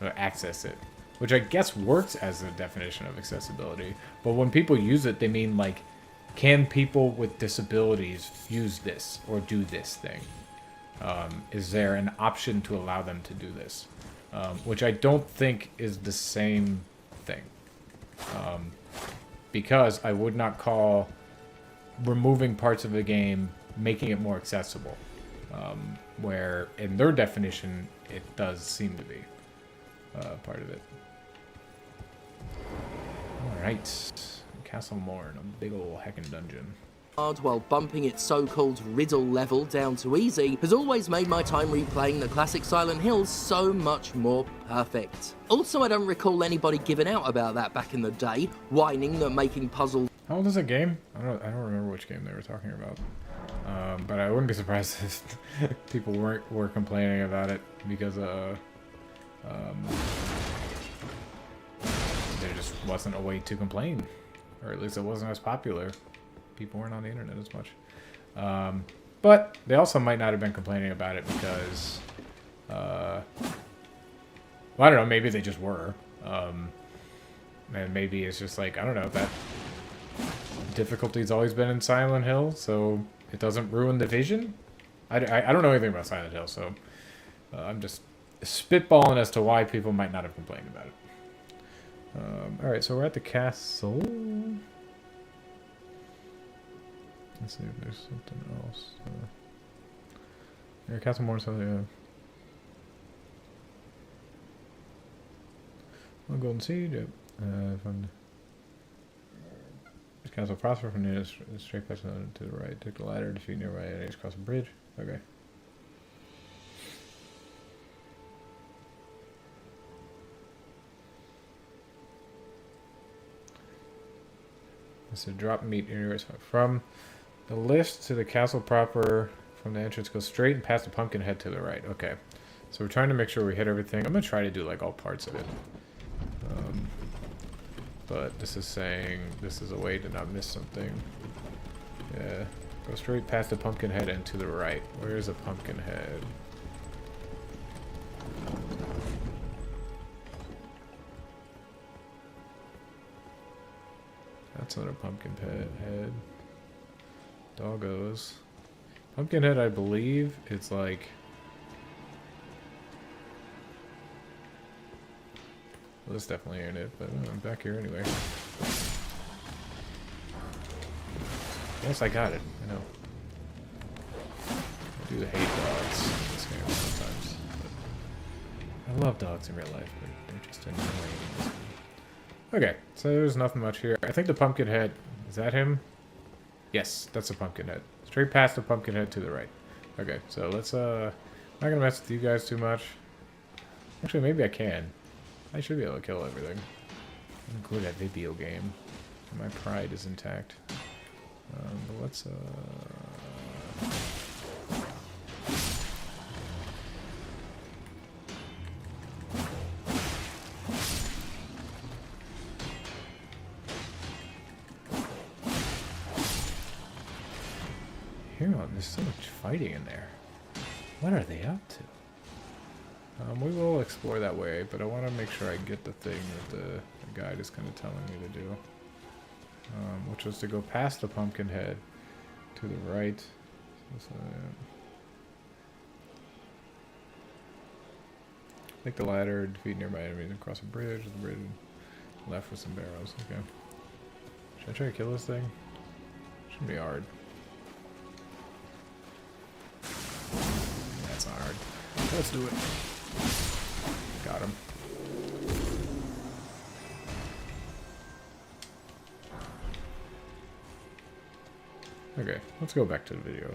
Or access it. Which I guess works as a definition of accessibility. But when people use it, they mean, like, can people with disabilities use this or do this thing? Is there an option to allow them to do this? which I don't think is the same thing. Because I would not call removing parts of the game making it more accessible. Where in their definition, it does seem to be part of it. Alright. Castle Morn, a big ol' heckin' dungeon. While bumping its so-called riddle level down to easy has always made my time replaying the classic Silent Hills so much more perfect. Also, I don't recall anybody giving out about that back in the day, whining that making puzzles... How old is that game? I don't remember which game they were talking about. But I wouldn't be surprised if people were complaining about it because there just wasn't a way to complain. Or at least it wasn't as popular. People weren't on the internet as much. But they also might not have been complaining about it because... well, I don't know, maybe they just were. And maybe it's just like, I don't know, that difficulty's always been in Silent Hill, so it doesn't ruin the vision? I don't know anything about Silent Hill, so I'm just spitballing as to why people might not have complained about it. Alright, so we're at the castle. Let's see if there's something else. Yeah, Castle Morn, so yeah. Well, Golden Seed, yep. Fun. Castle prosper from near straight past to the right. Take the ladder, defeat nearby enemies, cross a bridge. Okay. It's a drop meat anywhere from the lift to the castle proper. From the entrance, go straight and past the pumpkin head to the right. Okay, so we're trying to make sure we hit everything. I'm gonna try to do like all parts of it. But this is saying this is a way to not miss something. Yeah, go straight past the pumpkin head and to the right. Where's the pumpkin head? That's not a pumpkin head. Doggos. Pumpkinhead, I believe, it's like... Well, this definitely ain't it, but I'm back here anyway. Yes, I got it. I know. I do hate dogs in this game sometimes. But I love dogs in real life, but they're just annoying. Okay, so there's nothing much here. I think the pumpkin head... Is that him? Yes, that's a pumpkin head. Straight past the pumpkin head to the right. Okay, so let's, I'm not gonna mess with you guys too much. Actually, maybe I can. I should be able to kill everything. Include that video game. My pride is intact. But let's, there's so much fighting in there. What are they up to? We will explore that way, but I want to make sure I get the thing that the guide is kind of telling me to do. Which was to go past the pumpkin head to the right. Take the ladder, defeat nearby enemies, and cross a bridge. The bridge left with some barrels. Okay. Should I try to kill this thing? Shouldn't be hard. That's not hard. Let's do it. Got him. Okay, let's go back to the video.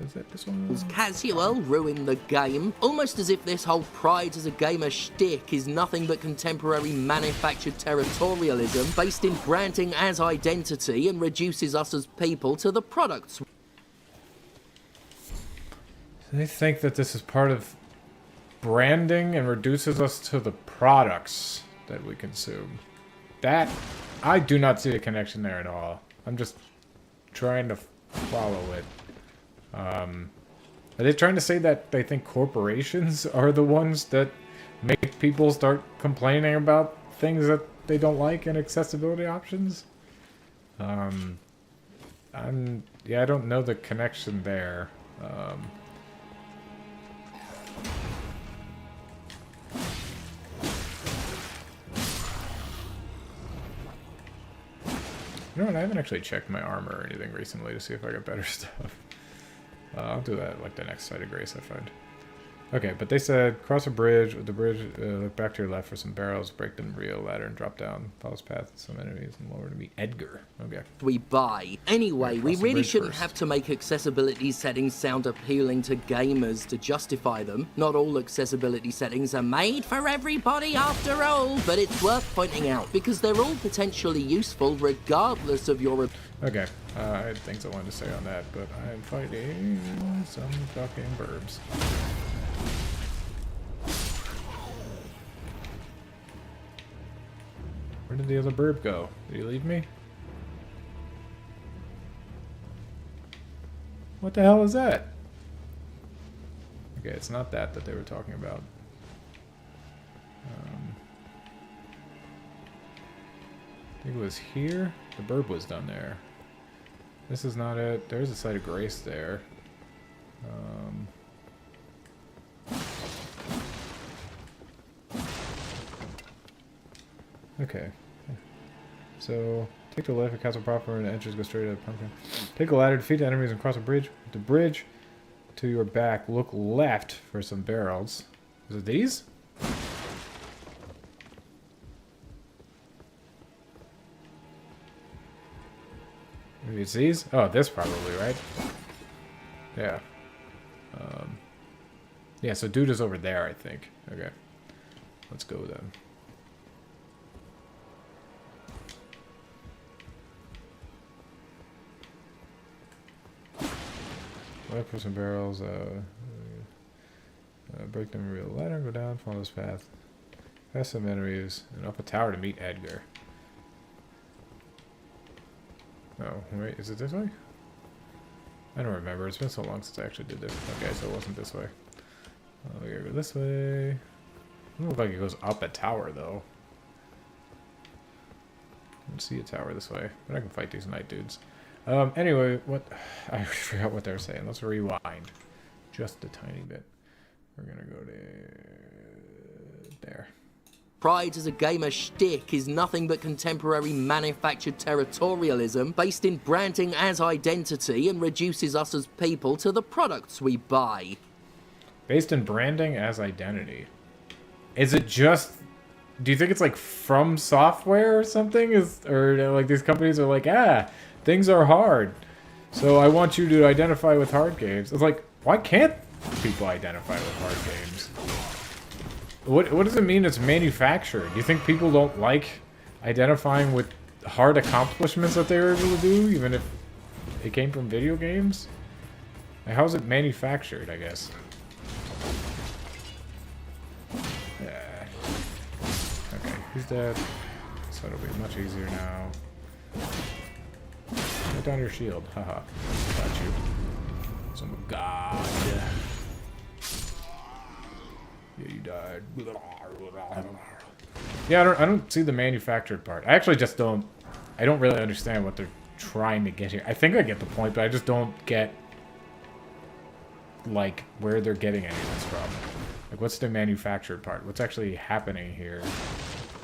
Is that this one? Casual ruin the game, almost as if this whole pride as a gamer shtick is nothing but contemporary manufactured territorialism based in branding as identity and reduces us as people to the products. They think that this is part of branding and reduces us to the products that we consume. That, I do not see a connection there at all. I'm just trying to follow it. Are they trying to say that they think corporations are the ones that make people start complaining about things that they don't like and accessibility options? Yeah, I don't know the connection there. You know what? I haven't actually checked my armor or anything recently to see if I got better stuff. I'll do that like the next site of grace I find. Okay, but they said cross a bridge. With the bridge, look back to your left for some barrels. Break them real ladder and drop down. Follow this path with some enemies and lower to meet Edgar. Okay. We buy. Anyway, we cross the really bridge shouldn't first. have to make accessibility settings sound appealing to gamers to justify them. Not all accessibility settings are made for everybody after all, but it's worth pointing out because they're all potentially useful regardless of your... Okay. I had things I wanted to say on that, but I'm fighting some fucking burbs. Where did the other burb go? Did he leave me? What the hell is that? Okay, it's not that they were talking about. I think it was here. The burb was done there. This is not it. There's a site of grace there. Okay. So, take the left at Castle Proper and the entrance go straight to the pumpkin. Take a ladder, defeat the enemies and cross a bridge. With the bridge to your back, look left for some barrels. Is it these? Maybe it's these? Oh, this probably, right? Yeah. Yeah, so dude is over there, I think. Okay. Let's go then. Left for some barrels. Break them real ladder, go down, follow this path. Past some enemies, and up a tower to meet Edgar. Oh, wait, is it this way? I don't remember. It's been so long since I actually did this. Okay, so it wasn't this way. We gotta go this way. I don't look like it goes up a tower, though. I don't see a tower this way, but I can fight these night dudes. Anyway, what... I forgot what they were saying. Let's rewind. Just a tiny bit. We're gonna go to... there. Pride as a gamer shtick is nothing but contemporary manufactured territorialism based in branding as identity and reduces us as people to the products we buy. Based in branding as identity. Is it just... Do you think it's like From Software or something? Or like these companies are like, things are hard. So I want you to identify with hard games. It's like, why can't people identify with hard games? What does it mean it's manufactured? Do you think people don't like identifying with hard accomplishments that they were able to do, even if it came from video games? Like, how's it manufactured, I guess? Yeah. Okay, he's dead. So it'll be much easier now. Put down your shield. Haha. Got you. So I'm a god. Yeah, you died. Yeah, I don't see the manufactured part. I actually just don't... I don't really understand what they're trying to get here. I think I get the point, but I just don't get... like, where they're getting any of this from. Like, what's the manufactured part? What's actually happening here?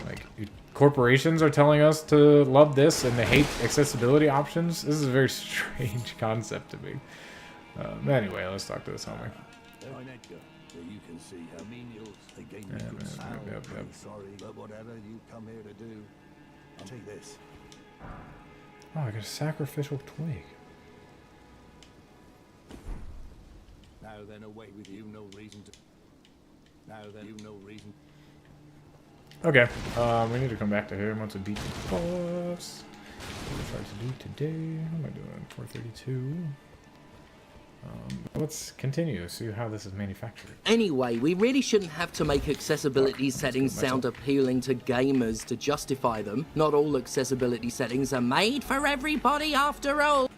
Like, corporations are telling us to love this and they hate accessibility options? This is a very strange concept to me. Anyway, let's talk to this homie. I'm Edgar. You can see how menials. They gave me Yeah, good man, sound. yep. I'm sorry, but whatever you come here to do, I'll take this. Oh, I got a sacrificial twig. Now then, away with you. No reason to. Now then, you no reason. Okay, we need to come back to him once we beat the boss. What I tried to do today. How am I doing? 432. Let's continue, see how this is manufactured. Anyway, we really shouldn't have to make accessibility settings sound appealing to gamers to justify them. Not all accessibility settings are made for everybody after all.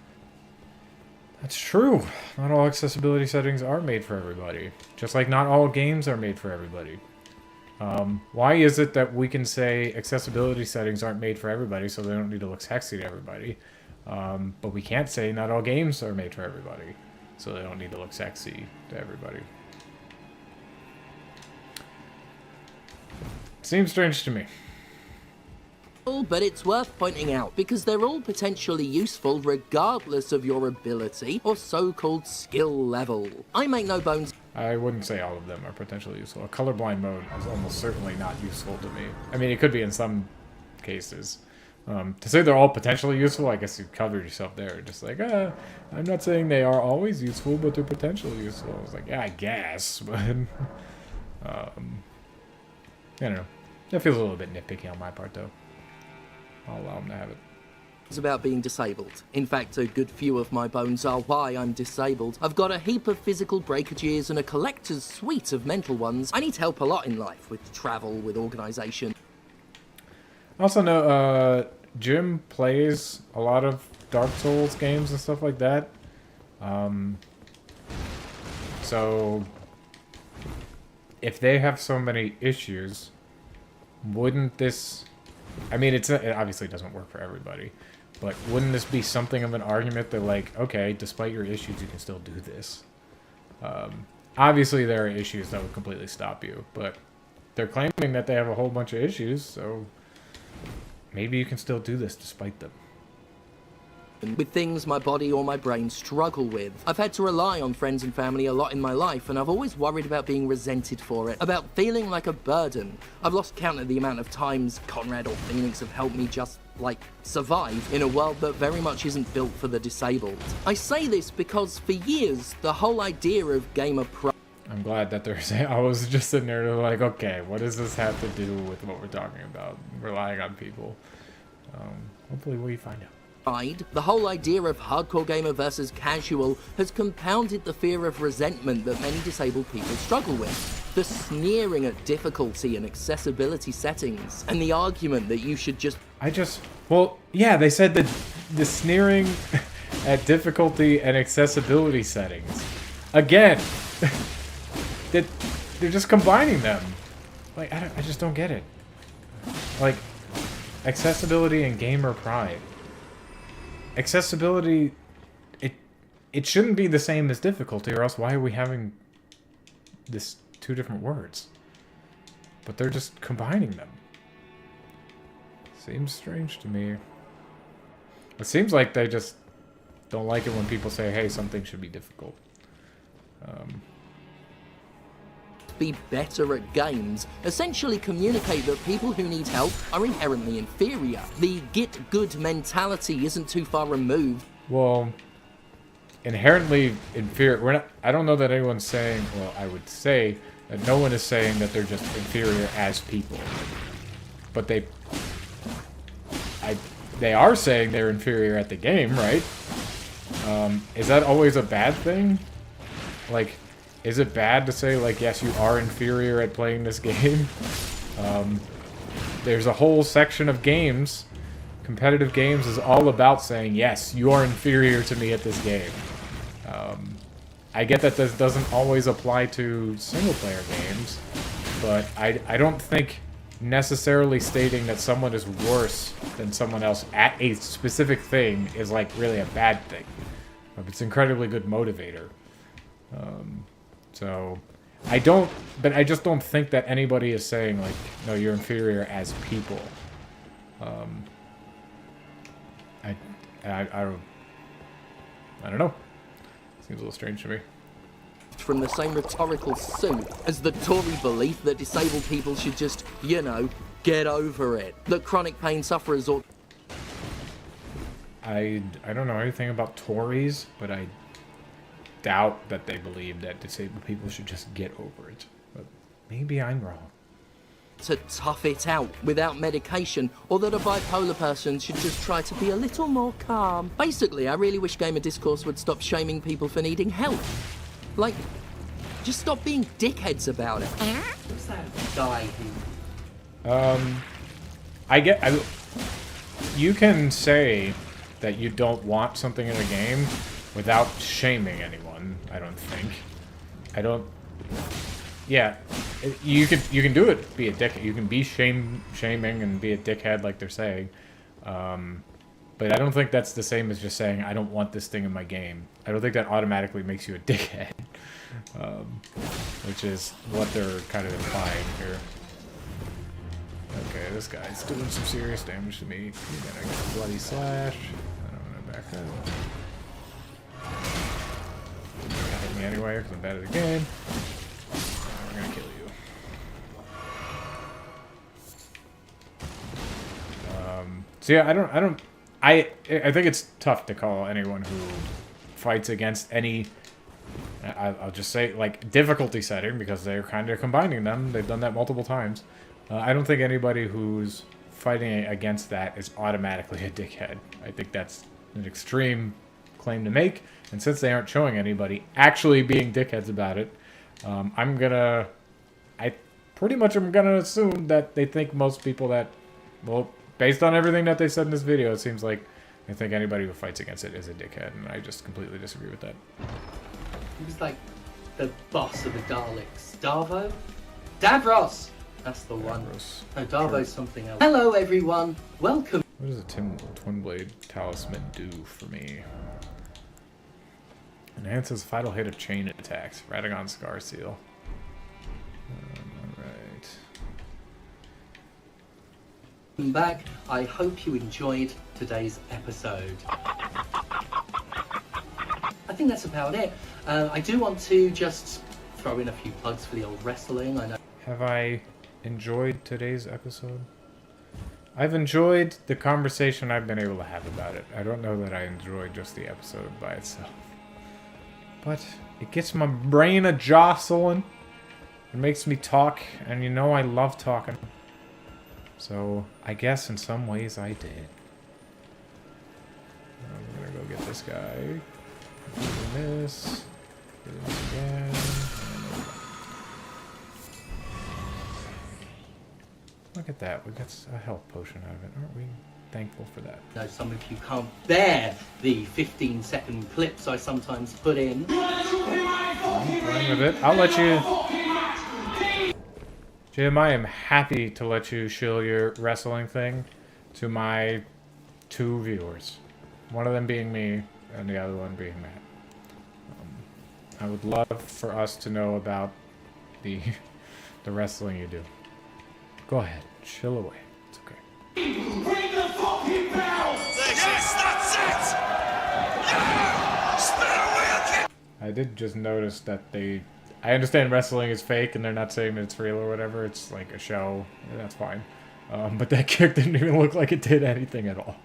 That's true. Not all accessibility settings are made for everybody. Just like not all games are made for everybody. Why is it that we can say accessibility settings aren't made for everybody, so they don't need to look sexy to everybody? But we can't say not all games are made for everybody, so they don't need to look sexy to everybody. Seems strange to me. but it's worth pointing out because they're all potentially useful regardless of your ability or so-called skill level. I make no bones. I wouldn't say all of them are potentially useful. A colorblind mode is almost certainly not useful to me. I mean, it could be in some cases. To say they're all potentially useful, I guess you covered yourself there. Just like, I'm not saying they are always useful, but they're potentially useful. I was like, yeah, I guess, but I don't know. That feels a little bit nitpicky on my part, though. I'll allow them to have it. It's about being disabled. In fact, a good few of my bones are why I'm disabled. I've got a heap of physical breakages and a collector's suite of mental ones. I need help a lot in life, with travel, with organisation. I also know Jim plays a lot of Dark Souls games and stuff like that. So if they have so many issues, wouldn't this... I mean, it obviously doesn't work for everybody, but wouldn't this be something of an argument that, like, okay, despite your issues, you can still do this? Obviously, there are issues that would completely stop you, but they're claiming that they have a whole bunch of issues, so maybe you can still do this despite them. With things my body or my brain struggle with. I've had to rely on friends and family a lot in my life, and I've always worried about being resented for it, about feeling like a burden. I've lost count of the amount of times Conrad or Phoenix have helped me just, like, survive in a world that very much isn't built for the disabled. I say this because for years, the whole idea of gamer pro... I'm glad that they're saying... I was just sitting there like, okay, what does this have to do with what we're talking about? Relying on people. Hopefully we find out. The whole idea of hardcore gamer versus casual has compounded the fear of resentment that many disabled people struggle with. The sneering at difficulty and accessibility settings, and the argument that you should just... Well, yeah, they said that the sneering at difficulty and accessibility settings. Again, that they're just combining them. Like, I just don't get it. Like, accessibility and gamer pride. Accessibility, it shouldn't be the same as difficulty, or else why are we having this two different words? But they're just combining them. Seems strange to me. It seems like they just don't like it when people say, hey, something should be difficult. Be better at games, essentially communicate that people who need help are inherently inferior. The get good mentality isn't too far removed. Well, inherently inferior. I don't know that anyone's saying, well, I would say that no one is saying that they're just inferior as people. But they are saying they're inferior at the game, right? Is that always a bad thing? Like, is it bad to say, like, yes, you are inferior at playing this game? There's a whole section of games, competitive games, is all about saying, yes, you are inferior to me at this game. I get that this doesn't always apply to single-player games, but I don't think necessarily stating that someone is worse than someone else at a specific thing is, like, really a bad thing. It's an incredibly good motivator. So, I just don't think that anybody is saying, like, no, you're inferior as people. I don't know. Seems a little strange to me. From the same rhetorical soup as the Tory belief that disabled people should just, you know, get over it. That chronic pain sufferers ought... I don't know anything about Tories, but I doubt that they believe that disabled people should just get over it. But maybe I'm wrong. To tough it out without medication, or that a bipolar person should just try to be a little more calm. Basically, I really wish gamer discourse would stop shaming people for needing help. Like, just stop being dickheads about it. What's that guy who... You can say that you don't want something in a game without shaming anyone, I don't think. Yeah, you can do it, be a dickhead. You can be shaming and be a dickhead like they're saying. But I don't think that's the same as just saying, I don't want this thing in my game. I don't think that automatically makes you a dickhead. Which is what they're kind of implying here. Okay, this guy's doing some serious damage to me. You're gonna get a bloody slash. And I'm gonna back up. You're gonna hit me anyway because I'm bad at the game. And we're gonna kill you. So yeah, I think it's tough to call anyone who fights against any. I'll just say, like, difficulty setting, because they're kind of combining them. They've done that multiple times. I don't think anybody who's fighting against that is automatically a dickhead. I think that's an extreme claim to make. And since they aren't showing anybody actually being dickheads about it, I pretty much am gonna assume that they think most people that, well, based on everything that they said in this video, it seems like they think anybody who fights against it is a dickhead, and I just completely disagree with that. He was like the boss of the Daleks. Darvo? Davros! That's the one. Davros. No, Darvo's Sure. something else. Hello, everyone. Welcome. What does a Twin Blade Talisman do for me? Enhances final hit of chain attacks. Radagon Scar Seal. Alright. Back. I hope you enjoyed today's episode. I think that's about it. I do want to just throw in a few plugs for the old wrestling. I know. Have I enjoyed today's episode? I've enjoyed the conversation I've been able to have about it. I don't know that I enjoyed just the episode by itself. But it gets my brain a-jostling. It makes me talk, and you know I love talking. So, I guess in some ways I did. I'm gonna go get this guy. Do this. Do this again. Look at that. We got a health potion out of it. Aren't we thankful for that? I know some of you can't bear the 15-second clips I sometimes put in. I'm fine with it. I'll let you... Jim, I am happy to let you shill your wrestling thing to my 2 viewers. One of them being me, and the other one being Matt. I would love for us to know about the wrestling you do. Go ahead, chill away. It's okay. Bring the fucking bell! Yes, that's it! Yeah! Spin a wheel! I did just notice that I understand wrestling is fake and they're not saying that it's real or whatever. It's like a show. Yeah, that's fine. But that kick didn't even look like it did anything at all.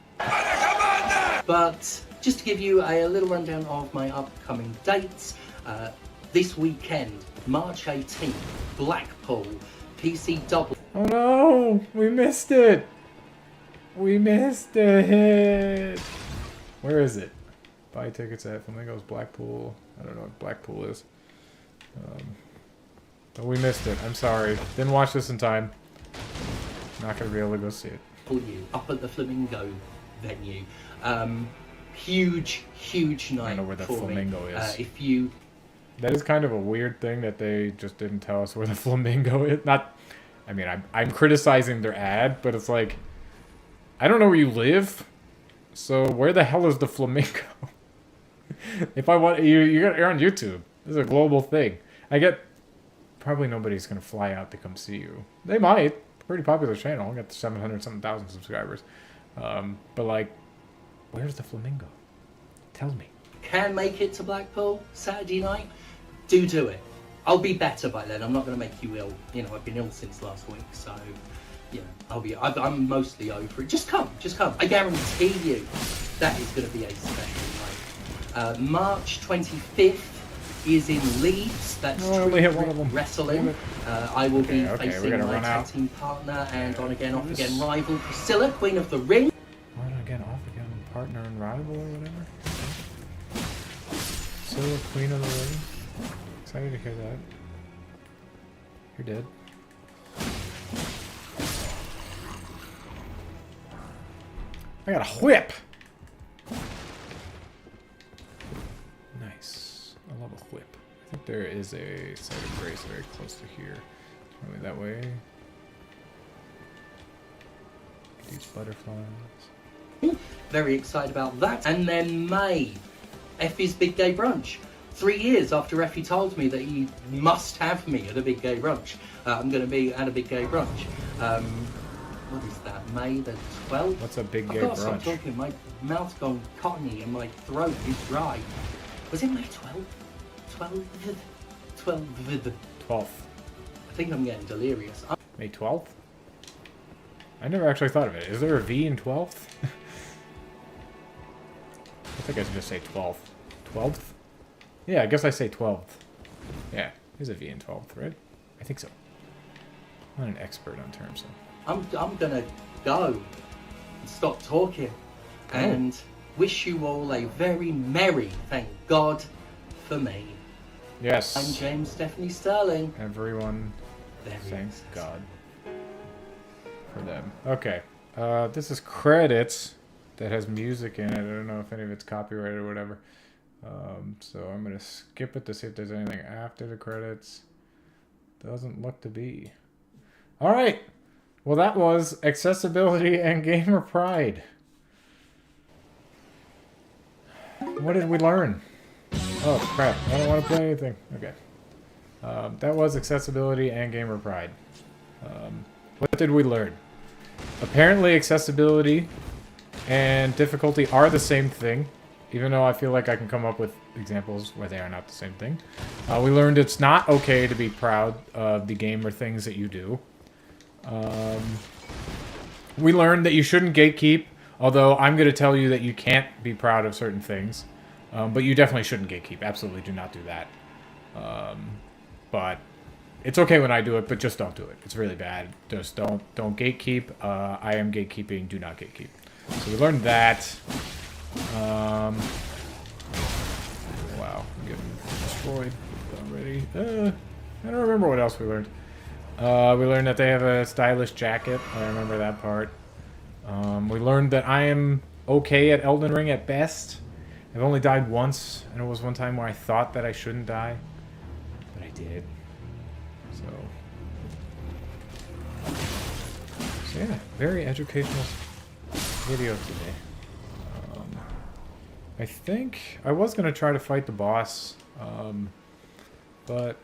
But just to give you a little rundown of my upcoming dates, this weekend, March 18th, Blackpool, PC double. Oh no! We missed it! We missed it! Where is it? Buy tickets at Flamingo's Blackpool. I don't know what Blackpool is. But we missed it. I'm sorry. Didn't watch this in time. Not gonna be able to go see it. You up at the Flamingo venue. Huge night. I don't know where the for Flamingo me. is. If you That is kind of a weird thing that they just didn't tell us where the Flamingo is. I mean, I'm criticizing their ad, but it's like, I don't know where you live, so where the hell is the Flamingo? If I want, you're on YouTube. This is a global thing. I get, probably nobody's gonna fly out to come see you. They might. Pretty popular channel. I got 700-something thousand subscribers. But like, where's the Flamingo? Tell me. can make it to Blackpool Saturday night, do it. I'll be better by then. I'm not going to make you ill. You know, I've been ill since last week, so you know, I'm mostly over it. Just come. I guarantee you that is going to be a special night. March 25th is in Leeds. That's only hit one of them. Wrestling. I will be facing we're gonna my run tag out. team partner and on again, off again rival Priscilla, Queen of the Ring. On again, off again, partner and rival or whatever. Priscilla, Queen of the Ring. Excited to hear that. You're dead. I got a whip! Nice. I love a whip. I think there is a site of grace very close to here. Probably that way. These butterflies. Very excited about that. And then May, Effie's Big Gay Brunch. 3 years after Effie told me that he must have me at a Big Gay Brunch. I'm going to be at a Big Gay Brunch. what is that, May the 12th? What's a big I've gay got to stop brunch? talking, my mouth's gone cottony and my throat is dry. Was it May 12th? 12th? 12th. I think I'm getting delirious. May 12th? I never actually thought of it. Is there a V in 12th? I think I should just say 12th. 12th? Yeah, I guess I say 12th. Yeah, there's a V in 12th, right? I think so. I'm not an expert on terms, so. I'm gonna go and stop talking and wish you all a very merry thank God for me. Yes. I'm James Stephanie Sterling. Everyone, Very thank nice. God for them. Okay. This is credits that has music in it. I don't know if any of it's copyrighted or whatever. So I'm going to skip it to see if there's anything after the credits. Doesn't look to be. All right. Well, that was accessibility and gamer pride. What did we learn? Oh, crap. I don't want to play anything. Okay. That was accessibility and gamer pride. What did we learn? Apparently, accessibility and difficulty are the same thing, even though I feel like I can come up with examples where they are not the same thing. We learned it's not okay to be proud of the game or things that you do. We learned that you shouldn't gatekeep, although I'm going to tell you that you can't be proud of certain things. But you definitely shouldn't gatekeep. Absolutely do not do that. But it's okay when I do it, but just don't do it. It's really bad. Just don't gatekeep. I am gatekeeping. Do not gatekeep. So we learned that. Wow, I'm getting destroyed already. I don't remember what else we learned. We learned that they have a stylish jacket. I remember that part. We learned that I am okay at Elden Ring at best. I've only died once, and it was one time where I thought that I shouldn't die, but I did. So yeah, very educational video today. I think I was gonna try to fight the boss, but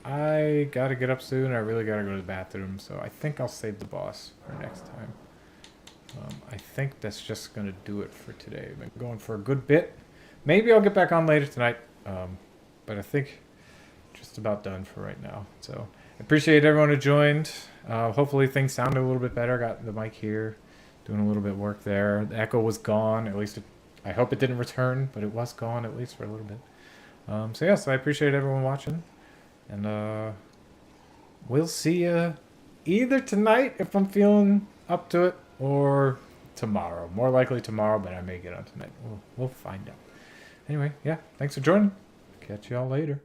I gotta get up soon. I really gotta go to the bathroom, so I think I'll save the boss for next time. I think that's just gonna do it for today. I've been going for a good bit. Maybe I'll get back on later tonight, but I think just about done for right now. So I appreciate everyone who joined. Hopefully things sounded a little bit better. Got the mic here, doing a little bit of work there. The echo was gone. At least I hope it didn't return, but it was gone at least for a little bit. So yes, I appreciate everyone watching, and we'll see you either tonight if I'm feeling up to it, or tomorrow. More likely tomorrow, but I may get on tonight. We'll find out. Anyway, yeah, thanks for joining. Catch y'all later.